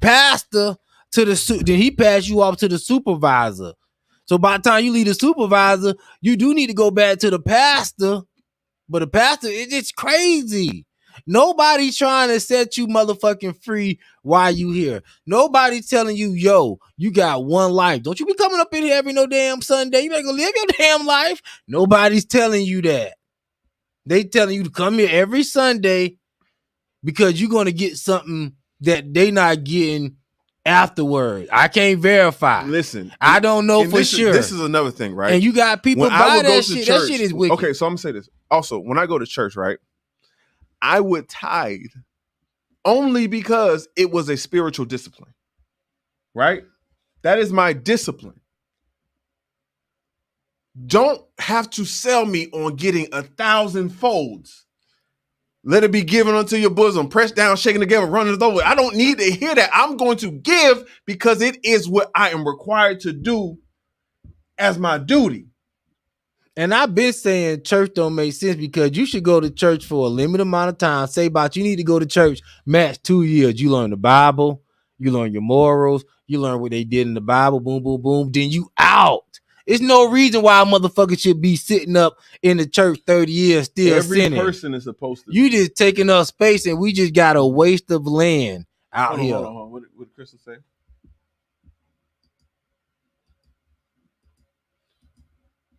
Speaker 1: pastor to then he pass you off to the supervisor. So by the time you leave the supervisor, you do need to go back to the pastor. But the pastor, it's crazy. Nobody's trying to set you motherfucking free while you here. Nobody's telling you, yo, you got one life. Don't you be coming up in here every no damn Sunday. You better go live your damn life. Nobody's telling you that. They telling you to come here every Sunday because you're going to get something that they not getting afterward. I can't verify.
Speaker 3: Listen,
Speaker 1: I don't know for sure.
Speaker 3: This is another thing, right?
Speaker 1: And you got people buy that shit. That shit is wicked.
Speaker 3: Okay, so I'm gonna say this. Also, when I go to church, right, I would tithe only because it was a spiritual discipline. Right? That is my discipline. Don't have to sell me on getting 1,000 folds. Let it be given unto your bosom, pressed down, shaken together, running it over. I don't need to hear that. I'm going to give because it is what I am required to do as my duty.
Speaker 1: And I've been saying church don't make sense because you should go to church for a limited amount of time. Say about you need to go to church max 2 years. You learn the Bible, You learn your morals. You learn what they did in the Bible. Boom, boom, boom. Then you out. There's no reason why a motherfucker should be sitting up in the church 30 years still sinning.
Speaker 3: Every person is supposed to.
Speaker 1: You just taking up space, and we just got a waste of land out here.
Speaker 3: Hold on. What did Crystal say?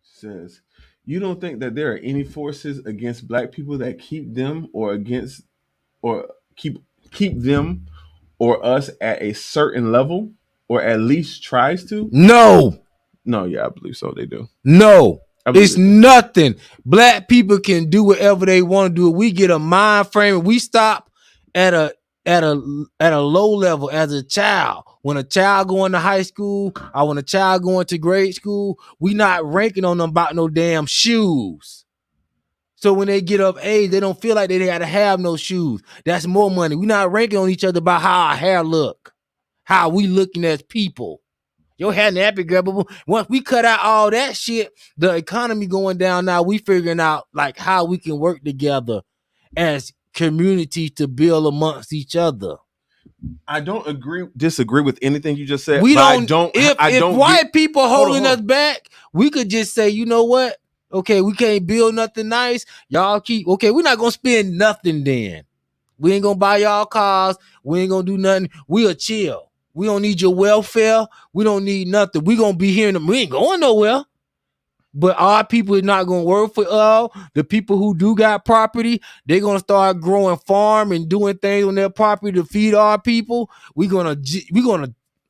Speaker 3: She says, you don't think that there are any forces against black people that keep them or keep them or us at a certain level, or at least tries to?
Speaker 1: No,
Speaker 3: yeah, I believe so. They do.
Speaker 1: No, it's nothing. Black people can do whatever they want to do. We get a mind frame. We stop at a low level as a child. When a child going to high school or when a child going to grade school, we not ranking on them about no damn shoes. So when they get of age, they don't feel like they got to have no shoes. That's more money. We not ranking on each other about how our hair look, how we looking as people. Your hair nappy girl. Once we cut out all that shit, the economy going down now, we figuring out like how we can work together as communities to build amongst each other.
Speaker 3: I don't disagree with anything you just said.
Speaker 1: We don't. If white people holding us back, we could just say, you know what? Okay, we can't build nothing nice. Y'all we're not gonna spend nothing then. We ain't gonna buy y'all cars. We ain't gonna do nothing. We'll chill. We don't need your welfare. We don't need nothing. We gonna be here. We ain't going nowhere. But our people is not gonna work for the people who do got property. They're gonna start growing farm and doing things on their property to feed our people. We gonna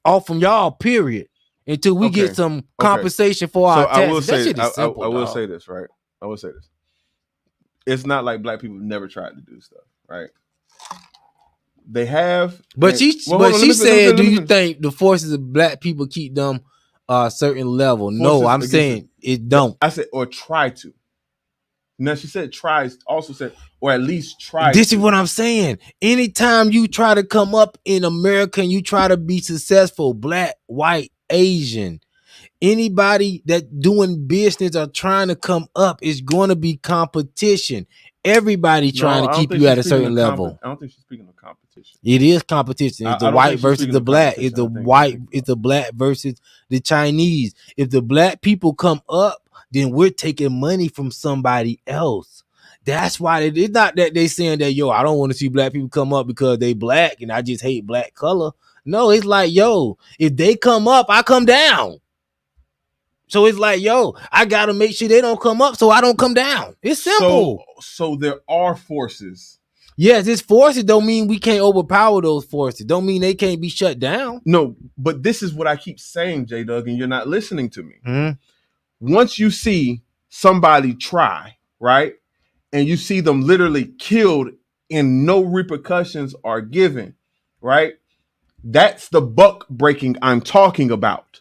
Speaker 1: off from y'all. Period. Until we get some compensation for our taxes.
Speaker 3: I will say, I will say this, right? I will say this. It's not like black people never tried to do stuff, right? They have,
Speaker 1: but she said, "Do you think the forces of black people keep them a certain level?" No, I'm saying it don't.
Speaker 3: I said or try to. Now she said tries. Also said or at least try.
Speaker 1: This is what I'm saying. Anytime you try to come up in America and you try to be successful, black, white, Asian, anybody that doing business or trying to come up is going to be competition. Everybody trying to keep you at a certain level.
Speaker 3: I don't think she's speaking of competition.
Speaker 1: It is competition. It's the white versus the black. It's the white. It's the black versus the Chinese. If the black people come up, then we're taking money from somebody else. That's why it's not that they saying that, yo, I don't want to see black people come up because they black and I just hate black color. No, it's like, yo, if they come up, I come down. So it's like, yo, I got to make sure they don't come up so I don't come down. It's simple.
Speaker 3: So there are forces.
Speaker 1: Yes, it's forces. Don't mean we can't overpower those forces. Don't mean they can't be shut down.
Speaker 3: No, but this is what I keep saying, J.Doug, and you're not listening to me.
Speaker 1: Mm-hmm.
Speaker 3: Once you see somebody try, right, and you see them literally killed and no repercussions are given, right, that's the buck breaking I'm talking about.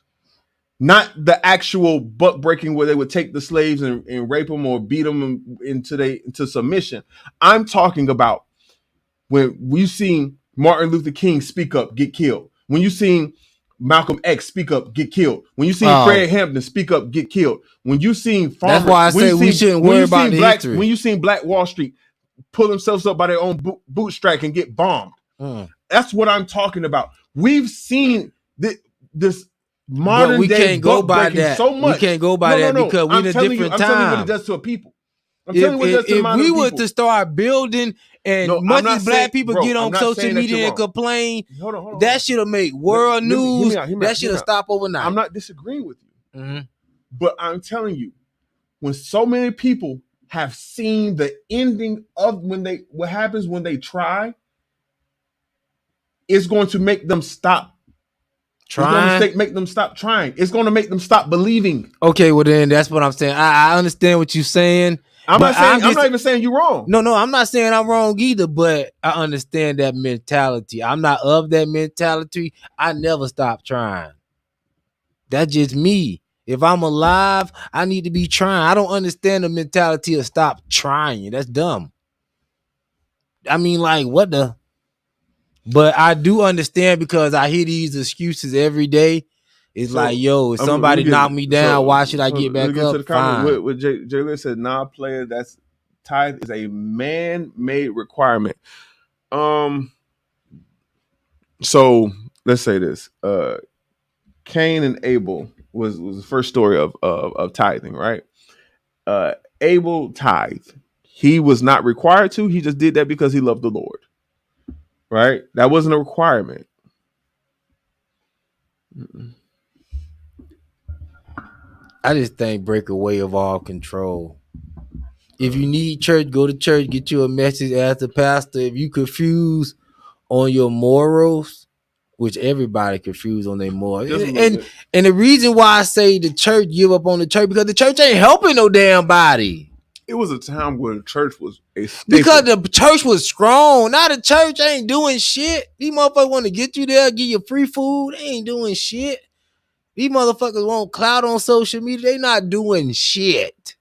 Speaker 3: Not the actual buck breaking where they would take the slaves and rape them or beat them into submission. I'm talking about when we seen Martin Luther King speak up, get killed. When you seen Malcolm X speak up, get killed. When you seen Fred Hampton speak up, get killed. When you seen farmers,
Speaker 1: that's why I say we shouldn't worry about the history.
Speaker 3: When you seen Black Wall Street pull themselves up by their own bootstrap and get bombed. That's what I'm talking about. We've seen this modern day buck breaking so much.
Speaker 1: We can't go by that because we're in a different time.
Speaker 3: I'm telling you what it does to a people. I'm telling you what it does to the modern people.
Speaker 1: If we were to start building and much as black people get on social media and complain, that should have made world news. That should have stopped overnight.
Speaker 3: I'm not disagreeing with you.
Speaker 1: Mm-hmm.
Speaker 3: But I'm telling you, when so many people have seen the ending of what happens when they try, it's going to make them stop trying. It's going to make them stop trying. It's going to make them stop believing.
Speaker 1: Okay, well then that's what I'm saying. I understand what you're saying.
Speaker 3: I'm not even saying you're wrong.
Speaker 1: No, I'm not saying I'm wrong either, but I understand that mentality. I'm not of that mentality. I never stop trying. That's just me. If I'm alive, I need to be trying. I don't understand the mentality of stop trying. That's dumb. I mean, like, what the? But I do understand because I hear these excuses every day. It's like, yo, if somebody knock me down, why should I get back up? Fine.
Speaker 3: What Jay said, non-player, that's tithe is a man-made requirement. So let's say this. Cain and Abel was the first story of tithing, right? Abel tithed. He was not required to. He just did that because he loved the Lord. Right? That wasn't a requirement.
Speaker 1: I just think break away of all control. If you need church, go to church, get you a message as the pastor. If you confused on your morals, which everybody confused on their morals. And the reason why I say the church give up on the church, because the church ain't helping no damn body.
Speaker 3: It was a time where the church was a staple.
Speaker 1: Because the church was strong. Now the church ain't doing shit. These motherfuckers want to get you there, give you free food. They ain't doing shit. These motherfuckers want clout on social media. They not doing shit.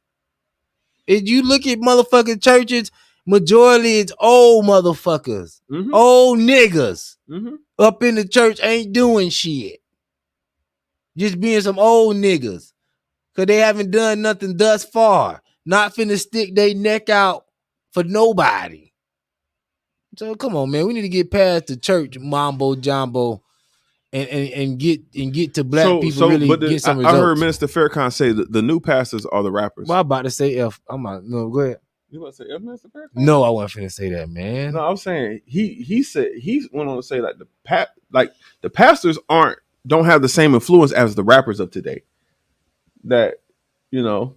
Speaker 1: If you look at motherfucking churches, majority is old motherfuckers. Mm-hmm. Old niggas. Mm-hmm. Up in the church ain't doing shit. Just being some old niggas. Because they haven't done nothing thus far. Not finna stick their neck out for nobody. So come on, man. We need to get past the church mambo jumbo and get to black people really get some results.
Speaker 3: I heard Minister Farrakhan say that the new pastors are the rappers.
Speaker 1: Well, I'm about to say F. No, go ahead.
Speaker 3: You about to say F, Minister Farrakhan?
Speaker 1: No, I wasn't finna say that, man.
Speaker 3: No, I'm saying he said he went on to say like the pastors don't have the same influence as the rappers of today. That, you know,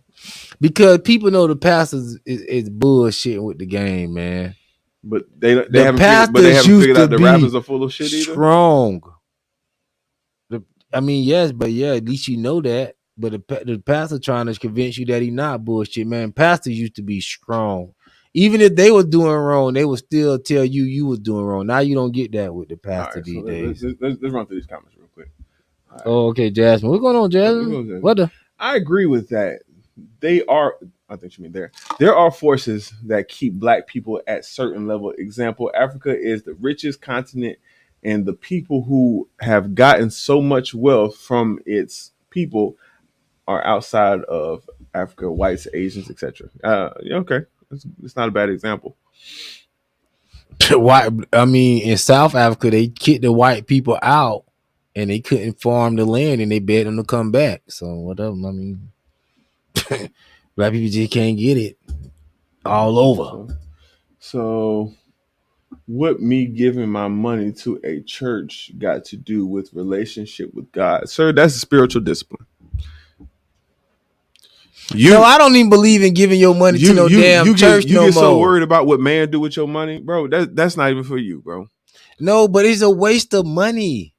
Speaker 1: because people know the pastors is bullshitting with the game, man.
Speaker 3: But they haven't figured out the rappers are full of shit either.
Speaker 1: Strong. Yes, but yeah, at least you know that. But the pastor trying to convince you that he not bullshit, man. Pastors used to be strong. Even if they were doing wrong, they would still tell you was doing wrong. Now you don't get that with the pastor these days.
Speaker 3: Let's run through these comments real quick.
Speaker 1: Right. Oh, okay, Jasmine. What's going on, Jasmine? What the?
Speaker 3: I agree with that. They are. I think you mean there. There are forces that keep black people at certain level. Example: Africa is the richest continent, and the people who have gotten so much wealth from its people are outside of Africa: whites, Asians, etc. Okay, it's not a bad example.
Speaker 1: Why? In South Africa, they kicked the white people out, and they couldn't farm the land, and they begged them to come back. So whatever. Black people just can't get it all over.
Speaker 3: So what me giving my money to a church got to do with relationship with God? Sir, that's a spiritual discipline.
Speaker 1: No, I don't even believe in giving your money to no damn church no more. You get
Speaker 3: so worried about what man do with your money, bro. That's not even for you, bro.
Speaker 1: No, but it's a waste of money.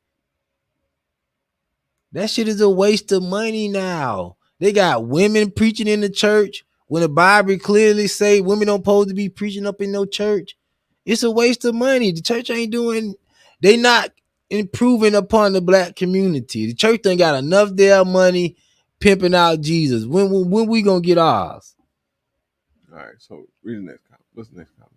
Speaker 1: That shit is a waste of money now. They got women preaching in the church when the Bible clearly say women don't supposed to be preaching up in no church. It's a waste of money. The church they not improving upon the black community. The church done got enough damn money pimping out Jesus. When we gonna get ours?
Speaker 3: All right, so read the next comment. What's the next comment?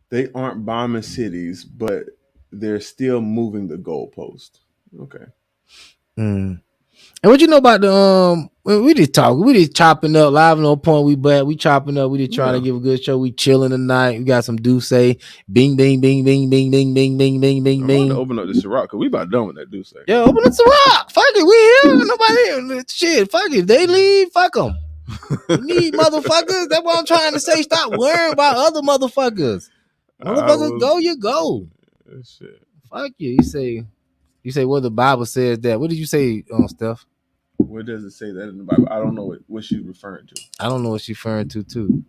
Speaker 3: They aren't bombing cities, but they're still moving the goalpost. Okay.
Speaker 1: And what you know about the we just chopping up live on no point. We chopping up. We just trying to give a good show. We chilling tonight. We got some Douce. Bing, bing, bing, bing, bing, bing, bing, bing, bing, bing, bing.
Speaker 3: I'm about to open up the Ciroc because we about done with that Douce.
Speaker 1: Yeah, open up Ciroc. Fuck it, we here. Nobody here. Shit, fuck it. If they leave, fuck them. We need motherfuckers. That's what I'm trying to say. Stop worrying about other motherfuckers. Motherfuckers go, you go.
Speaker 3: Shit.
Speaker 1: Fuck you. You say what the Bible says that. What did you say, Steph?
Speaker 3: Where does it say that in the Bible? I don't know what she's referring to.
Speaker 1: I don't know what she's referring to too.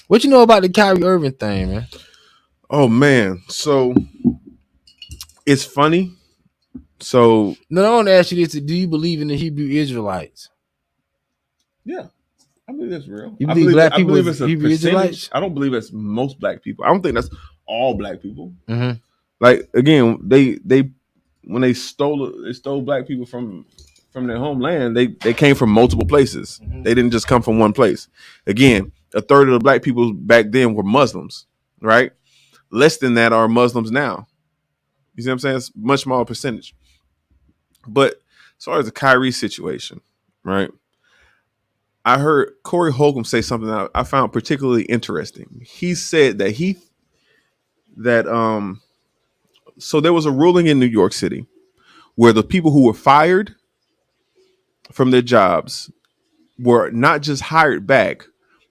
Speaker 1: What you know about the Kyrie Irving thing, man?
Speaker 3: Oh man, so it's funny. So
Speaker 1: no, I want to ask you this: do you believe in the Hebrew Israelites?
Speaker 3: Yeah, I believe that's real.
Speaker 1: You believe black people it's a Hebrew
Speaker 3: percentage.
Speaker 1: Israelites?
Speaker 3: I don't believe it's most black people. I don't think that's all black people.
Speaker 1: Mm-hmm.
Speaker 3: Like again, they when they stole black people from their homeland, they came from multiple places. Mm-hmm. They didn't just come from one place. Again, a third of the black people back then were Muslims, right? Less than that are Muslims now. You see what I'm saying? It's a much smaller percentage. But as far as the Kyrie situation, right? I heard Corey Holcomb say something that I found particularly interesting. He said that So there was a ruling in New York City where the people who were fired from their jobs were not just hired back,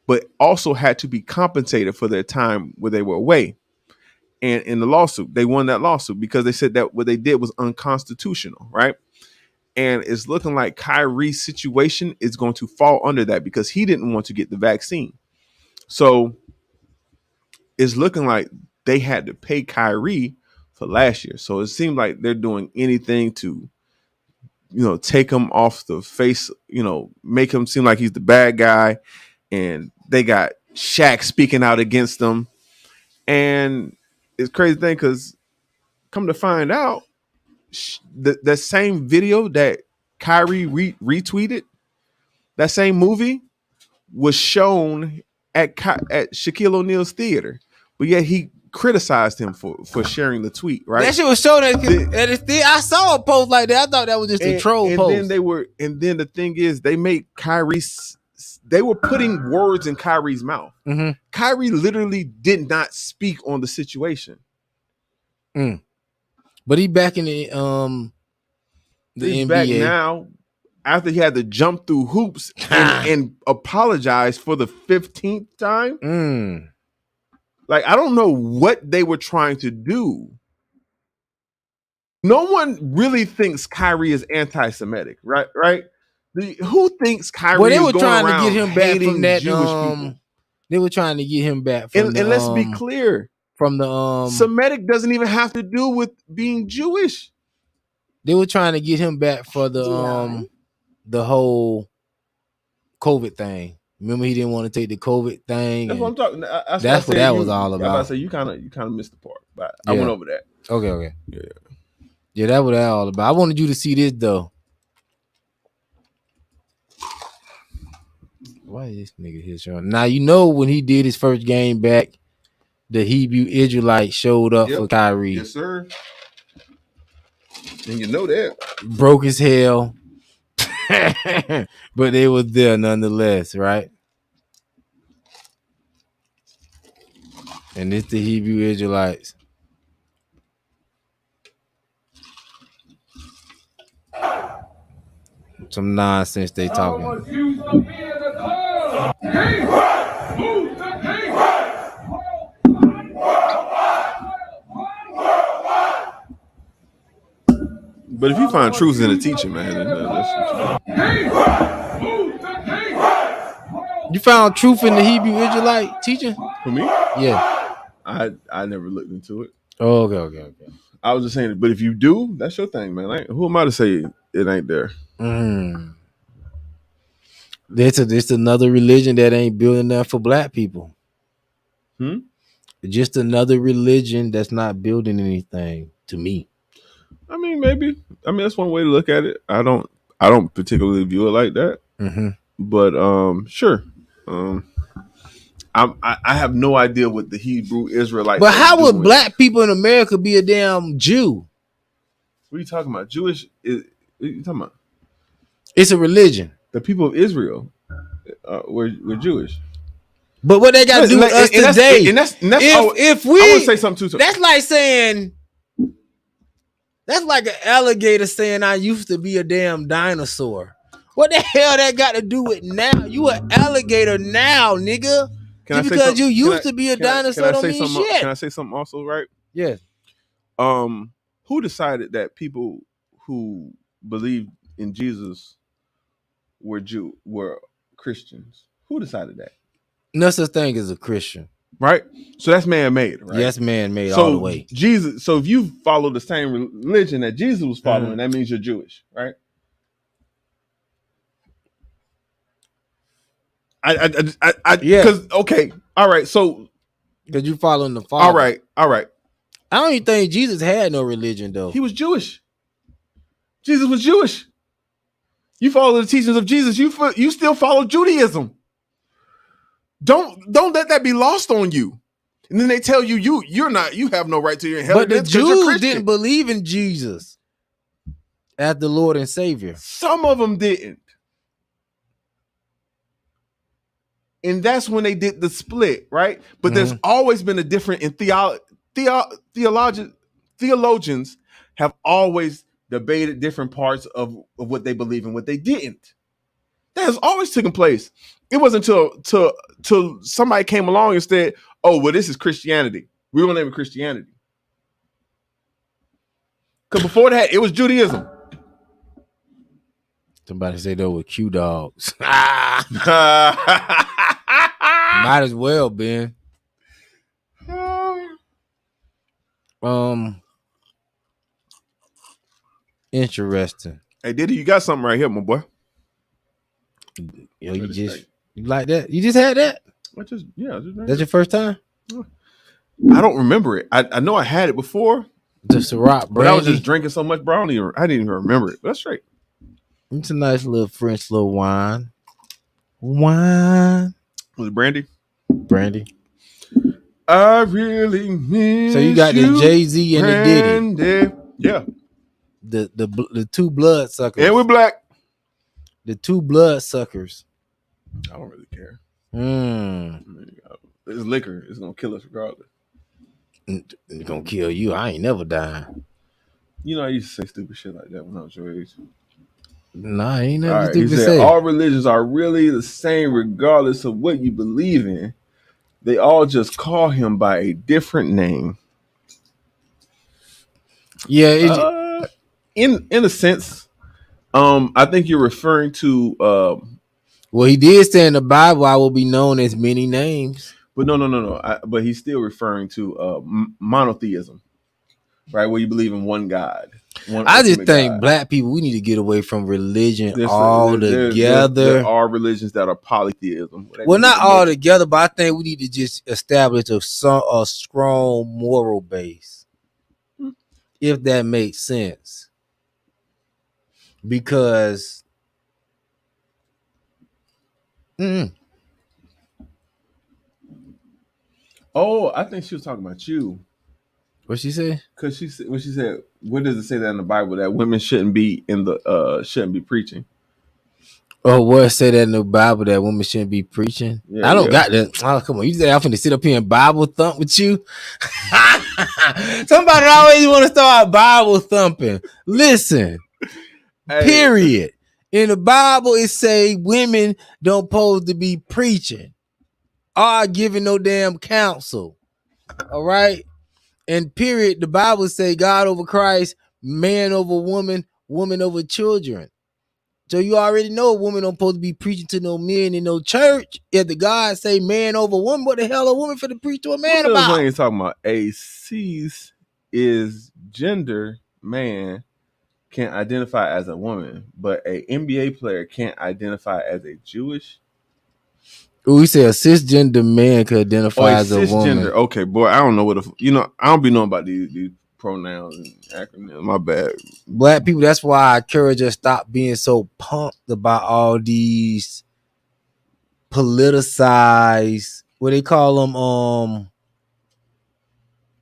Speaker 3: but also had to be compensated for their time where they were away. And in the lawsuit, they won that lawsuit because they said that what they did was unconstitutional, right? And it's looking like Kyrie's situation is going to fall under that because he didn't want to get the vaccine. So it's looking like they had to pay Kyrie for last year. So it seemed like they're doing anything to, take him off the face, make him seem like he's the bad guy. And they got Shaq speaking out against them. And it's crazy thing because come to find out, the same video that Kyrie retweeted, that same movie was shown at Shaquille O'Neal's theater. But yet he criticized him for sharing the tweet, right?
Speaker 1: That shit was shown at his theater. I saw a post like that. I thought that was just a troll post.
Speaker 3: And then the thing is, they made Kyrie. They were putting words in Kyrie's mouth.
Speaker 1: Mm-hmm.
Speaker 3: Kyrie literally did not speak on the situation.
Speaker 1: But he back in the
Speaker 3: He's
Speaker 1: NBA
Speaker 3: back now after he had to jump through hoops and apologize for the 15th time. Like, I don't know what they were trying to do. No one really thinks Kyrie is anti-Semitic, right? Who thinks Kyrie is going around
Speaker 1: to get him back from that
Speaker 3: Jewish people?
Speaker 1: They were trying to get him back from
Speaker 3: and let's be clear,
Speaker 1: from the
Speaker 3: Semitic doesn't even have to do with being Jewish.
Speaker 1: They were trying to get him back for the whole COVID thing. Remember, he didn't want to take the COVID thing.
Speaker 3: That's what I'm talking.
Speaker 1: That's what that was all about.
Speaker 3: I say you kind of missed the part, but I went over that.
Speaker 1: Okay. Yeah, that's what that all about. I wanted you to see this though. Why is this nigga here showing? Now when he did his first game back, the Hebrew Israelite showed up for Kyrie.
Speaker 3: Yes, sir. And you know that
Speaker 1: broke as hell, but they was there nonetheless, right? And it's the Hebrew Israelites. Some nonsense they talking.
Speaker 3: But if you find truth in the teaching, man,
Speaker 1: you found truth in the Hebrew Israelite teaching?
Speaker 3: For me?
Speaker 1: Yeah.
Speaker 3: I never looked into it.
Speaker 1: Oh, okay.
Speaker 3: I was just saying it, but if you do, that's your thing, man. Like, who am I to say it ain't there?
Speaker 1: It's another religion that ain't building that for black people. Just another religion that's not building anything to me.
Speaker 3: I mean, maybe. I mean, that's one way to look at it. I don't particularly view it like that. But sure. I have no idea what the Hebrew Israelites.
Speaker 1: But how would black people in America be a damn Jew?
Speaker 3: What are you talking about? Jewish? What are you talking about?
Speaker 1: It's a religion.
Speaker 3: The people of Israel were Jewish.
Speaker 1: But what they got to do with us today?
Speaker 3: If we, I want to say something too.
Speaker 1: That's like saying. That's like an alligator saying I used to be a damn dinosaur. What the hell that got to do with now? You an alligator now, nigga. Because you used to be a dinosaur don't mean shit.
Speaker 3: Can I say something also, right?
Speaker 1: Yeah.
Speaker 3: Who decided that people who believed in Jesus were Christians? Who decided that?
Speaker 1: No such thing as a Christian.
Speaker 3: Right? So that's man-made, right?
Speaker 1: Yes, man-made all the way.
Speaker 3: Jesus. So if you follow the same religion that Jesus was following, that means you're Jewish, right? Because okay, all right. So
Speaker 1: because you following the Father.
Speaker 3: All right.
Speaker 1: I don't even think Jesus had no religion though.
Speaker 3: He was Jewish. Jesus was Jewish. You follow the teachings of Jesus. You still follow Judaism. Don't let that be lost on you. And then they tell you you have no right to your inheritance.
Speaker 1: But the Jews didn't believe in Jesus as the Lord and Savior.
Speaker 3: Some of them didn't. And that's when they did the split, right? But there's always been a difference in theology theologians have always debated different parts of what they believe and what they didn't. That has always taken place. It wasn't until somebody came along and said, "Oh, well, this is Christianity. We will name it Christianity." Because before that, it was Judaism.
Speaker 1: Somebody said they were Q dogs. Might as well, Ben. Interesting.
Speaker 3: Hey, Diddy, you got something right here, my boy.
Speaker 1: Yo, you like that? You just had that? That's your first time?
Speaker 3: I don't remember it. I know I had it before.
Speaker 1: The Ciroc brandy.
Speaker 3: But I was just drinking so much, bro. I didn't even remember it. That's straight.
Speaker 1: It's a nice little French little wine. Wine.
Speaker 3: Was it brandy?
Speaker 1: Brandy.
Speaker 3: I really miss.
Speaker 1: So you got the Jay-Z and the Diddy.
Speaker 3: Yeah.
Speaker 1: The two blood suckers.
Speaker 3: And we're black.
Speaker 1: The two blood suckers.
Speaker 3: I don't really care.
Speaker 1: It's
Speaker 3: liquor. It's gonna kill us regardless.
Speaker 1: It's gonna kill you. I ain't never dying.
Speaker 3: You know, I used to say stupid shit like that when I was your age.
Speaker 1: Nah, I ain't never
Speaker 3: All right,
Speaker 1: stupid
Speaker 3: he said,
Speaker 1: say.
Speaker 3: all religions are really the same regardless of what you believe in. They all just call him by a different name.
Speaker 1: Yeah,
Speaker 3: in a sense, I think you're referring to.
Speaker 1: Well, he did say in the Bible, "I will be known as many names."
Speaker 3: But no. But he's still referring to monotheism, right? Where you believe in one God.
Speaker 1: I just think black people, we need to get away from religion altogether.
Speaker 3: There are religions that are polytheism.
Speaker 1: Well, not all together, but I think we need to just establish a strong moral base, if that makes sense. Because
Speaker 3: Oh, I think she was talking about you.
Speaker 1: What she say?
Speaker 3: Because she said, "Where does it say that in the Bible that women shouldn't be shouldn't be preaching?"
Speaker 1: Oh, what say that in the Bible that women shouldn't be preaching? Yeah, I don't got that. Oh, come on, you say I'm finna sit up here and Bible thump with you? Somebody always want to start Bible thumping. Listen, period. In the Bible, it say women don't supposed to be preaching or giving no damn counsel. All right. And period, the Bible say God over Christ, man over woman, woman over children. So you already know a woman don't supposed to be preaching to no men in no church. If the God say man over woman, what the hell a woman finna preach to a man about?
Speaker 3: What he's talking about? A cis is gender man can't identify as a woman, but a NBA player can't identify as a Jewish.
Speaker 1: We say a cisgender man could identify as a woman.
Speaker 3: Okay, boy, I don't know what I don't be knowing about these pronouns and acronyms. My bad.
Speaker 1: Black people, that's why I encourage us stop being so pumped about all these politicized, what they call them,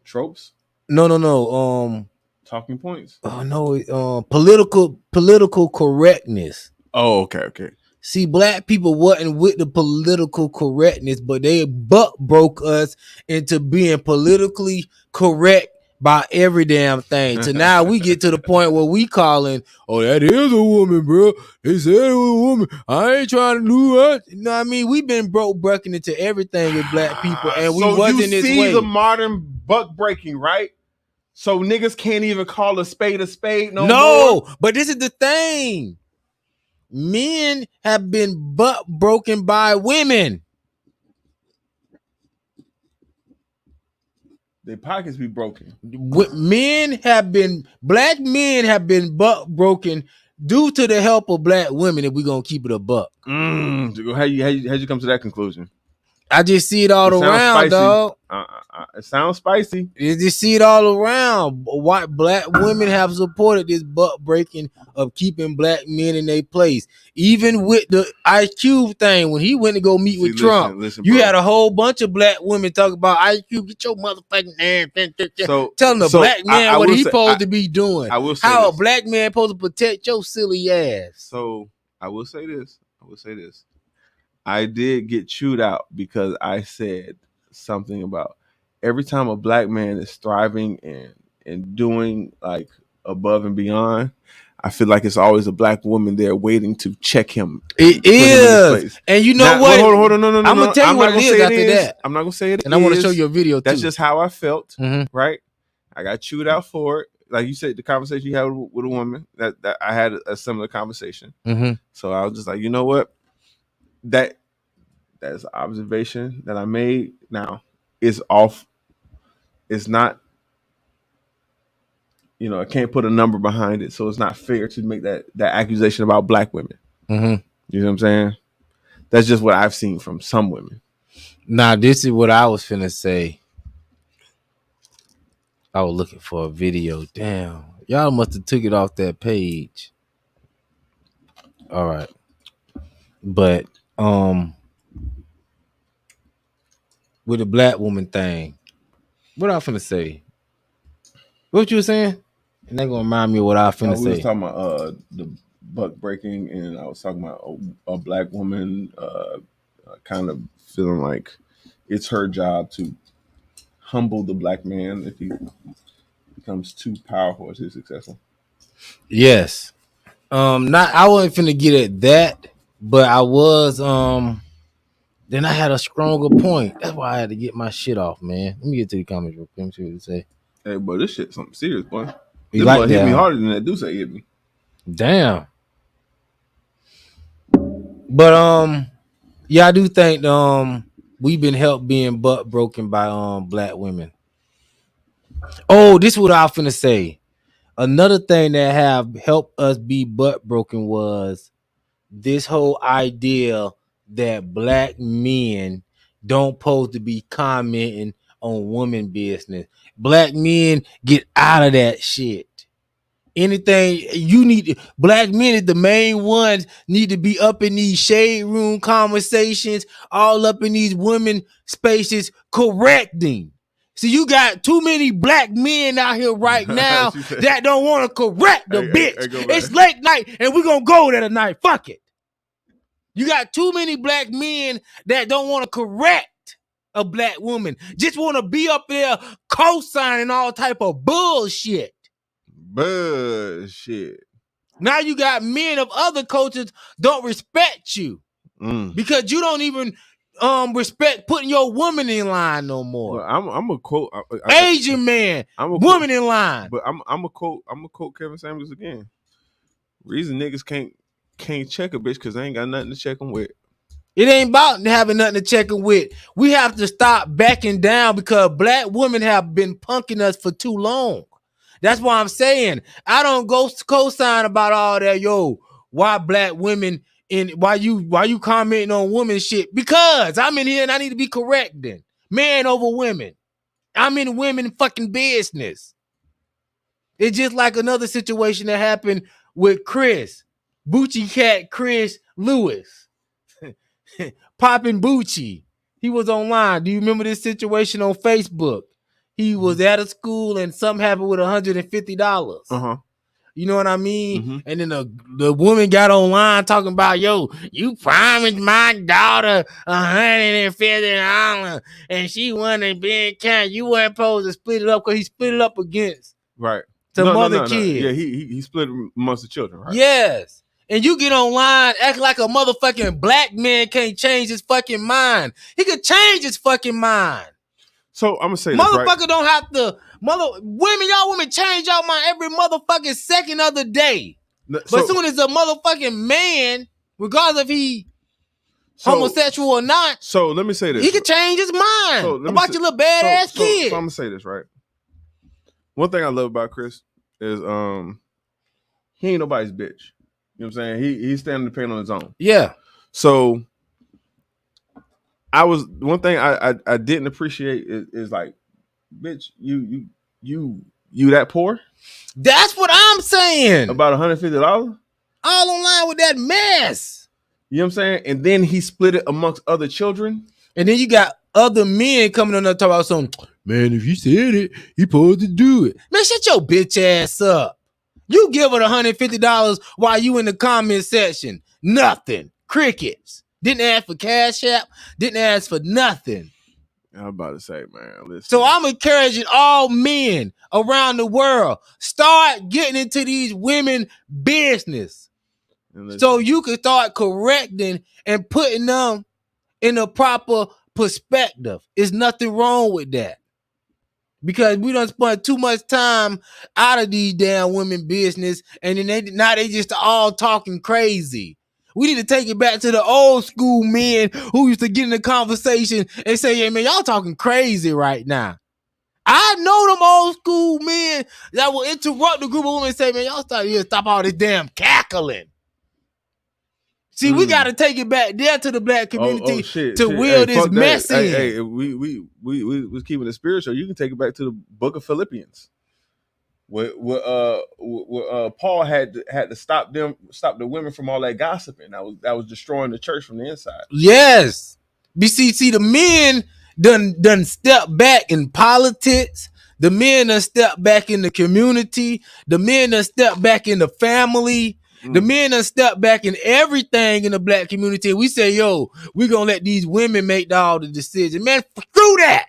Speaker 3: tropes?
Speaker 1: No.
Speaker 3: Talking points.
Speaker 1: Oh no, political correctness.
Speaker 3: Oh, okay.
Speaker 1: See, black people wasn't with the political correctness, but they butt broke us into being politically correct by every damn thing. So now we get to the point where we calling, oh, that is a woman, bro. They said it was a woman. I ain't trying to do that. You know what I mean? We've been breaking into everything with black people, and we wasn't this way.
Speaker 3: So you see the modern buck breaking, right? So niggas can't even call a spade no more?
Speaker 1: No, but this is the thing. Men have been butt broken by women.
Speaker 3: Their pockets be broken.
Speaker 1: Black men have been butt broken due to the help of black women. If we gonna keep it a buck,
Speaker 3: how'd you come to that conclusion?
Speaker 1: I just see it all around, dog.
Speaker 3: It sounds spicy.
Speaker 1: You just see it all around. White black women have supported this butt breaking of keeping black men in their place. Even with the Ice Cube thing, when he went to go meet with Trump,
Speaker 3: listen,
Speaker 1: you had a whole bunch of black women talk about Ice Cube. Get your motherfucking ass. Telling the black man what he's supposed to be doing. How a black man supposed to protect your silly ass.
Speaker 3: So I will say this. I did get chewed out because I said something about every time a black man is thriving and and doing like above and beyond, I feel like it's always a black woman there waiting to check him.
Speaker 1: It is. And you know what?
Speaker 3: Hold on. No.
Speaker 1: I'm going to tell you what it is after that.
Speaker 3: I'm not going to say it.
Speaker 1: And I want to show you a video too.
Speaker 3: That's just how I felt, right? I got chewed out for it. Like you said, the conversation you had with a woman, that I had a similar conversation. So I was just like, you know what? That's an observation that I made. Now it's off. It's not, you know, I can't put a number behind it, so it's not fair to make that accusation about black women. You know what I'm saying? That's just what I've seen from some women.
Speaker 1: Now, this is what I was finna say. I was looking for a video. Damn, y'all must have took it off that page. All right, but with the black woman thing, what I finna say? What you were saying? And they gonna remind me of what I finna say.
Speaker 3: We was talking about the buck breaking, and I was talking about a black woman kind of feeling like it's her job to humble the black man if he becomes too powerful or too successful.
Speaker 1: Yes. I wasn't finna get at that, but I was then I had a stronger point. That's why I had to get my shit off, man. Let me get to the comments real quick. Let me see what it say.
Speaker 3: Hey, boy, this shit something serious, boy.
Speaker 1: You
Speaker 3: this
Speaker 1: like
Speaker 3: boy
Speaker 1: that,
Speaker 3: hit me
Speaker 1: huh?
Speaker 3: harder than that Deuce hit me.
Speaker 1: Damn. But yeah, I do think we've been helped being butt broken by black women. Oh, this is what I was finna say. Another thing that have helped us be butt broken was this whole idea that black men don't supposed to be commenting on women business. Black men get out of that shit. Anything you need, black men is the main ones need to be up in these shade room conversations, all up in these women spaces correcting. See, you got too many black men out here right now that don't want to correct the bitch. It's late night and we're going to go there tonight. Fuck it. You got too many black men that don't want to correct a black woman. Just want to be up there co-signing all type of bullshit. Now you got men of other cultures don't respect you because you don't even respect putting your woman in line no more.
Speaker 3: Well, I'm a quote
Speaker 1: Asian man, woman in line.
Speaker 3: But I'm a quote Kevin Samuels again. Reason niggas can't check a bitch because they ain't got nothing to check them with.
Speaker 1: It ain't about having nothing to check them with. We have to stop backing down because black women have been punking us for too long. That's why I'm saying I don't go co-sign about all that. Yo, why black women why you commenting on women shit? Because I'm in here and I need to be correcting. Man over women. I'm in women fucking business. It's just like another situation that happened with Chris. Bucci Cat Chris Lewis. Poppin' Bucci. He was online. Do you remember this situation on Facebook? He was at a school and something happened with $150. You know what I mean? And then the woman got online talking about, yo, you promised my daughter $150 and she wanted to be in camp. You weren't supposed to split it up because he split it up against some other kids.
Speaker 3: Yeah, he split it amongst the children, right?
Speaker 1: Yes. And you get online, act like a motherfucking black man can't change his fucking mind. He could change his fucking mind.
Speaker 3: So I'm gonna say
Speaker 1: motherfucker
Speaker 3: this, right?
Speaker 1: don't have to y'all women change y'all mind every motherfucking second of the day. But as soon as a motherfucking man, regardless if he homosexual or not,
Speaker 3: so let me say this.
Speaker 1: He can change his mind about your little badass kid.
Speaker 3: So I'm gonna say this, right? One thing I love about Chris is he ain't nobody's bitch. You know what I'm saying? He's standing the pain on his own.
Speaker 1: Yeah.
Speaker 3: So one thing I didn't appreciate is like, bitch, you that poor?
Speaker 1: That's what I'm saying.
Speaker 3: About $150?
Speaker 1: All online with that mess.
Speaker 3: You know what I'm saying? And then he split it amongst other children.
Speaker 1: And then you got other men coming on there talking about something. Man, if you said it, he supposed to do it. Man, shut your bitch ass up. You give her $150 while you in the comment section. Nothing. Crickets. Didn't ask for Cash App. Didn't ask for nothing.
Speaker 3: I'm about to say, man. Listen.
Speaker 1: So I'm encouraging all men around the world, start getting into these women business. So you can start correcting and putting them in a proper perspective. There's nothing wrong with that. Because we don't spend too much time out of these damn women business, and then they just all talking crazy. We need to take it back to the old school men who used to get in the conversation and say, "Hey man, y'all talking crazy right now." I know them old school men that will interrupt the group of women and say, "Man, y'all stop all this damn cackling." See, we got to take it back there to the black community to wheel this mess in.
Speaker 3: Hey, we was keeping it spiritual. You can take it back to the book of Philippians. Where Paul had to stop the women from all that gossiping that was destroying the church from the inside.
Speaker 1: Yes. See, the men done step back in politics. The men done step back in the community. The men done step back in the family. The men done step back in everything in the black community. We say, yo, we're going to let these women make all the decisions. Man, screw that.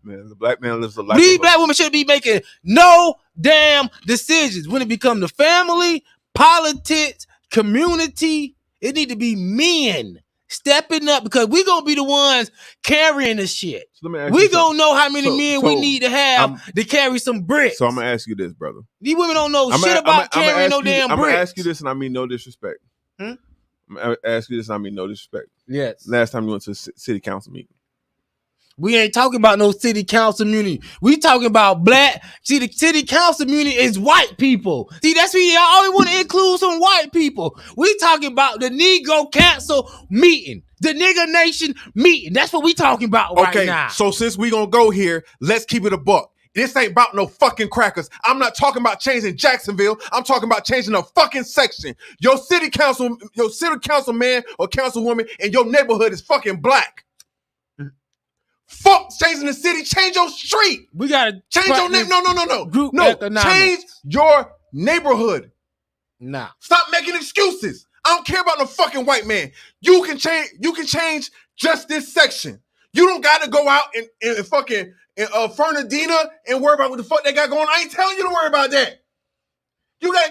Speaker 3: Man, the black man lives a life.
Speaker 1: These black women should be making no damn decisions. When it become the family, politics, community, it need to be men stepping up, because we going to be the ones carrying the shit. So we going to know how many men we need to have to carry some bricks.
Speaker 3: So I'm going to ask you this, brother.
Speaker 1: These women don't know shit about carrying no damn bricks.
Speaker 3: I'm going to ask you this, and I mean no disrespect. I'm going to ask you this, and I mean no disrespect.
Speaker 1: Yes.
Speaker 3: Last time you went to a city council meeting.
Speaker 1: We ain't talking about no city council community. We talking about black. See, the city council community is white people. See, that's where y'all always want to include some white people. We talking about the Negro Council meeting, the Nigger Nation meeting. That's what we talking about right now.
Speaker 11: So since we gonna go here, let's keep it a buck. This ain't about no fucking crackers. I'm not talking about changing Jacksonville. I'm talking about changing a fucking section. Your city council man or councilwoman in your neighborhood is fucking black. Fuck changing the city, change your street.
Speaker 1: We gotta
Speaker 11: change your No. Change your neighborhood.
Speaker 1: Nah.
Speaker 11: Stop making excuses. I don't care about no fucking white man. You can change just this section. You don't gotta go out and fucking Fernandina and worry about what the fuck they got going on. I ain't telling you to worry about that. You got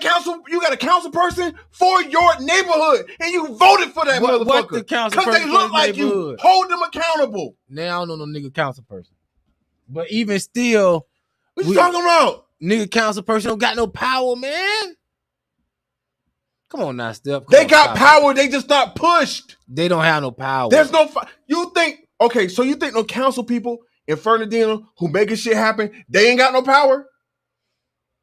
Speaker 11: a council person for your neighborhood, and you voted for that motherfucker.
Speaker 1: What the council person?
Speaker 11: Because they look like you. Hold them accountable.
Speaker 1: Now I don't know no nigga council person. But even still,
Speaker 11: what you talking about?
Speaker 1: Nigga council person don't got no power, man. Come on now, Steph.
Speaker 11: They got power. They just not pushed.
Speaker 1: They don't have no power.
Speaker 11: There's no. You think no council people in Fernandina who making shit happen? They ain't got no power.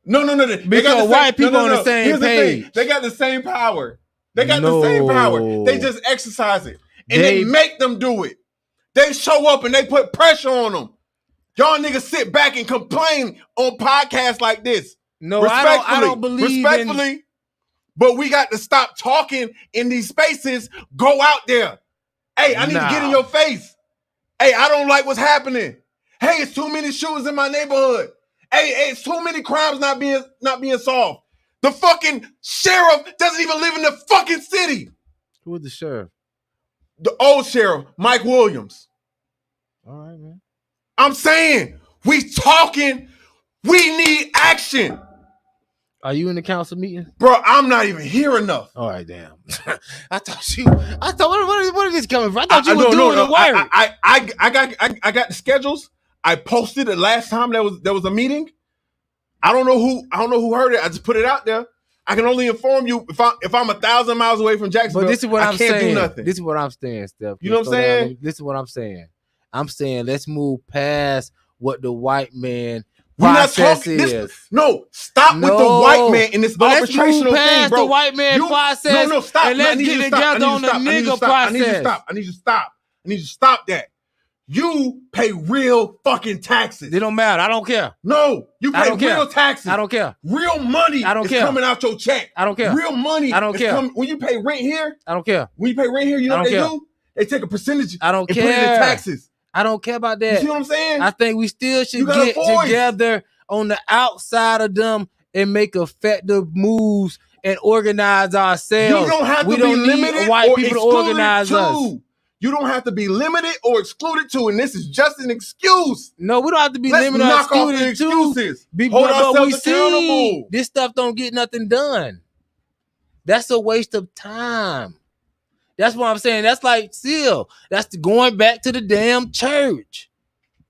Speaker 11: No.
Speaker 1: Because got white people on the same page.
Speaker 11: They got the same power. They got the same power. They just exercise it. And they make them do it. They show up and they put pressure on them. Y'all niggas sit back and complain on podcasts like this.
Speaker 1: No, I don't believe
Speaker 11: respectfully. But we got to stop talking in these spaces. Go out there. Hey, I need to get in your face. Hey, I don't like what's happening. Hey, it's too many shootings in my neighborhood. Hey, it's too many crimes not being solved. The fucking sheriff doesn't even live in the fucking city.
Speaker 1: Who is the sheriff?
Speaker 11: The old sheriff, Mike Williams.
Speaker 1: All right, man.
Speaker 11: I'm saying, we talking, we need action.
Speaker 1: Are you in the council meeting?
Speaker 11: Bro, I'm not even here enough.
Speaker 1: All right, damn. I thought, where is this coming from? I thought you were doing the work.
Speaker 11: I got the schedules. I posted it last time there was a meeting. I don't know who heard it. I just put it out there. I can only inform you if I'm 1,000 miles away from Jacksonville.
Speaker 1: But this is what I'm saying.
Speaker 11: I can't do nothing.
Speaker 1: This is what I'm saying, Steph.
Speaker 11: You know what I'm saying?
Speaker 1: This is what I'm saying. I'm saying let's move past what the white man process is.
Speaker 11: Stop with the white man in this arbitrational thing, bro.
Speaker 1: The white man process.
Speaker 11: No, stop.
Speaker 1: And let's get together on the nigga process.
Speaker 11: I need you to stop that. You pay real fucking taxes.
Speaker 1: It don't matter. I don't care.
Speaker 11: No, you pay real taxes.
Speaker 1: I don't care.
Speaker 11: Real money is coming out your check.
Speaker 1: I don't care.
Speaker 11: Real money
Speaker 1: is coming.
Speaker 11: When you pay rent here,
Speaker 1: I don't care.
Speaker 11: When you pay rent here, you know what they do? They take a percentage and put it in taxes.
Speaker 1: I don't care about that.
Speaker 11: You see what I'm saying?
Speaker 1: I think we still should get together on the outside of them and make effective moves and organize ourselves.
Speaker 11: You don't have to be limited
Speaker 1: white
Speaker 11: or
Speaker 1: people to organize us.
Speaker 11: You don't have to be limited or excluded to, and this is just an excuse.
Speaker 1: No, we don't have to be
Speaker 11: Let's
Speaker 1: limited or
Speaker 11: knock off the
Speaker 1: excluded to.
Speaker 11: excuses.
Speaker 1: Hold
Speaker 11: ourselves accountable.
Speaker 1: This stuff don't get nothing done. That's a waste of time. That's what I'm saying. That's like still. That's going back to the damn church.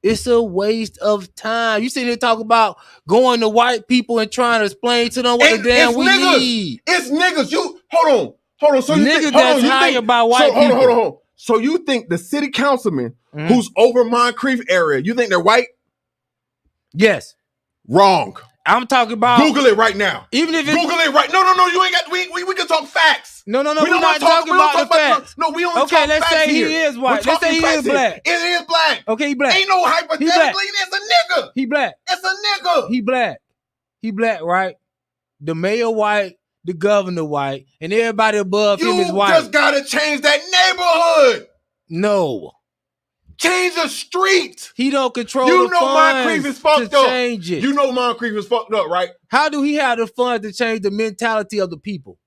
Speaker 1: It's a waste of time. You sit here talk about going to white people and trying to explain to them what the damn we need.
Speaker 11: It's niggas. You hold on. So you
Speaker 1: niggas
Speaker 11: think,
Speaker 1: that's hired by white people.
Speaker 11: Hold on. So you think the city councilman who's over Moncrief area, you think they're white?
Speaker 1: Yes.
Speaker 11: Wrong.
Speaker 1: I'm talking about.
Speaker 11: Google it right now.
Speaker 1: Even if
Speaker 11: Google it right. No. You ain't got. We can talk facts.
Speaker 1: No. We're not talking about the facts.
Speaker 11: No, we only talk
Speaker 1: facts. Okay, let's say
Speaker 11: here.
Speaker 1: he is white. Let's say he is black.
Speaker 11: It is black.
Speaker 1: Okay, he black.
Speaker 11: Ain't no hypothetically. It's a nigga.
Speaker 1: He black.
Speaker 11: It's a nigga.
Speaker 1: He black, right? The mayor white, the governor white, and everybody above him is white.
Speaker 11: You just gotta change that neighborhood.
Speaker 1: No.
Speaker 11: Change the street.
Speaker 1: He don't control
Speaker 11: you
Speaker 1: the
Speaker 11: know
Speaker 1: funds
Speaker 11: Moncrief is fucked
Speaker 1: to
Speaker 11: up.
Speaker 1: Change it.
Speaker 11: You know Moncrief is fucked up, right?
Speaker 1: How do he have the funds to change the mentality of the people?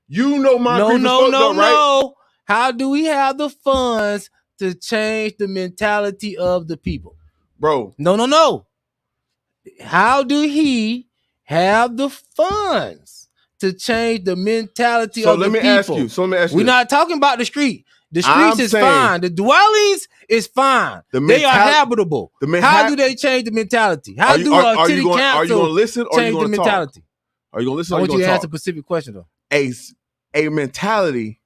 Speaker 11: You know Moncrief is fucked up, right?
Speaker 1: No. How do we have the funds to change the mentality of the people?
Speaker 11: Bro.
Speaker 1: No. How do he have the funds to change the mentality of the people?
Speaker 11: So let me ask you.
Speaker 1: We're not talking about the street. The streets is fine. The dwellings is fine. They are habitable. How do they change the mentality? How do a city council
Speaker 11: are you gonna listen or
Speaker 1: change
Speaker 11: you gonna
Speaker 1: the mentality?
Speaker 11: Are you gonna listen?
Speaker 1: I
Speaker 11: or
Speaker 1: want
Speaker 11: you
Speaker 1: you to
Speaker 11: gonna
Speaker 1: answer a specific question though.
Speaker 11: A mentality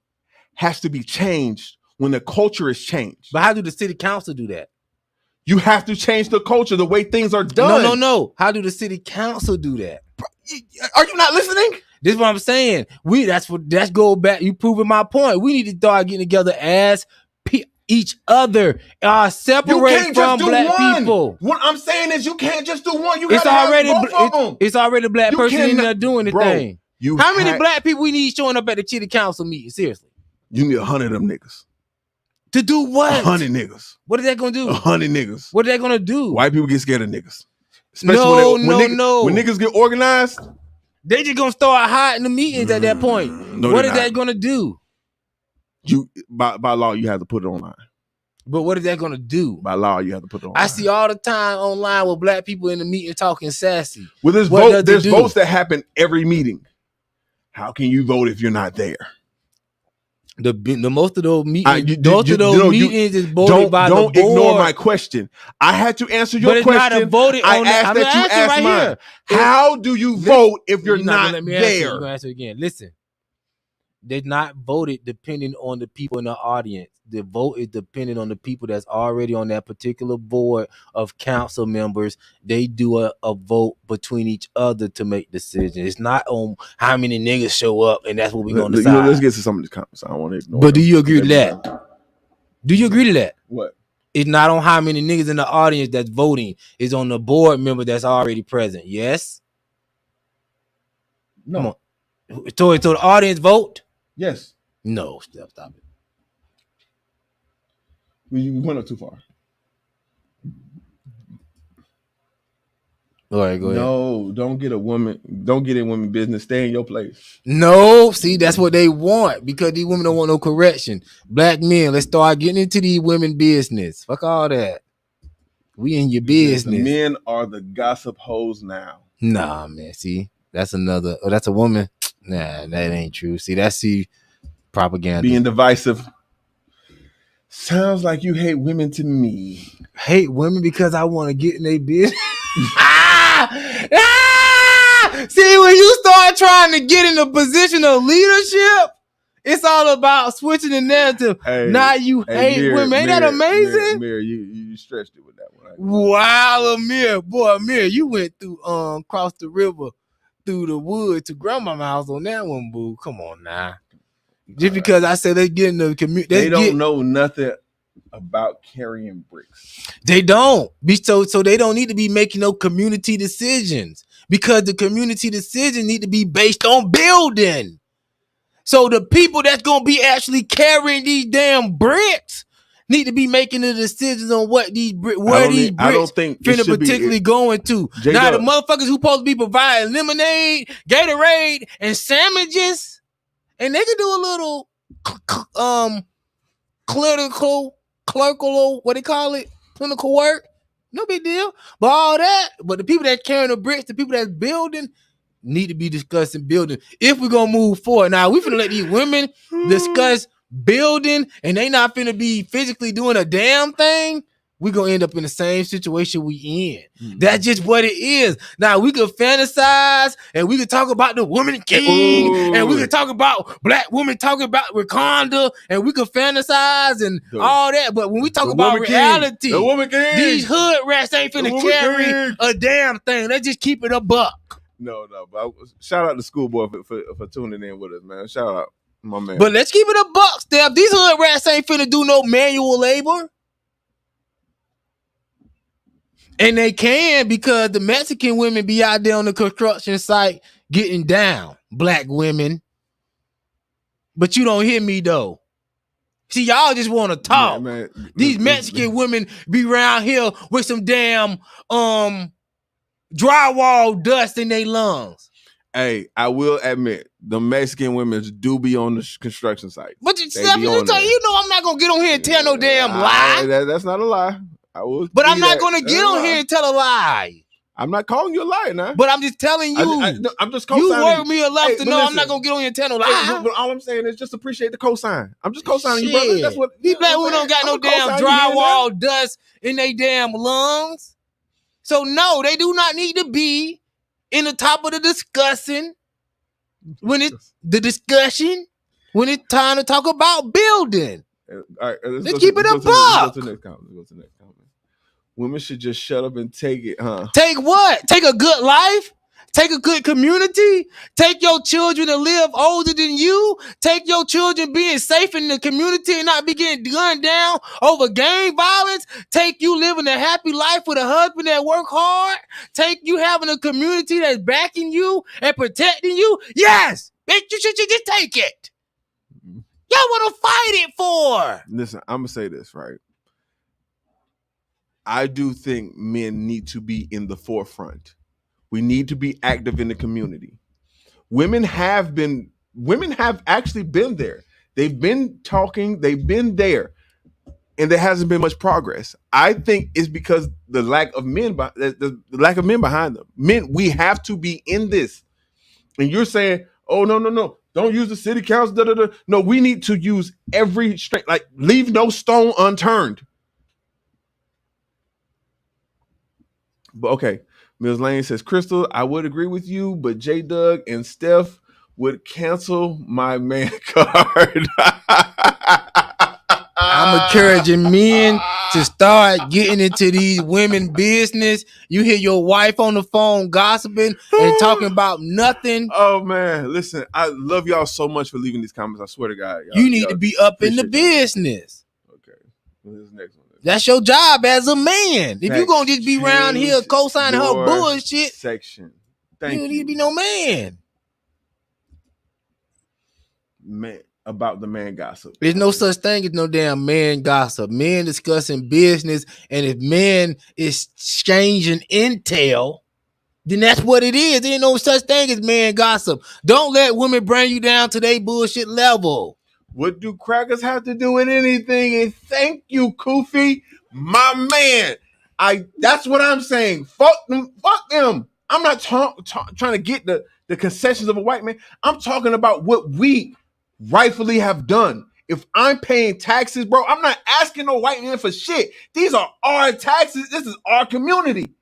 Speaker 11: has to be changed when the culture is changed.
Speaker 1: But how do the city council do that? You
Speaker 11: have to change the culture, the way things are done.
Speaker 1: No. How do the city council do that?
Speaker 11: Are you not listening?
Speaker 1: This is what I'm saying. That's go back. You proving my point. We need to start getting together as each other. Separate from black people.
Speaker 11: What I'm saying is you can't just do one. You gotta have both of them.
Speaker 1: It's already a black person in there doing the thing. How many black people we need showing up at the city council meeting? Seriously.
Speaker 11: You need 100 of them niggas.
Speaker 1: To do what?
Speaker 11: 100 niggas.
Speaker 1: What are they gonna do?
Speaker 11: 100 niggas.
Speaker 1: What are they gonna do?
Speaker 11: White people get scared of niggas. Especially when niggas get organized.
Speaker 1: They just gonna start hiding the meetings at that point. What are they gonna do?
Speaker 11: You by law you have to put it online.
Speaker 1: But what are they gonna do?
Speaker 11: By law you have to put it online.
Speaker 1: I see all the time online with black people in the meeting talking sassy.
Speaker 11: Well, there's votes that happen every meeting. How can you vote if you're not there?
Speaker 1: The most of those meetings, meetings is voted by the board.
Speaker 11: Don't ignore my question. I had to answer your question.
Speaker 1: Not a voted
Speaker 11: I asked that you ask mine. How do you vote if you're not there?
Speaker 1: You're gonna answer again. Listen, they're not voted depending on the people in the audience. The vote is dependent on the people that's already on that particular board of council members. They do a vote between each other to make decisions. It's not on how many niggas show up, and that's what we're going to decide.
Speaker 11: Let's get to some of these comments. I don't want to ignore.
Speaker 1: But do you agree to that? Do you agree to that?
Speaker 11: What?
Speaker 1: It's not on how many niggas in the audience that's voting. It's on the board member that's already present. Yes?
Speaker 11: No.
Speaker 1: Come on. So the audience vote?
Speaker 11: Yes.
Speaker 1: No. Stop it.
Speaker 11: You went up too far.
Speaker 1: All right, go ahead.
Speaker 11: No, don't get in women business. Stay in your place.
Speaker 1: No, see, that's what they want because these women don't want no correction. Black men, let's start getting into these women business. Fuck all that. We in your business.
Speaker 11: The men are the gossip hoes now.
Speaker 1: Nah, man. See, that's another. Oh, that's a woman. Nah, that ain't true. See, that's propaganda.
Speaker 11: Being divisive. Sounds like you hate women to me.
Speaker 1: Hate women because I want to get in their business. See, when you start trying to get in a position of leadership, it's all about switching the narrative. Now you hate women. Ain't that amazing?
Speaker 11: Amir, you stretched it with that one.
Speaker 1: Wow, Amir. Boy, Amir, you went through across the river through the woods to grandma's house on that one, boo. Come on now. Just because I said they get in the community,
Speaker 11: they don't know nothing about carrying bricks.
Speaker 1: They don't. So they don't need to be making no community decisions because the community decisions need to be based on building. So the people that's gonna be actually carrying these damn bricks need to be making the decisions on what these bricks finna particularly going to.
Speaker 11: J-Doug.
Speaker 1: Now the motherfuckers who supposed to be providing lemonade, Gatorade, and sandwiches. And they can do a little clerical, what they call it, clinical work. No big deal. But all that, but the people that carrying the bricks, the people that's building, need to be discussing building. If we're gonna move forward. Now we finna let these women discuss building and they not finna be physically doing a damn thing. We're gonna end up in the same situation we in. Mm-hmm. That's just what it is. Now we could fantasize and we could talk about the woman king and we could talk about black women talking about Wakanda and we could fantasize and all that. But when we talk about reality, these hood rats ain't finna carry a damn thing. Let's just keep it a buck.
Speaker 3: No. But shout out to Schoolboy for tuning in with us, man. Shout out, my man.
Speaker 1: But let's keep it a buck, Steph. These hood rats ain't finna do no manual labor. And they can because the Mexican women be out there on the construction site getting down, black women. But you don't hear me though. See, y'all just want to talk. Man. These Mexican women be around here with some damn drywall dust in their lungs.
Speaker 3: Hey, I will admit, the Mexican women do be on the construction site.
Speaker 1: But Steph, you know I'm not gonna get on here and tell no damn lie.
Speaker 3: That's not a lie.
Speaker 1: But I'm not going to get on here and tell a lie.
Speaker 3: I'm not calling you a liar now.
Speaker 1: But I'm just telling you.
Speaker 3: I'm just
Speaker 1: co-signing. You work me enough to know listen, I'm not going to get on here and tell no lie.
Speaker 3: But all I'm saying is just appreciate the cosign. I'm just co-signing you, brother. That's what
Speaker 1: these black women don't got no damn drywall dust in their damn lungs. So no, they do not need to be in the top of the discussion when it's time to talk about building.
Speaker 3: All right,
Speaker 1: let's keep it a buck.
Speaker 3: Let's go to the next comment. Women should just shut up and take it, huh?
Speaker 1: Take what? Take a good life? Take a good community? Take your children to live older than you? Take your children being safe in the community and not be getting gunned down over gang violence? Take you living a happy life with a husband that work hard? Take you having a community that's backing you and protecting you? Yes! Bitch, you should just take it. Y'all want to fight it for?
Speaker 3: Listen, I'm going to say this, right? I do think men need to be in the forefront. We need to be active in the community. Women have actually been there. They've been talking, they've been there, and there hasn't been much progress. I think it's because the lack of men behind them. Men, we have to be in this. And you're saying, oh, no. Don't use the city council. No, we need to use every strength. Like, leave no stone unturned. But okay, Ms. Lane says, Crystal, I would agree with you, but J.Doug and Steph would cancel my man card.
Speaker 1: I'm encouraging men to start getting into these women business. You hear your wife on the phone gossiping and talking about nothing.
Speaker 3: Oh man, listen, I love y'all so much for leaving these comments. I swear to God.
Speaker 1: You need to be up in the business.
Speaker 3: Okay, what is the next one?
Speaker 1: That's your job as a man. If you're going to just be around here co-signing her bullshit,
Speaker 3: section.
Speaker 1: You don't need to be no man.
Speaker 3: Man, about the man gossip.
Speaker 1: There's no such thing as no damn man gossip. Men discussing business, and if men is exchanging intel, then that's what it is. There ain't no such thing as man gossip. Don't let women bring you down to their bullshit level.
Speaker 3: What do crackers have to do with anything? And thank you, Koofy, my man. That's what I'm saying. Fuck them. I'm not trying to get the concessions of a white man. I'm talking about what we rightfully have done. If I'm paying taxes, bro, I'm not asking no white man for shit. These are our taxes. This is our community.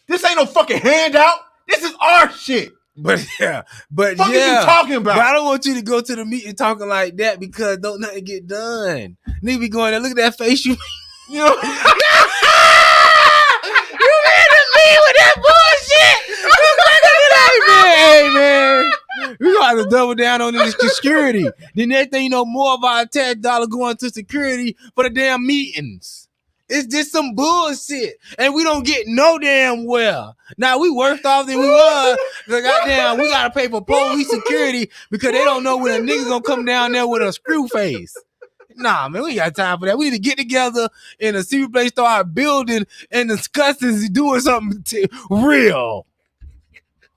Speaker 3: This ain't no fucking handout. This is our shit.
Speaker 1: But what
Speaker 3: are you talking about?
Speaker 1: But I don't want you to go to the meeting talking like that because don't nothing get done. Nigga be going there, look at that face you you know. You made me with that bullshit. Hey man. We gonna have to double down on this security. Then next thing you know, more of our tax dollar going to security for the damn meetings. It's just some bullshit. And we don't get no damn well. Now we worse off than we were. Goddamn, we gotta pay for police security because they don't know when a nigga gonna come down there with a screw face. Nah, man, we ain't got time for that. We need to get together in a secret place, start building and discussing doing something real.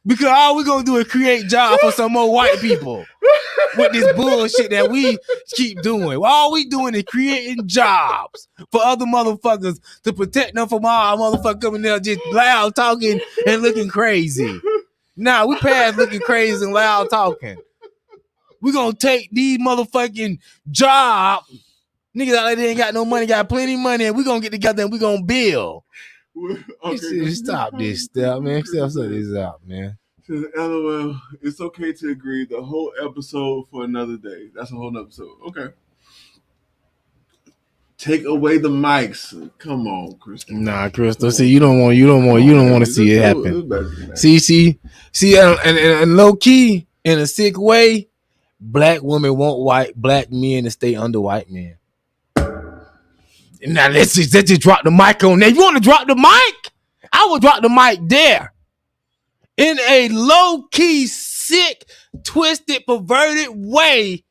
Speaker 1: Because all we gonna do is create jobs for some more white people. with this bullshit that we keep doing. All we doing is creating jobs for other motherfuckers to protect them from all motherfuckers coming there just loud talking and looking crazy. Nah, we past looking crazy and loud talking. We gonna take these motherfucking jobs. Niggas out there ain't got no money, got plenty of money, and we gonna get together and we gonna build. Okay, stop this stuff, man. Stop this out, man.
Speaker 3: LOL, it's okay to agree. The whole episode for another day. That's a whole episode. Okay. Take away the mics. Come on, Crystal.
Speaker 1: Nah, Crystal. See, you don't want to see it happen. See, and low key, in a sick way, black women want black men to stay under white men. Now let's just drop the mic on there. You want to drop the mic? I will drop the mic there. In a low-key, sick, twisted, perverted way,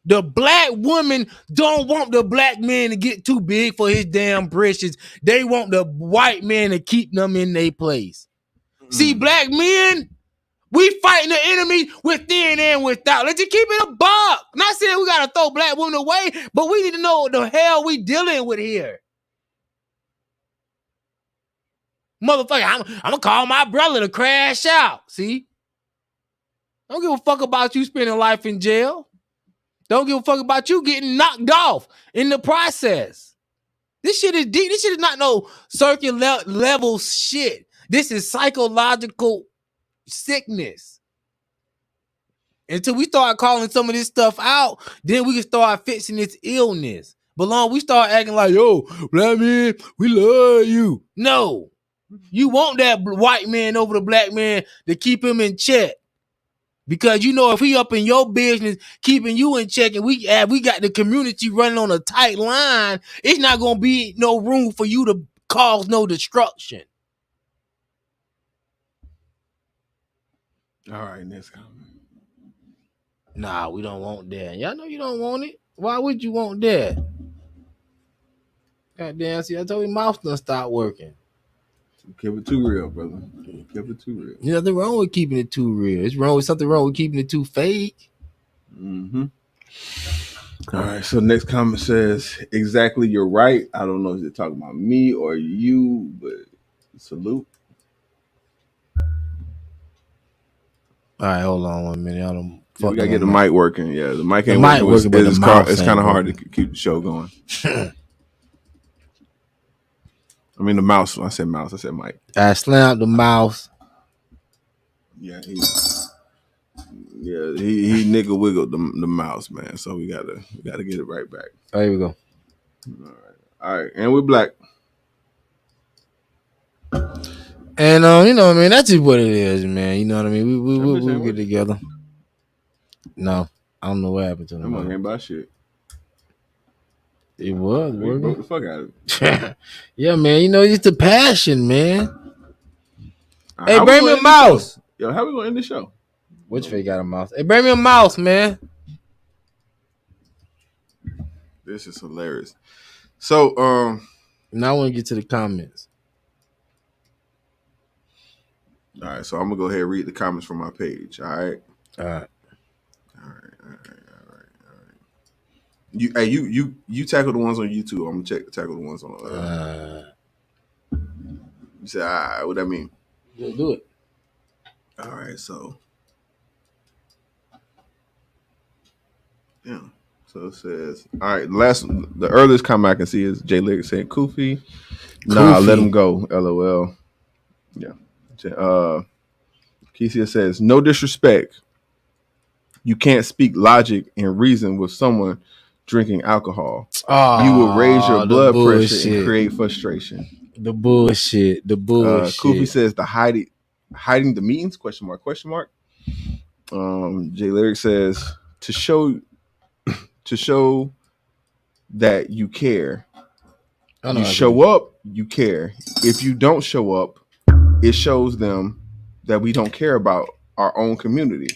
Speaker 1: the black woman don't want the black man to get too big for his damn britches. They want the white man to keep them in their place. See, black men, we fighting the enemy within and without. Let's just keep it a buck. Not saying we got to throw black women away, but we need to know what the hell we dealing with here. Motherfucker, I'm gonna call my brother to crash out. See? Don't give a fuck about you spending life in jail. Don't give a fuck about you getting knocked off in the process. This shit is deep. This shit is not no circuit level shit. This is psychological sickness. Until we start calling some of this stuff out, then we can start fixing this illness. But long we start acting like, yo, black man, we love you. No. You want that white man over the black man to keep him in check. Because you know if he up in your business, keeping you in check, and we got the community running on a tight line, it's not going to be no room for you to cause no destruction.
Speaker 3: All right, next comment.
Speaker 1: Nah, we don't want that. Y'all know you don't want it. Why would you want that? Goddamn, see, I told you mouse done stop working.
Speaker 3: Keep it too real, brother. Keep it too real.
Speaker 1: There's nothing wrong with keeping it too real. It's something wrong with keeping it too fake.
Speaker 3: Mm-hmm. All right, so next comment says, exactly, you're right. I don't know if they're talking about me or you, but salute.
Speaker 1: All right, hold on 1 minute.
Speaker 3: Yeah, we gotta get the mic working. Yeah, the mic ain't working. It's kind of hard to keep the show going. I mean the mouse. I said mouse. I said mic.
Speaker 1: I slammed the mouse.
Speaker 3: Yeah, he nigga wiggled the mouse, man. So we gotta get it right back.
Speaker 1: Oh, here we go.
Speaker 3: All right, and we're black.
Speaker 1: And you know what I mean, that's just what it is, man. You know what I mean? We get together. No, I don't know what happened to them.
Speaker 3: I'm ain't about shit.
Speaker 1: It was working.
Speaker 3: Broke the fuck out of
Speaker 1: it. Yeah, man. You know, it's the passion, man. Hey, bring me a mouse.
Speaker 3: Yo, how we gonna end the show?
Speaker 1: Which fake got a mouse? Hey, bring me a mouse, man.
Speaker 3: This is hilarious. So,
Speaker 1: now I want to get to the comments.
Speaker 3: All right, so I'm gonna go ahead and read the comments from my page. All right. You tackle the ones on YouTube. I'm gonna tackle the ones on. You say, all right, what that mean?
Speaker 1: Do it.
Speaker 3: All right, so yeah. So it says, all right. The earliest comment I can see is J.Doug saying, "Koofy, nah, let him go." LOL. Yeah. Keisia says, "No disrespect. You can't speak logic and reason with someone drinking alcohol. You will raise your blood pressure and create frustration."
Speaker 1: The bullshit.
Speaker 3: Koofy says, "The hiding the means? Question mark. J.Doug says, to show that you care. You show up, you care. If you don't show up, it shows them that we don't care about our own community.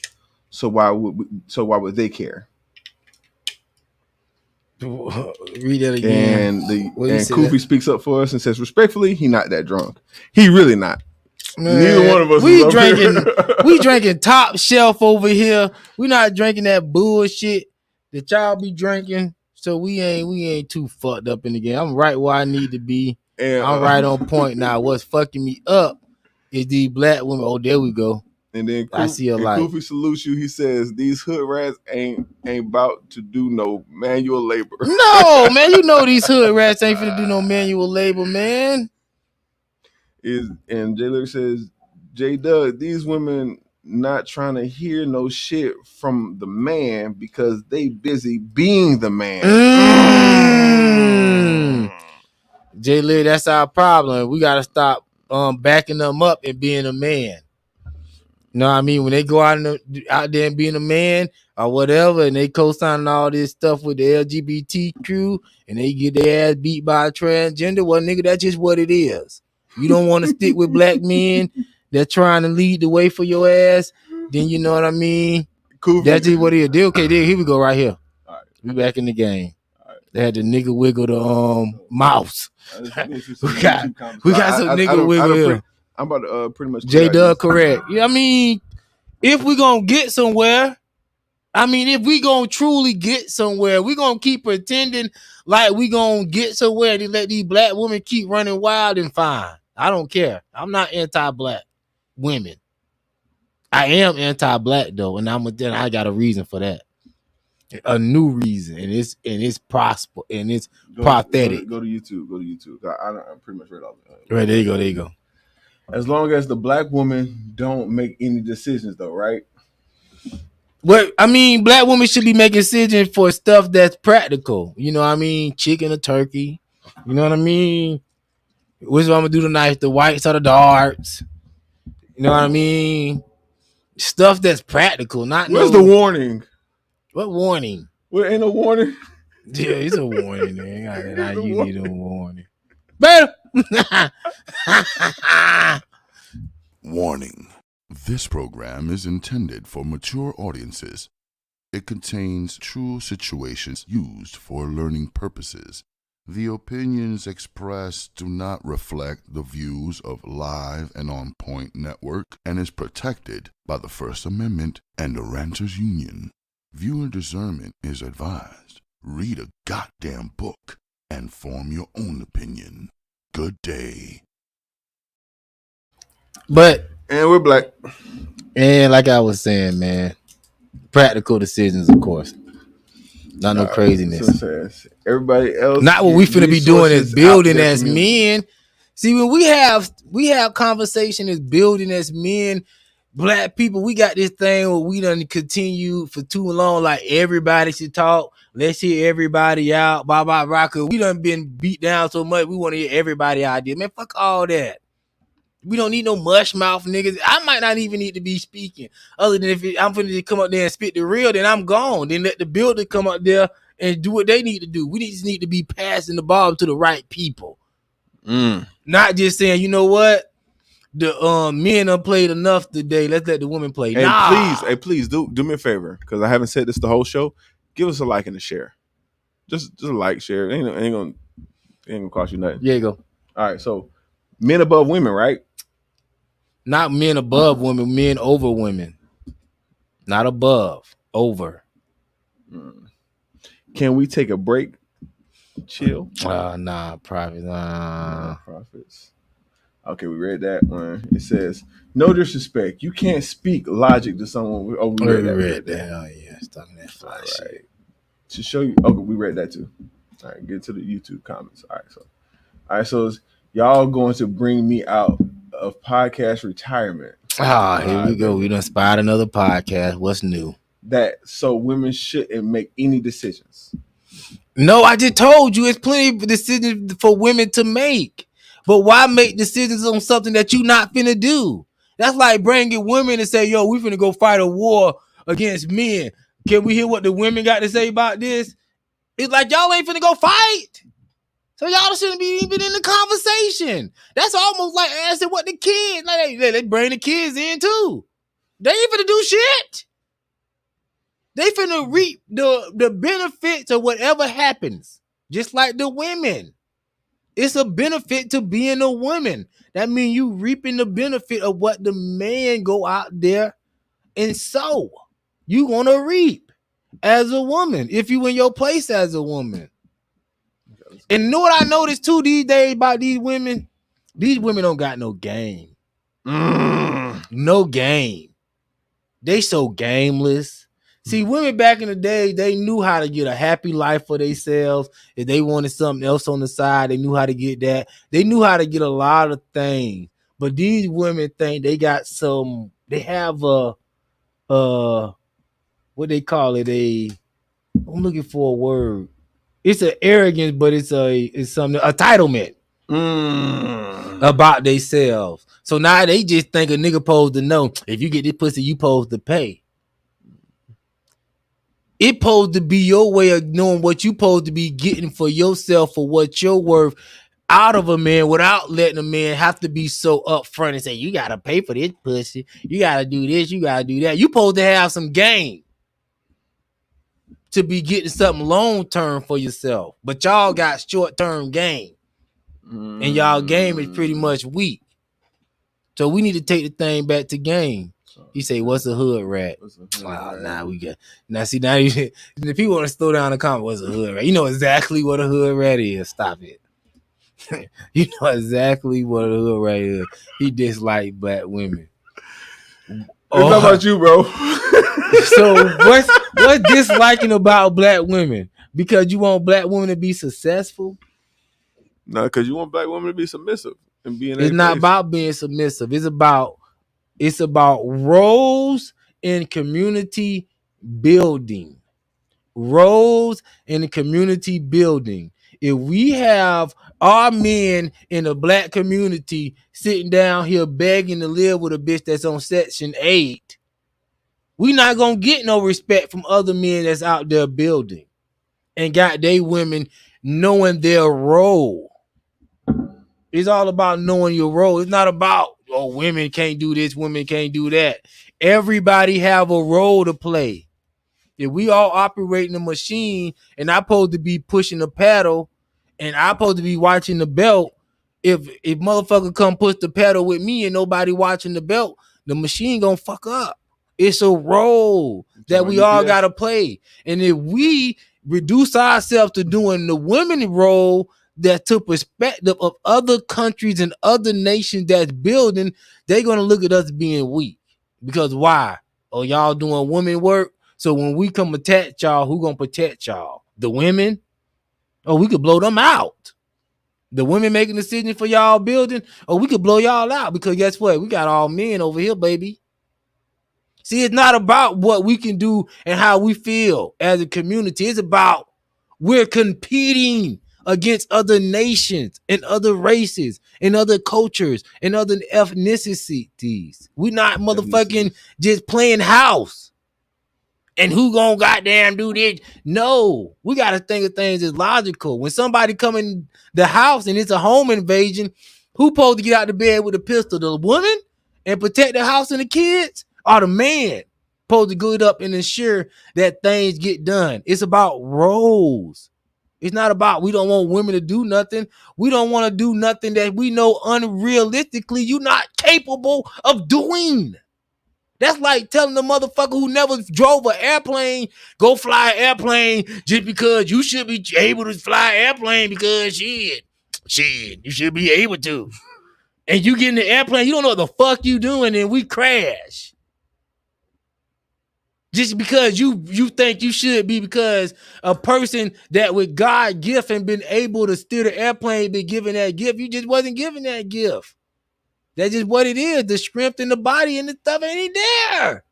Speaker 3: So why would they care?"
Speaker 1: Read that again.
Speaker 3: And Koofy speaks up for us and says, "Respectfully, he not that drunk. He really not.
Speaker 1: Man,
Speaker 3: neither one of us.
Speaker 1: We drinking top shelf over here. We not drinking that bullshit that y'all be drinking. So we ain't too fucked up in the game. I'm right where I need to be. And, I'm right on point now. What's fucking me up is these black women. Oh, there we go.
Speaker 3: And then
Speaker 1: I see a light.
Speaker 3: Koofy salutes you. He says these hood rats ain't about to do no manual labor.
Speaker 1: No, man, you know these hood rats ain't finna do no manual labor, man.
Speaker 3: And J.Doug says, J.Doug, these women not trying to hear no shit from the man because they busy being the man.
Speaker 1: J-Lid, that's our problem. We gotta stop backing them up and being a man. You know what I mean? When they go out there and being a man or whatever, and they co-signing all this stuff with the LGBT crew, and they get their ass beat by a transgender, well, nigga, that's just what it is. You don't want to stick with black men that trying to lead the way for your ass, then you know what I mean? Cool. That's just what it is. Okay, here we go right here. All right. We back in the game. All right. They had the nigga wiggle the mouse. we got some nigga wiggle here.
Speaker 3: I'm about to pretty much
Speaker 1: J.Doug correct. Yeah, I mean, if we gonna get somewhere, if we gonna truly get somewhere, we gonna keep pretending like we gonna get somewhere to let these black women keep running wild and fine. I don't care. I'm not anti-black women. I am anti-black though, and I got a reason for that. A new reason, and it's prosper and it's pathetic.
Speaker 3: Go to YouTube. I pretty much read all of it.
Speaker 1: Right, there you go.
Speaker 3: As long as the black woman don't make any decisions, though, right?
Speaker 1: Well, black women should be making decisions for stuff that's practical. You know what I mean? Chicken or turkey. You know what I mean? Which one I'm gonna do tonight? The whites or the darts? You know what I mean? Stuff that's practical.
Speaker 3: Where's the warning?
Speaker 1: What warning?
Speaker 3: Well, ain't no warning.
Speaker 1: Yeah, it's a warning, man. You need a warning. Better.
Speaker 12: Warning. This program is intended for mature audiences. It contains true situations used for learning purposes. The opinions expressed do not reflect the views of Live and On Point Network and is protected by the First Amendment and the Ranters Union. Viewer discernment is advised. Read a goddamn book and form your own opinion. Good day.
Speaker 3: And we're black.
Speaker 1: And like I was saying, man, practical decisions, of course. Not no craziness.
Speaker 3: Everybody else.
Speaker 1: Not what we finna be doing is building as men. See, when we have conversation as building as men, black people, we got this thing where we done continue for too long. Like everybody should talk. Let's hear everybody out. Blah, blah, blah. Cause we done been beat down so much. We want to hear everybody idea. Man, fuck all that. We don't need no mush mouth niggas. I might not even need to be speaking. Other than if I'm finna come up there and spit the real, then I'm gone. Then let the builder come up there and do what they need to do. We just need to be passing the ball to the right people. Not just saying, you know what? The men done played enough today. Let's let the women play.
Speaker 3: Please do me a favor, because I haven't said this the whole show. Give us a like and a share. Just a like, share. It ain't gonna cost you nothing.
Speaker 1: There you go.
Speaker 3: All right, so men above women, right?
Speaker 1: Not men above women, men over women. Not above, over.
Speaker 3: Can we take a break? Chill.
Speaker 1: Nah, private.
Speaker 3: Profits. Okay, we read that one. It says, no disrespect. You can't speak logic to someone. We read that.
Speaker 1: Oh, yeah. Stop that fly shit.
Speaker 3: To show you. Okay, we read that too. All right, get to the YouTube comments. All right, so y'all going to bring me out of podcast retirement.
Speaker 1: Here we go. We done spied another podcast. What's new?
Speaker 3: So women shouldn't make any decisions.
Speaker 1: No, I just told you it's plenty of decisions for women to make. But why make decisions on something that you not finna do? That's like bringing women and say, yo, we finna go fight a war against men. Can we hear what the women got to say about this? It's like y'all ain't finna go fight. So y'all shouldn't be even in the conversation. That's almost like asking what the kids, like they bring the kids in too. They ain't finna do shit. They finna reap the benefits of whatever happens. Just like the women. It's a benefit to being a woman. That means you reaping the benefit of what the man go out there and sow. You gonna reap as a woman if you in your place as a woman. And you know what I noticed too these days about these women? These women don't got no game. No game. They so gameless. See, women back in the day, they knew how to get a happy life for themselves. If they wanted something else on the side, they knew how to get that. They knew how to get a lot of things. But these women think they got some, they have a what they call it, I'm looking for a word. It's an arrogance, but it's something, entitlement about themselves. So now they just think a nigga supposed to know, if you get this pussy, you supposed to pay. It supposed to be your way of knowing what you supposed to be getting for yourself, for what you're worth out of a man, without letting a man have to be so upfront and say, you gotta pay for this pussy, you gotta do this, you gotta do that. You supposed to have some game to be getting something long term for yourself. But y'all got short term game. And y'all game is pretty much weak. So we need to take the thing back to game. He say, "What's a hood rat?" Nah, we got now. See now, if people want to slow down the comment, what's a hood rat? You know exactly what a hood rat is. Stop it. You know exactly what a hood rat is. He dislike black women.
Speaker 3: What about you, bro?
Speaker 1: So what's disliking about black women? Because you want black women to be successful?
Speaker 3: No, because you want black women to be submissive and be in.
Speaker 1: It's not about being submissive. It's about roles in community building. Roles in the community building. If we have our men in the black community sitting down here begging to live with a bitch that's on Section 8, we not gonna get no respect from other men that's out there building and got they women knowing their role. It's all about knowing your role. It's not about, oh, women can't do this, women can't do that. Everybody have a role to play. If we all operating a machine and I'm supposed to be pushing the pedal and I'm supposed to be watching the belt, if motherfucker come push the pedal with me and nobody watching the belt, the machine gonna fuck up. It's a role that we all gotta play. And if we reduce ourselves to doing the women role that took perspective of other countries and other nations that's building, they're gonna look at us being weak. Because why? Oh, y'all doing women work? So when we come attack y'all, who gonna protect y'all? The women? Oh, we could blow them out. The women making decisions for y'all building, or we could blow y'all out, because guess what? We got all men over here, baby. See, it's not about what we can do and how we feel as a community. It's about we're competing against other nations and other races and other cultures and other ethnicities. We're not motherfucking just playing house. And who gonna goddamn do this? No, we gotta think of things as logical. When somebody come in the house and it's a home invasion, who supposed to get out the bed with a pistol? The woman and protect the house and the kids, or the man supposed to go up and ensure that things get done? It's about roles. It's not about we don't want women to do nothing. We don't want to do nothing that we know unrealistically you're not capable of doing. That's like telling the motherfucker who never drove an airplane, go fly an airplane just because you should be able to fly an airplane because shit, you should be able to. And you get in the airplane, you don't know what the fuck you doing, and we crash. Just because you think you should be, because a person that with God gift and been able to steer the airplane been given that gift, you just wasn't given that gift. That's just what it is. The strength in the body and the stuff ain't there.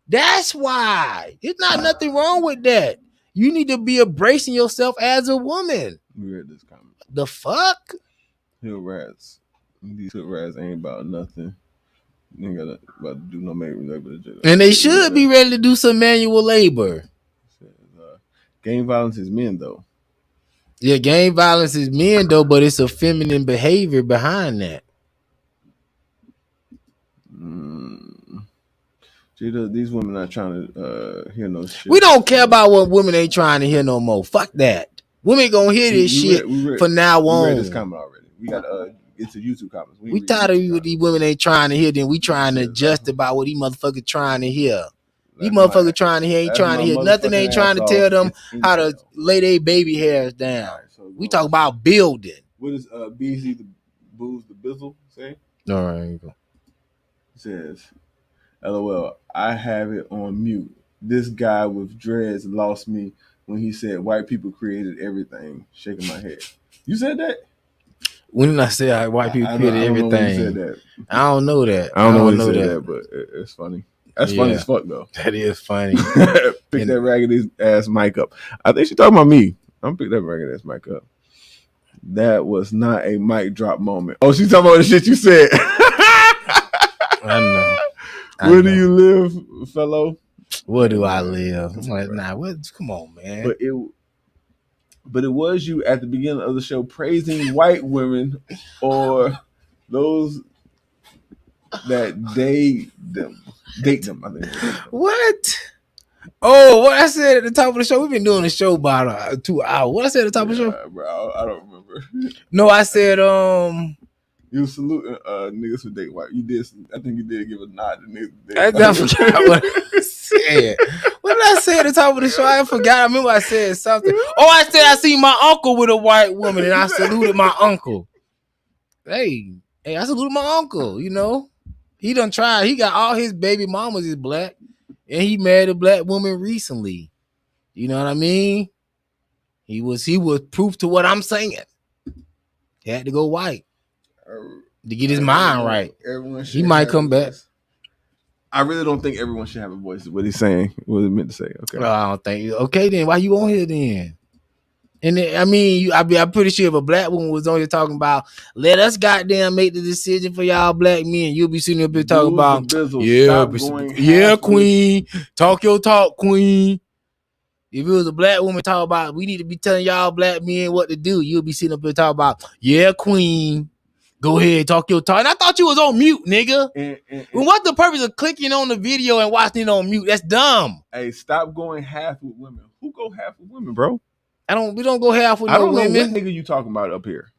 Speaker 1: That's why. It's not nothing wrong with that. You need to be embracing yourself as a woman.
Speaker 3: We read this comment.
Speaker 1: The fuck?
Speaker 3: Hill rats. These hood rats ain't about nothing. They ain't got about to do no manual labor.
Speaker 1: And they should be ready to do some manual labor.
Speaker 3: Gang violence is men, though.
Speaker 1: Yeah, gang violence is men, though, but it's a feminine behavior behind that.
Speaker 3: J.Doug, these women not trying to hear no shit.
Speaker 1: We don't care about what women ain't trying to hear no more. Fuck that. Women gonna hear this shit from now on.
Speaker 3: We read this comment already. We got it's a YouTube comments.
Speaker 1: We tired of what these women ain't trying to hear. Then we trying to adjust about what these motherfuckers trying to hear. These motherfuckers trying to hear ain't trying to hear nothing. They ain't trying to tell them how to lay their baby hairs down. Right, so we talk about building.
Speaker 3: What does BZ the Booze the Bizzle say?
Speaker 1: All right, here you go.
Speaker 3: It says, LOL, I have it on mute. This guy with dreads lost me when he said white people created everything. Shaking my head. You said that?
Speaker 1: When did I say white people created everything? I don't know when you said that. I don't know that.
Speaker 3: I don't know when he said that, but it's funny. That's funny as fuck, though.
Speaker 1: That is funny.
Speaker 3: Pick that raggedy ass mic up. I think she's talking about me. I'm pick that raggedy ass mic up. That was not a mic drop moment. Oh, she's talking about the shit you said.
Speaker 1: I know.
Speaker 3: Where do you live, fellow?
Speaker 1: Where do I live? I'm like, nah, come on, man.
Speaker 3: But it was you at the beginning of the show praising white women or those that date them. I think.
Speaker 1: What? Oh, what I said at the top of the show. We've been doing the show about 2 hours. What I said at the top of the show?
Speaker 3: Bro, I don't remember.
Speaker 1: No, I said
Speaker 3: you saluting niggas who date white. You did. I think you did give a nod to niggas.
Speaker 1: I forgot what I said. What did I say at the top of the show? I forgot. I remember I said something. Oh, I said I seen my uncle with a white woman, and I saluted my uncle. Hey, I saluted my uncle. You know, he done tried. He got all his baby mamas is black, and he married a black woman recently. You know what I mean? He was proof to what I'm saying. He had to go white to get his mind right. He might come back.
Speaker 3: I really don't think everyone should have a voice. What he's saying, what he meant to say. Okay.
Speaker 1: I don't think. Okay, then why you on here then? And then, I mean, I'm pretty sure if a black woman was on here talking about, let us goddamn make the decision for y'all black men, you'll be sitting up here talking about, yeah, queen, talk your talk, queen. If it was a black woman talking about, we need to be telling y'all black men what to do, you'll be sitting up here talking about, yeah, queen. Go ahead, talk your talk. And I thought you was on mute, nigga. Well, what's the purpose of clicking on the video and watching it on mute? That's dumb.
Speaker 3: Hey, stop going half with women. Who go half with women, bro?
Speaker 1: We don't go half with no women. I don't know
Speaker 3: what nigga you talking about up here.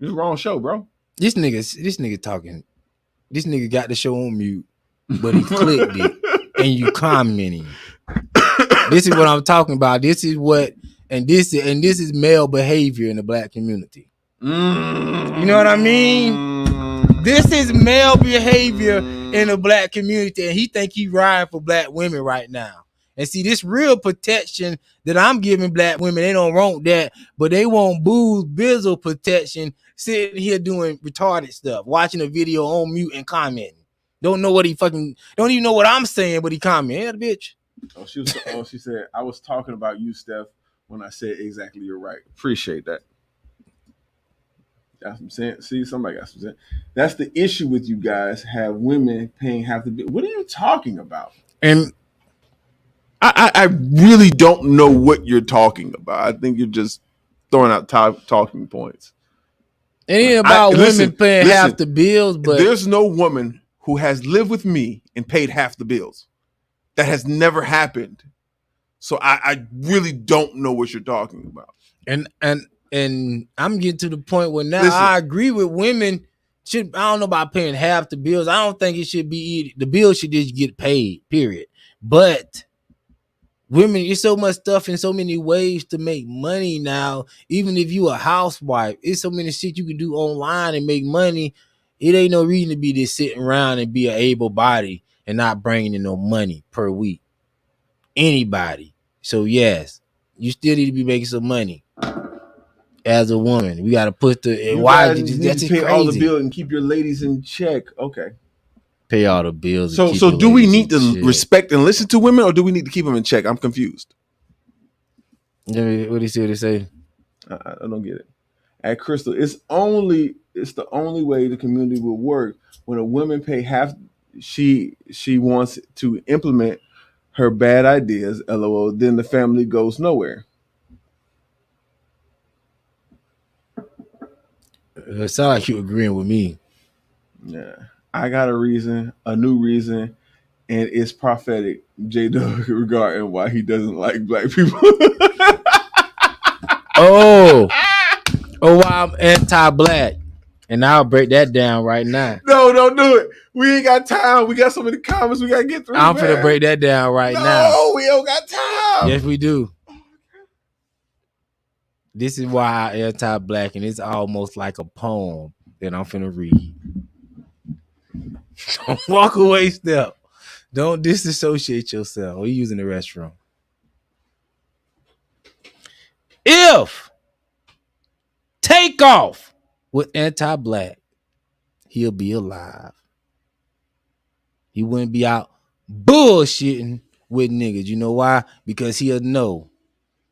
Speaker 3: This is the wrong show, bro.
Speaker 1: This nigga talking. This nigga got the show on mute, but he clicked it and you commenting. This is what I'm talking about. This is male behavior in the black community. You know what I mean? This is male behavior in the black community, and he think he riding for black women right now. And see, this real protection that I'm giving black women, they don't want that, but they want booze, bizzle protection, sitting here doing retarded stuff, watching a video on mute and commenting. Don't know what don't even know what I'm saying, but he commenting. Yeah, bitch.
Speaker 3: She said, I was talking about you, Steph, when I said exactly you're right. Appreciate that. Got some sense. See, somebody got some sense. That's the issue with you guys. Have women paying half the bill. What are you talking about?
Speaker 1: And
Speaker 3: I really don't know what you're talking about. I think you're just throwing out talking points.
Speaker 1: It ain't about women paying half the bills, but
Speaker 3: there's no woman who has lived with me and paid half the bills. That has never happened. So I really don't know what you're talking about.
Speaker 1: And I'm getting to the point where now I agree with women. I don't know about paying half the bills. I don't think it should be the bills should just get paid, period. But women, it's so much stuff in so many ways to make money now. Even if you a housewife, it's so many shit you can do online and make money. It ain't no reason to be just sitting around and be an able body and not bringing in no money per week. Anybody. So yes, you still need to be making some money. As a woman, we got to put the
Speaker 3: why that's just pay crazy. All the bills and keep your ladies in check. Okay,
Speaker 1: pay all the bills.
Speaker 3: So do we need to respect and listen to women, or do we need to keep them in check? I'm confused.
Speaker 1: What do you see? What they say?
Speaker 3: I don't get it. At Crystal, it's the only way the community will work when a woman pay half. She wants to implement her bad ideas. LOL. Then the family goes nowhere.
Speaker 1: It sounds like you agreeing with me.
Speaker 3: Yeah, I got a reason, a new reason, and it's prophetic. J.Doug regarding why he doesn't like black people.
Speaker 1: Oh, I'm anti-black, and I'll break that down right now.
Speaker 3: No, don't do it. We ain't got time. We got so many comments we gotta get through.
Speaker 1: I'm finna break that down right now.
Speaker 3: No, we don't got time.
Speaker 1: Yes, we do. This is why I'm anti-black, and it's almost like a poem that I'm finna read. Don't walk away, step. Don't disassociate yourself. We're using the restroom. If Takeoff was anti-black, he'll be alive. He wouldn't be out bullshitting with niggas. You know why? Because he'll know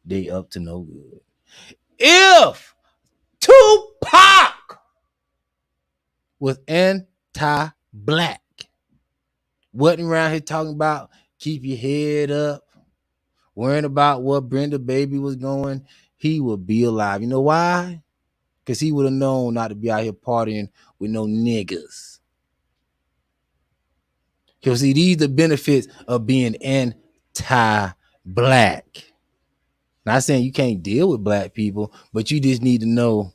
Speaker 1: they up to no good. If Tupac was anti-black, wasn't around here talking about keep your head up, worrying about what Brenda Baby was going, he would be alive. You know why? Because he would have known not to be out here partying with no niggas. Because see, these are the benefits of being anti-black. Not saying you can't deal with black people, but you just need to know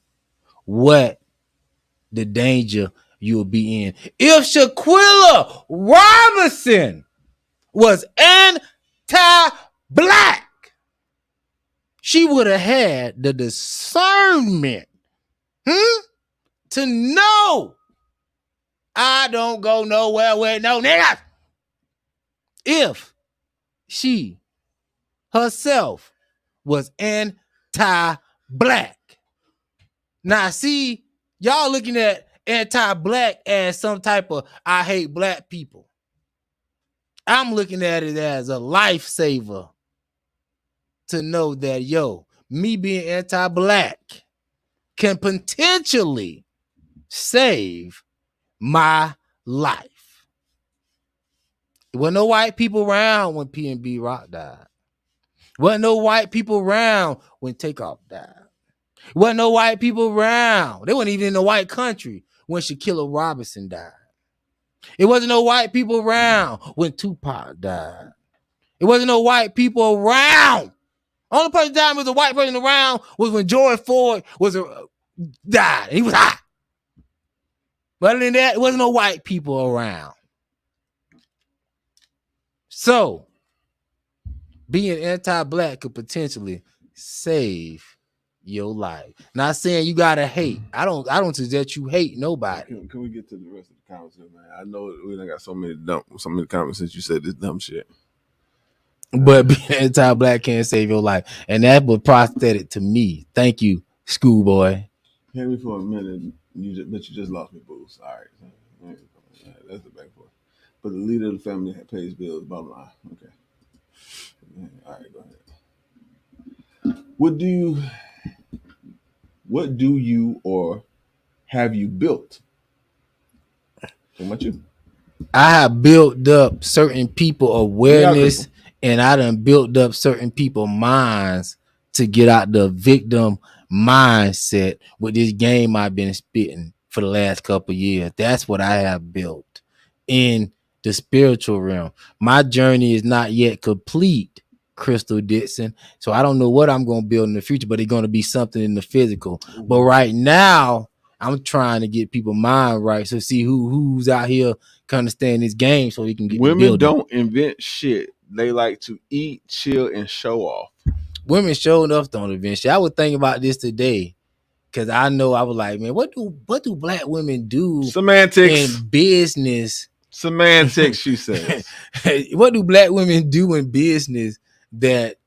Speaker 1: what the danger you'll be in. If Shaquella Robinson was anti-black, she would have had the discernment to know I don't go nowhere with no niggas. If she herself was anti-black. Now, see, y'all looking at anti-black as some type of I hate black people. I'm looking at it as a lifesaver to know that, me being anti-black can potentially save my life. There wasn't no white people around when P&B Rock died. Wasn't no white people around when Takeoff died. Wasn't no white people around. They weren't even in the white country when Shaquilla Robinson died. It wasn't no white people around when Tupac died. It wasn't no white people around. Only person that was a white person around was when George Floyd died. He was hot. But other than that, it wasn't no white people around. So, being anti-black could potentially save your life. Not saying you gotta hate. I don't suggest you hate nobody.
Speaker 3: Can we get to the rest of the comments, man? I know we done got so many comments since you said this dumb shit.
Speaker 1: But being anti-black can't save your life. And that was prosthetic to me. Thank you, schoolboy.
Speaker 3: Hear me for a minute, but you just lost me, Boost. All right. That's the back forth. But the leader of the family pays bills, blah, blah. Okay. All right, go ahead. What do you or have you built? What about you?
Speaker 1: I have built up certain people awareness, and I done built up certain people minds to get out the victim mindset with this game I've been spitting for the last couple of years. That's what I have built in the spiritual realm. My journey is not yet complete, Crystal Dixon. So I don't know what I'm going to build in the future, but it's going to be something in the physical. But right now, I'm trying to get people mind right. So see who's out here can understand this game so we can get
Speaker 3: women don't invent shit. They like to eat, chill, and show off.
Speaker 1: Women sure enough don't invent shit. I was thinking about this today because I know I was like, man, what do black women do?
Speaker 3: Semantics
Speaker 1: in business.
Speaker 3: Semantics, she says.
Speaker 1: What do black women do in business that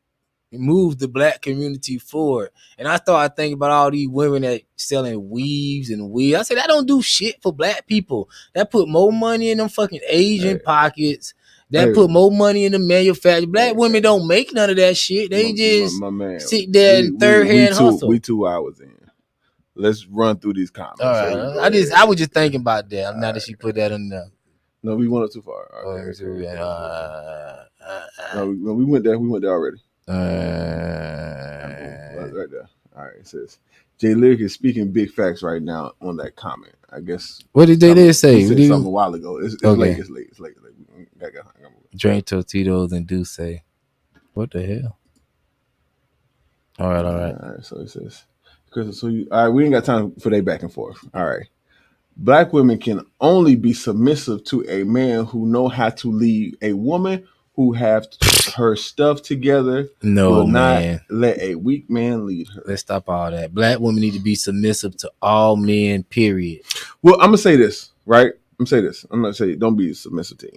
Speaker 1: move the black community forward? And I started thinking about all these women that selling weaves and wigs. I said, that don't do shit for black people. That put more money in them fucking Asian pockets. That put more money in the manufacturer. Black women don't make none of that shit. They just sit there and third-hand hustle.
Speaker 3: We 2 hours in. Let's run through these comments.
Speaker 1: All right. I was just thinking about that. Now that she put that in there.
Speaker 3: No, we went up too far.
Speaker 1: Okay.
Speaker 3: No, we went there. We went there already.
Speaker 1: Right
Speaker 3: there. All right. It says Jay Lyric is speaking big facts right now on that comment. I guess.
Speaker 1: What did Jay Lyric say?
Speaker 3: He said something a while ago. It's late. It's late.
Speaker 1: Drink Totitos and do say, what the hell? All right.
Speaker 3: So it says, Crystal, all right, we ain't got time for they back and forth. All right. Black women can only be submissive to a man who know how to lead. A woman who have her stuff together will not let a weak man lead her.
Speaker 1: Let's stop all that. Black women need to be submissive to all men, period.
Speaker 3: Well, I'm going to say this, right? I'm not saying don't be submissive to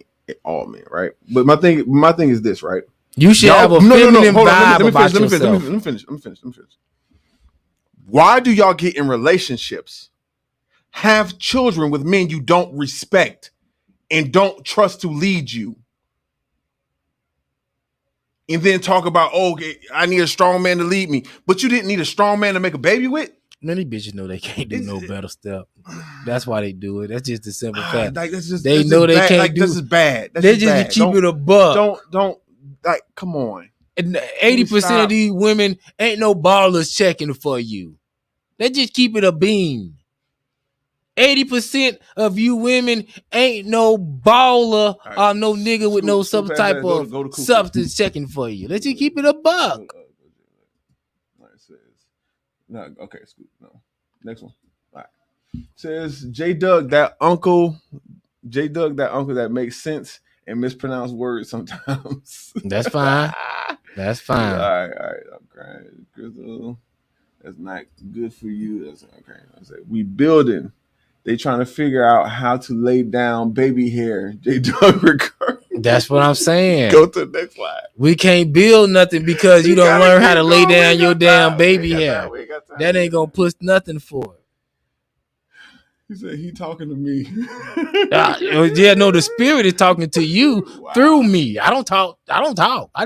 Speaker 3: all men, right? But my thing is this, right?
Speaker 1: You should have a feminine vibe about yourself.
Speaker 3: Let me finish. Why do y'all get in relationships, have children with men you don't respect and don't trust to lead you, and then talk about, I need a strong man to lead me, but you didn't need a strong man to make a baby with?
Speaker 1: Many bitches know they can't do no better step. That's why they do it. That's just the simple fact. They know they can't do.
Speaker 3: This is bad.
Speaker 1: They just keep it a buck.
Speaker 3: Don't come on.
Speaker 1: And 80% of these women ain't no ballers checking for you. They just keep it a beam. 80% of you women ain't no baller or no nigga with no some type of substance checking for you. Let's just keep it a buck.
Speaker 3: Okay, Scoop. No. Next one. All right. Says J.Doug, that uncle that makes sense and mispronounce words sometimes.
Speaker 1: That's fine. That's fine.
Speaker 3: All right. I'm crying. Crystal, that's not good for you. That's okay. I say we building. They trying to figure out how to lay down baby hair. J.Doug regard.
Speaker 1: That's what I'm saying.
Speaker 3: Go to the next slide.
Speaker 1: We can't build nothing because you don't learn how to lay down your damn baby hair. That ain't gonna push nothing for it.
Speaker 3: He said he talking to me.
Speaker 1: The spirit is talking to you through me. I don't talk. I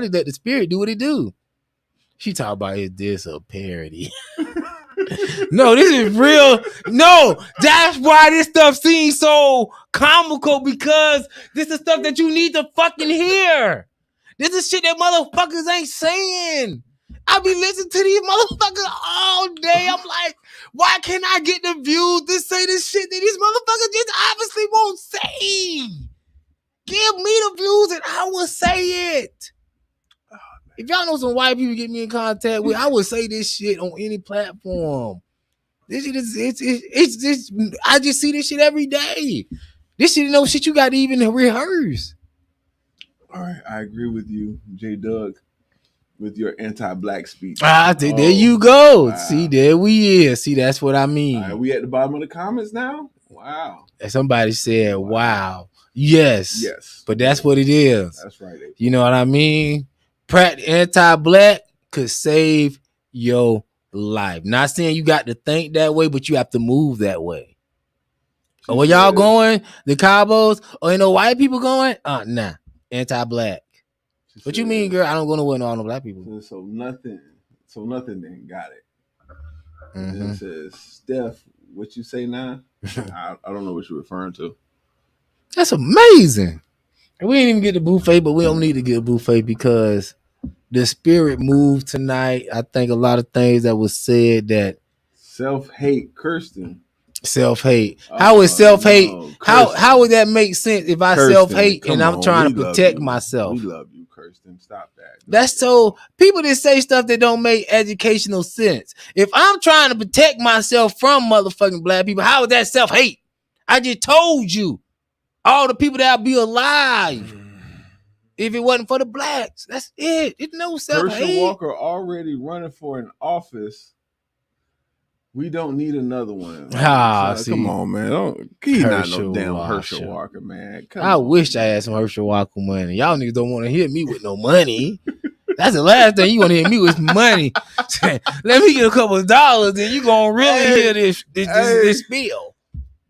Speaker 1: just let the spirit do what it do. She talk about is this a parody? No, this is real. No, that's why this stuff seems so comical, because this is stuff that you need to fucking hear. This is shit that motherfuckers ain't saying. I be listening to these motherfuckers all day. I'm like, why can't I get the views to say this shit that these motherfuckers just obviously won't say? Give me the views and I will say it. If y'all know some white people get me in contact with, I would say this shit on any platform. This shit is I just see this shit every day. This shit is no shit you got to even rehearse.
Speaker 3: All right, I agree with you, J.Doug, with your anti-black speech.
Speaker 1: There you go. Wow. See, there we is. See, that's what I mean.
Speaker 3: Are we at the bottom of the comments now? Wow.
Speaker 1: Somebody said, wow. Yes. But that's what it is.
Speaker 3: That's right.
Speaker 1: You know what I mean? Anti-black could save your life. Not saying you got to think that way, but you have to move that way. Where y'all going? The Cabos? Or ain't no white people going? Nah. Anti-black. What you mean, girl? I don't go nowhere with all no black people.
Speaker 3: So nothing then got it. Mm-hmm. It says, Steph, what you say now? I don't know what you're referring to.
Speaker 1: That's amazing. We didn't even get the buffet, but we don't need to get a buffet because the spirit moved tonight. I think a lot of things that was said that
Speaker 3: self-hate, Kirsten.
Speaker 1: Self-hate. How is self-hate? No, how would that make sense if I self-hate and I'm trying to protect myself?
Speaker 3: We love you, Kirsten. Stop that.
Speaker 1: That's so people that say stuff that don't make educational sense. If I'm trying to protect myself from motherfucking black people, how is that self-hate? I just told you. All the people that'll be alive if it wasn't for the blacks. That's it. It's no self-hate.
Speaker 3: Herschel Walker already running for an office. We don't need another one. Come on, man. He's not no damn Herschel Walker, man.
Speaker 1: I wish I had some Herschel Walker money. Y'all niggas don't want to hear me with no money. That's the last thing you want to hear me with money. Let me get a couple of dollars, then you gonna really hear this spiel.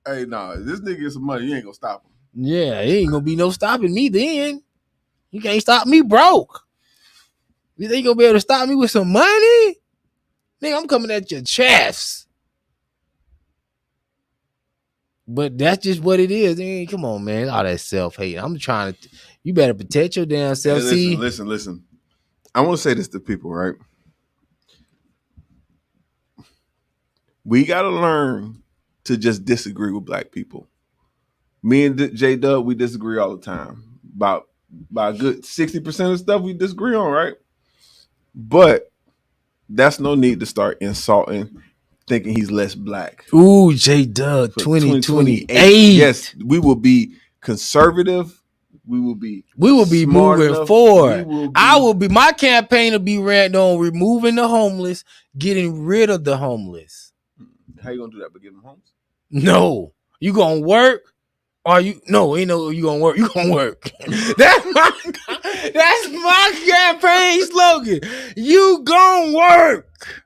Speaker 3: Hey, nah, this nigga get some money. You ain't gonna stop him.
Speaker 1: Yeah, it ain't gonna be no stopping me then. You can't stop me broke. You think you gonna be able to stop me with some money? Nigga, I'm coming at your chest. But that's just what it is. Come on, man. All that self-hate. I'm trying to... You better protect your damn self.
Speaker 3: Hey, listen. I want to say this to people, right? We got to learn to just disagree with black people. Me and J.Doug, we disagree all the time. About a good 60% of stuff we disagree on, right? But that's no need to start insulting, thinking he's less black.
Speaker 1: Ooh, J.Doug 2028.
Speaker 3: Yes, we will be conservative. We will be
Speaker 1: moving forward. My campaign will be ran on removing the homeless, getting rid of the homeless.
Speaker 3: How you gonna do that? But get them homeless?
Speaker 1: No, you gonna work? Or you ain't no you gonna work. You gonna work. That's my campaign slogan. You gonna work.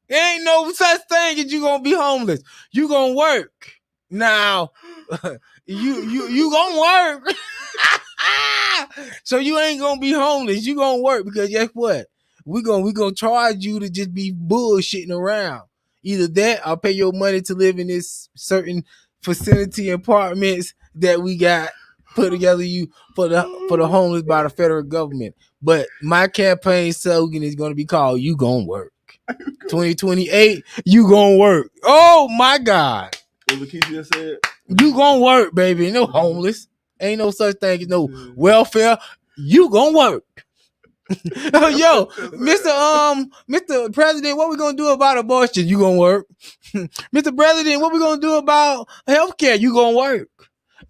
Speaker 1: There ain't no such thing as you gonna be homeless. You gonna work. Now, you gonna work. So you ain't gonna be homeless. You gonna work because guess what? We gonna charge you to just be bullshitting around. Either that, I'll pay your money to live in this certain facility apartments that we got put together you for the homeless by the federal government. But my campaign slogan is gonna be called "You Gonna Work." 2028, you gonna work. Oh my God!
Speaker 3: What Lakeisha just said?
Speaker 1: You gonna work, baby. No homeless. Ain't no such thing as no welfare. You gonna work. Yo, Mr. President, what we gonna do about abortion? You gonna work. Mr. President, what we gonna do about healthcare? You gonna work.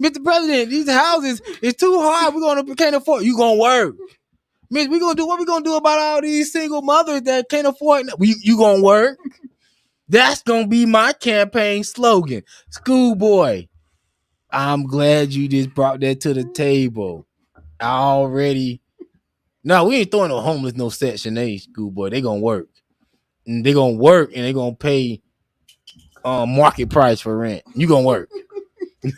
Speaker 1: Mr. President, these houses is too hard. Can't afford. You gonna work. Miss, what we gonna do about all these single mothers that can't afford? You gonna work. That's gonna be my campaign slogan. Schoolboy, I'm glad you just brought that to the table. No, we ain't throwing no homeless no Section 8, Schoolboy. They gonna work. And they gonna work and they gonna pay market price for rent. You gonna work.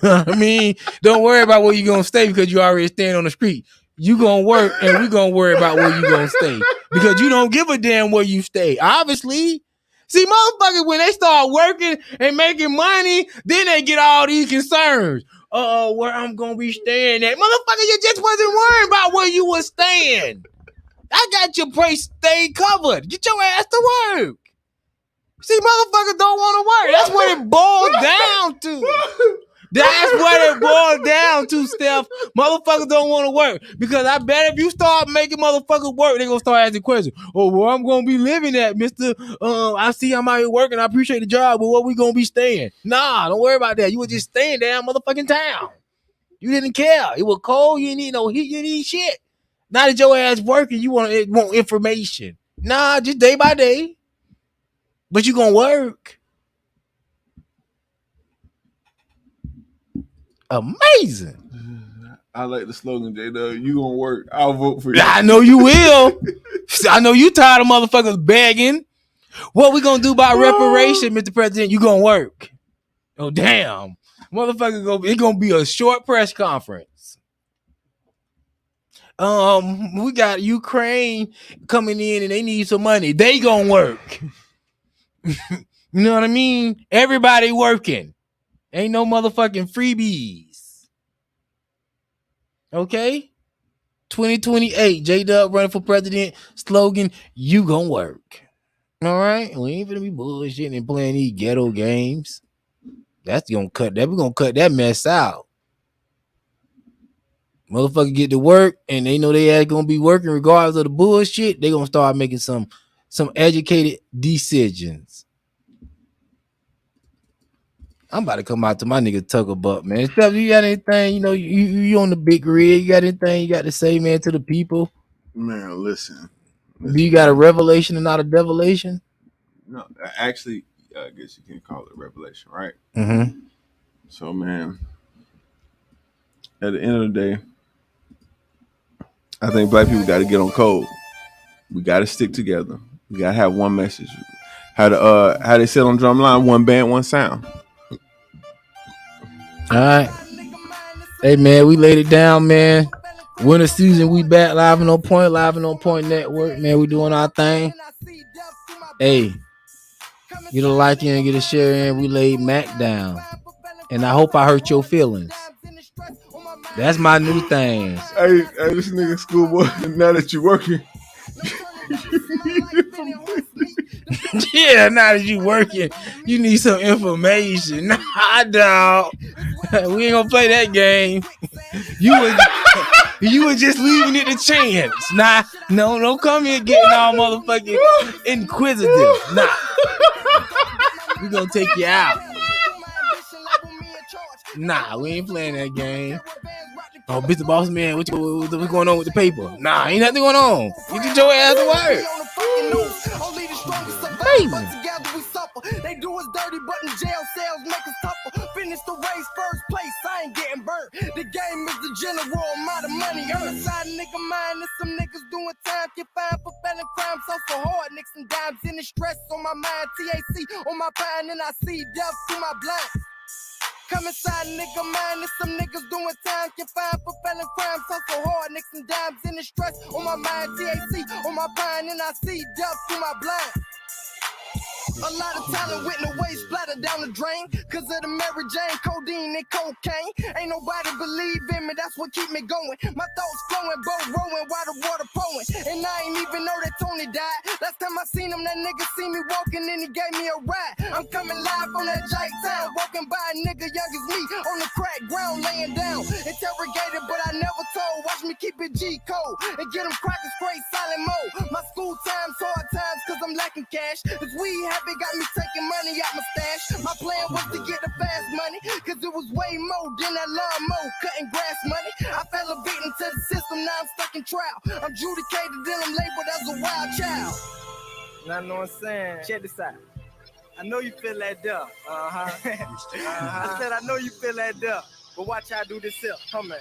Speaker 1: I mean, don't worry about where you gonna stay because you already staying on the street. You gonna work and we gonna worry about where you gonna stay because you don't give a damn where you stay. Obviously. See, motherfuckers, when they start working and making money, then they get all these concerns. Where I'm gonna be staying at. Motherfucker, you just wasn't worried about where you was staying. I got your place stay covered. Get your ass to work. See, motherfuckers don't want to work. That's what it boils down to. That's what it boils down to, Steph. Motherfuckers don't want to work. Because I bet if you start making motherfuckers work, they're going to start asking questions. Oh, where I'm going to be living at, Mr. I see I'm out here working. I appreciate the job, but where we going to be staying? Nah, don't worry about that. You were just staying down motherfucking town. You didn't care. It was cold. You didn't need no heat. You didn't need shit. Now that your ass working, you want information. Nah, just day by day. But you going to work. Amazing.
Speaker 3: I like the slogan, J.Doug. You gonna work. I'll vote for you.
Speaker 1: I know you will. I know you tired of motherfuckers begging. What we gonna do about reparation, Mr. President? You gonna work. Oh, damn. Motherfucker, it's gonna be a short press conference. We got Ukraine coming in and they need some money. They gonna work. You know what I mean? Everybody working. Ain't no motherfucking freebies. Okay? 2028, J.Doug running for president. Slogan, you gonna work. All right? We ain't gonna be bullshitting and playing these ghetto games. That's gonna cut that. We're gonna cut that mess out. Motherfucker get to work and they know they ass gonna be working regardless of the bullshit. They gonna start making some educated decisions. I'm about to come out to my nigga Tucker Buck, man. Steph, you got anything? You know, you on the big rig. You got anything you got to say, man, to the people?
Speaker 3: Man, listen.
Speaker 1: Do you got a revelation and not a devilation?
Speaker 3: No, actually, I guess you can call it a revelation, right?
Speaker 1: Mm-hmm.
Speaker 3: So, man, at the end of the day, I think black people got to get on code. We got to stick together. We got to have one message. How they said on Drumline, one band, one sound.
Speaker 1: All right. Hey, man, we laid it down, man. Winter season, we back live and on point network, man. We doing our thing. Hey, get a like in, get a share in. We laid Mac down. And I hope I hurt your feelings. That's my new thing.
Speaker 3: Hey, this nigga Schoolboy, now that you're working.
Speaker 1: Yeah, now that you working, you need some information. Nah, dog. We ain't gonna play that game. You was You were just leaving it to chance. Nah, no, don't come here getting all motherfucking inquisitive. Nah. We gonna take you out. Nah, we ain't playing that game. Oh, Mr. Boss Man, what's going on with the paper? Nah, ain't nothing going on. You get your ass to work. Crazy.
Speaker 2: They do us dirty, but in jail cells make us tougher. Finish the race, first place, I ain't getting burnt. The game is the general amount of money earned. Side nigga mind, there's some niggas doing time. Get fined for felon crimes, so for hard. Nicks and dimes in the stress on my mind. TAC on my pine, and I see death through my blind. Come inside, nigga mind, there's some niggas doing time. Get fined for felon crimes, so for hard. Nicks and dimes in the stress on my mind. TAC on my pine, and I see death through my blind. A lot of talent went away, splattered down the drain. Cause of the Mary Jane, codeine and cocaine. Ain't nobody believe in me, that's what keep me going. My thoughts flowing, boat rowing while the water pouring. And I ain't even know that Tony died. Last time I seen him, that nigga see me walking and he gave me a ride. I'm coming live on that J.Doug, walking by a nigga young as me on the crack ground laying down. Interrogated, but I never told. Watch me keep it G code and get them crackers straight silent mode. My school times, hard times, cause I'm lacking cash. Cause we have got me taking money out my stash. My plan was to get the fast money, cause it was way more than that lawnmower cutting grass money. I fell a victim to the system, now I'm stuck in trial. I'm adjudicated, then I'm labeled as a wild child. Now know what I'm saying? Check this out. I know you feel that duh. I said I know you feel that duh. But watch how I do this here. Come on.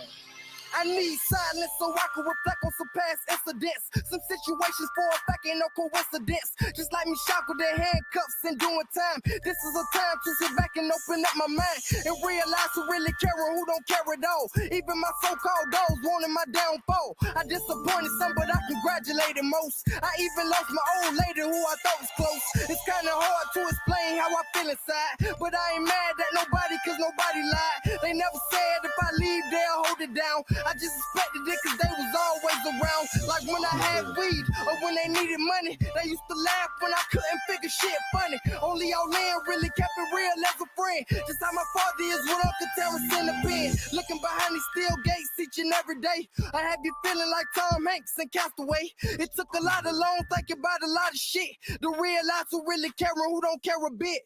Speaker 2: I need silence so I can reflect on some past incidents. Some situations for a fact ain't no coincidence. Just like me shackled in handcuffs and doing time. This is a time to sit back and open up my mind and realize who really care and who don't care at all. Even my so-called dogs wanted my downfall. I disappointed some, but I congratulated most. I even lost my old lady who I thought was close. It's kinda hard to explain how I feel inside, but I ain't mad at nobody cause nobody lied. They never said if I leave they'll hold it down. I just expected it cause they was always around. Like when I had weed or when they needed money, they used to laugh when I couldn't figure shit funny. Only old Lynn really kept it real as a friend. Just how my father is with Uncle Terrence in the pen. Looking behind these steel gates each and every day. I have you feeling like Tom Hanks and Castaway. It took a lot of long thinking about a lot of shit to realize who really care and who don't care a bit.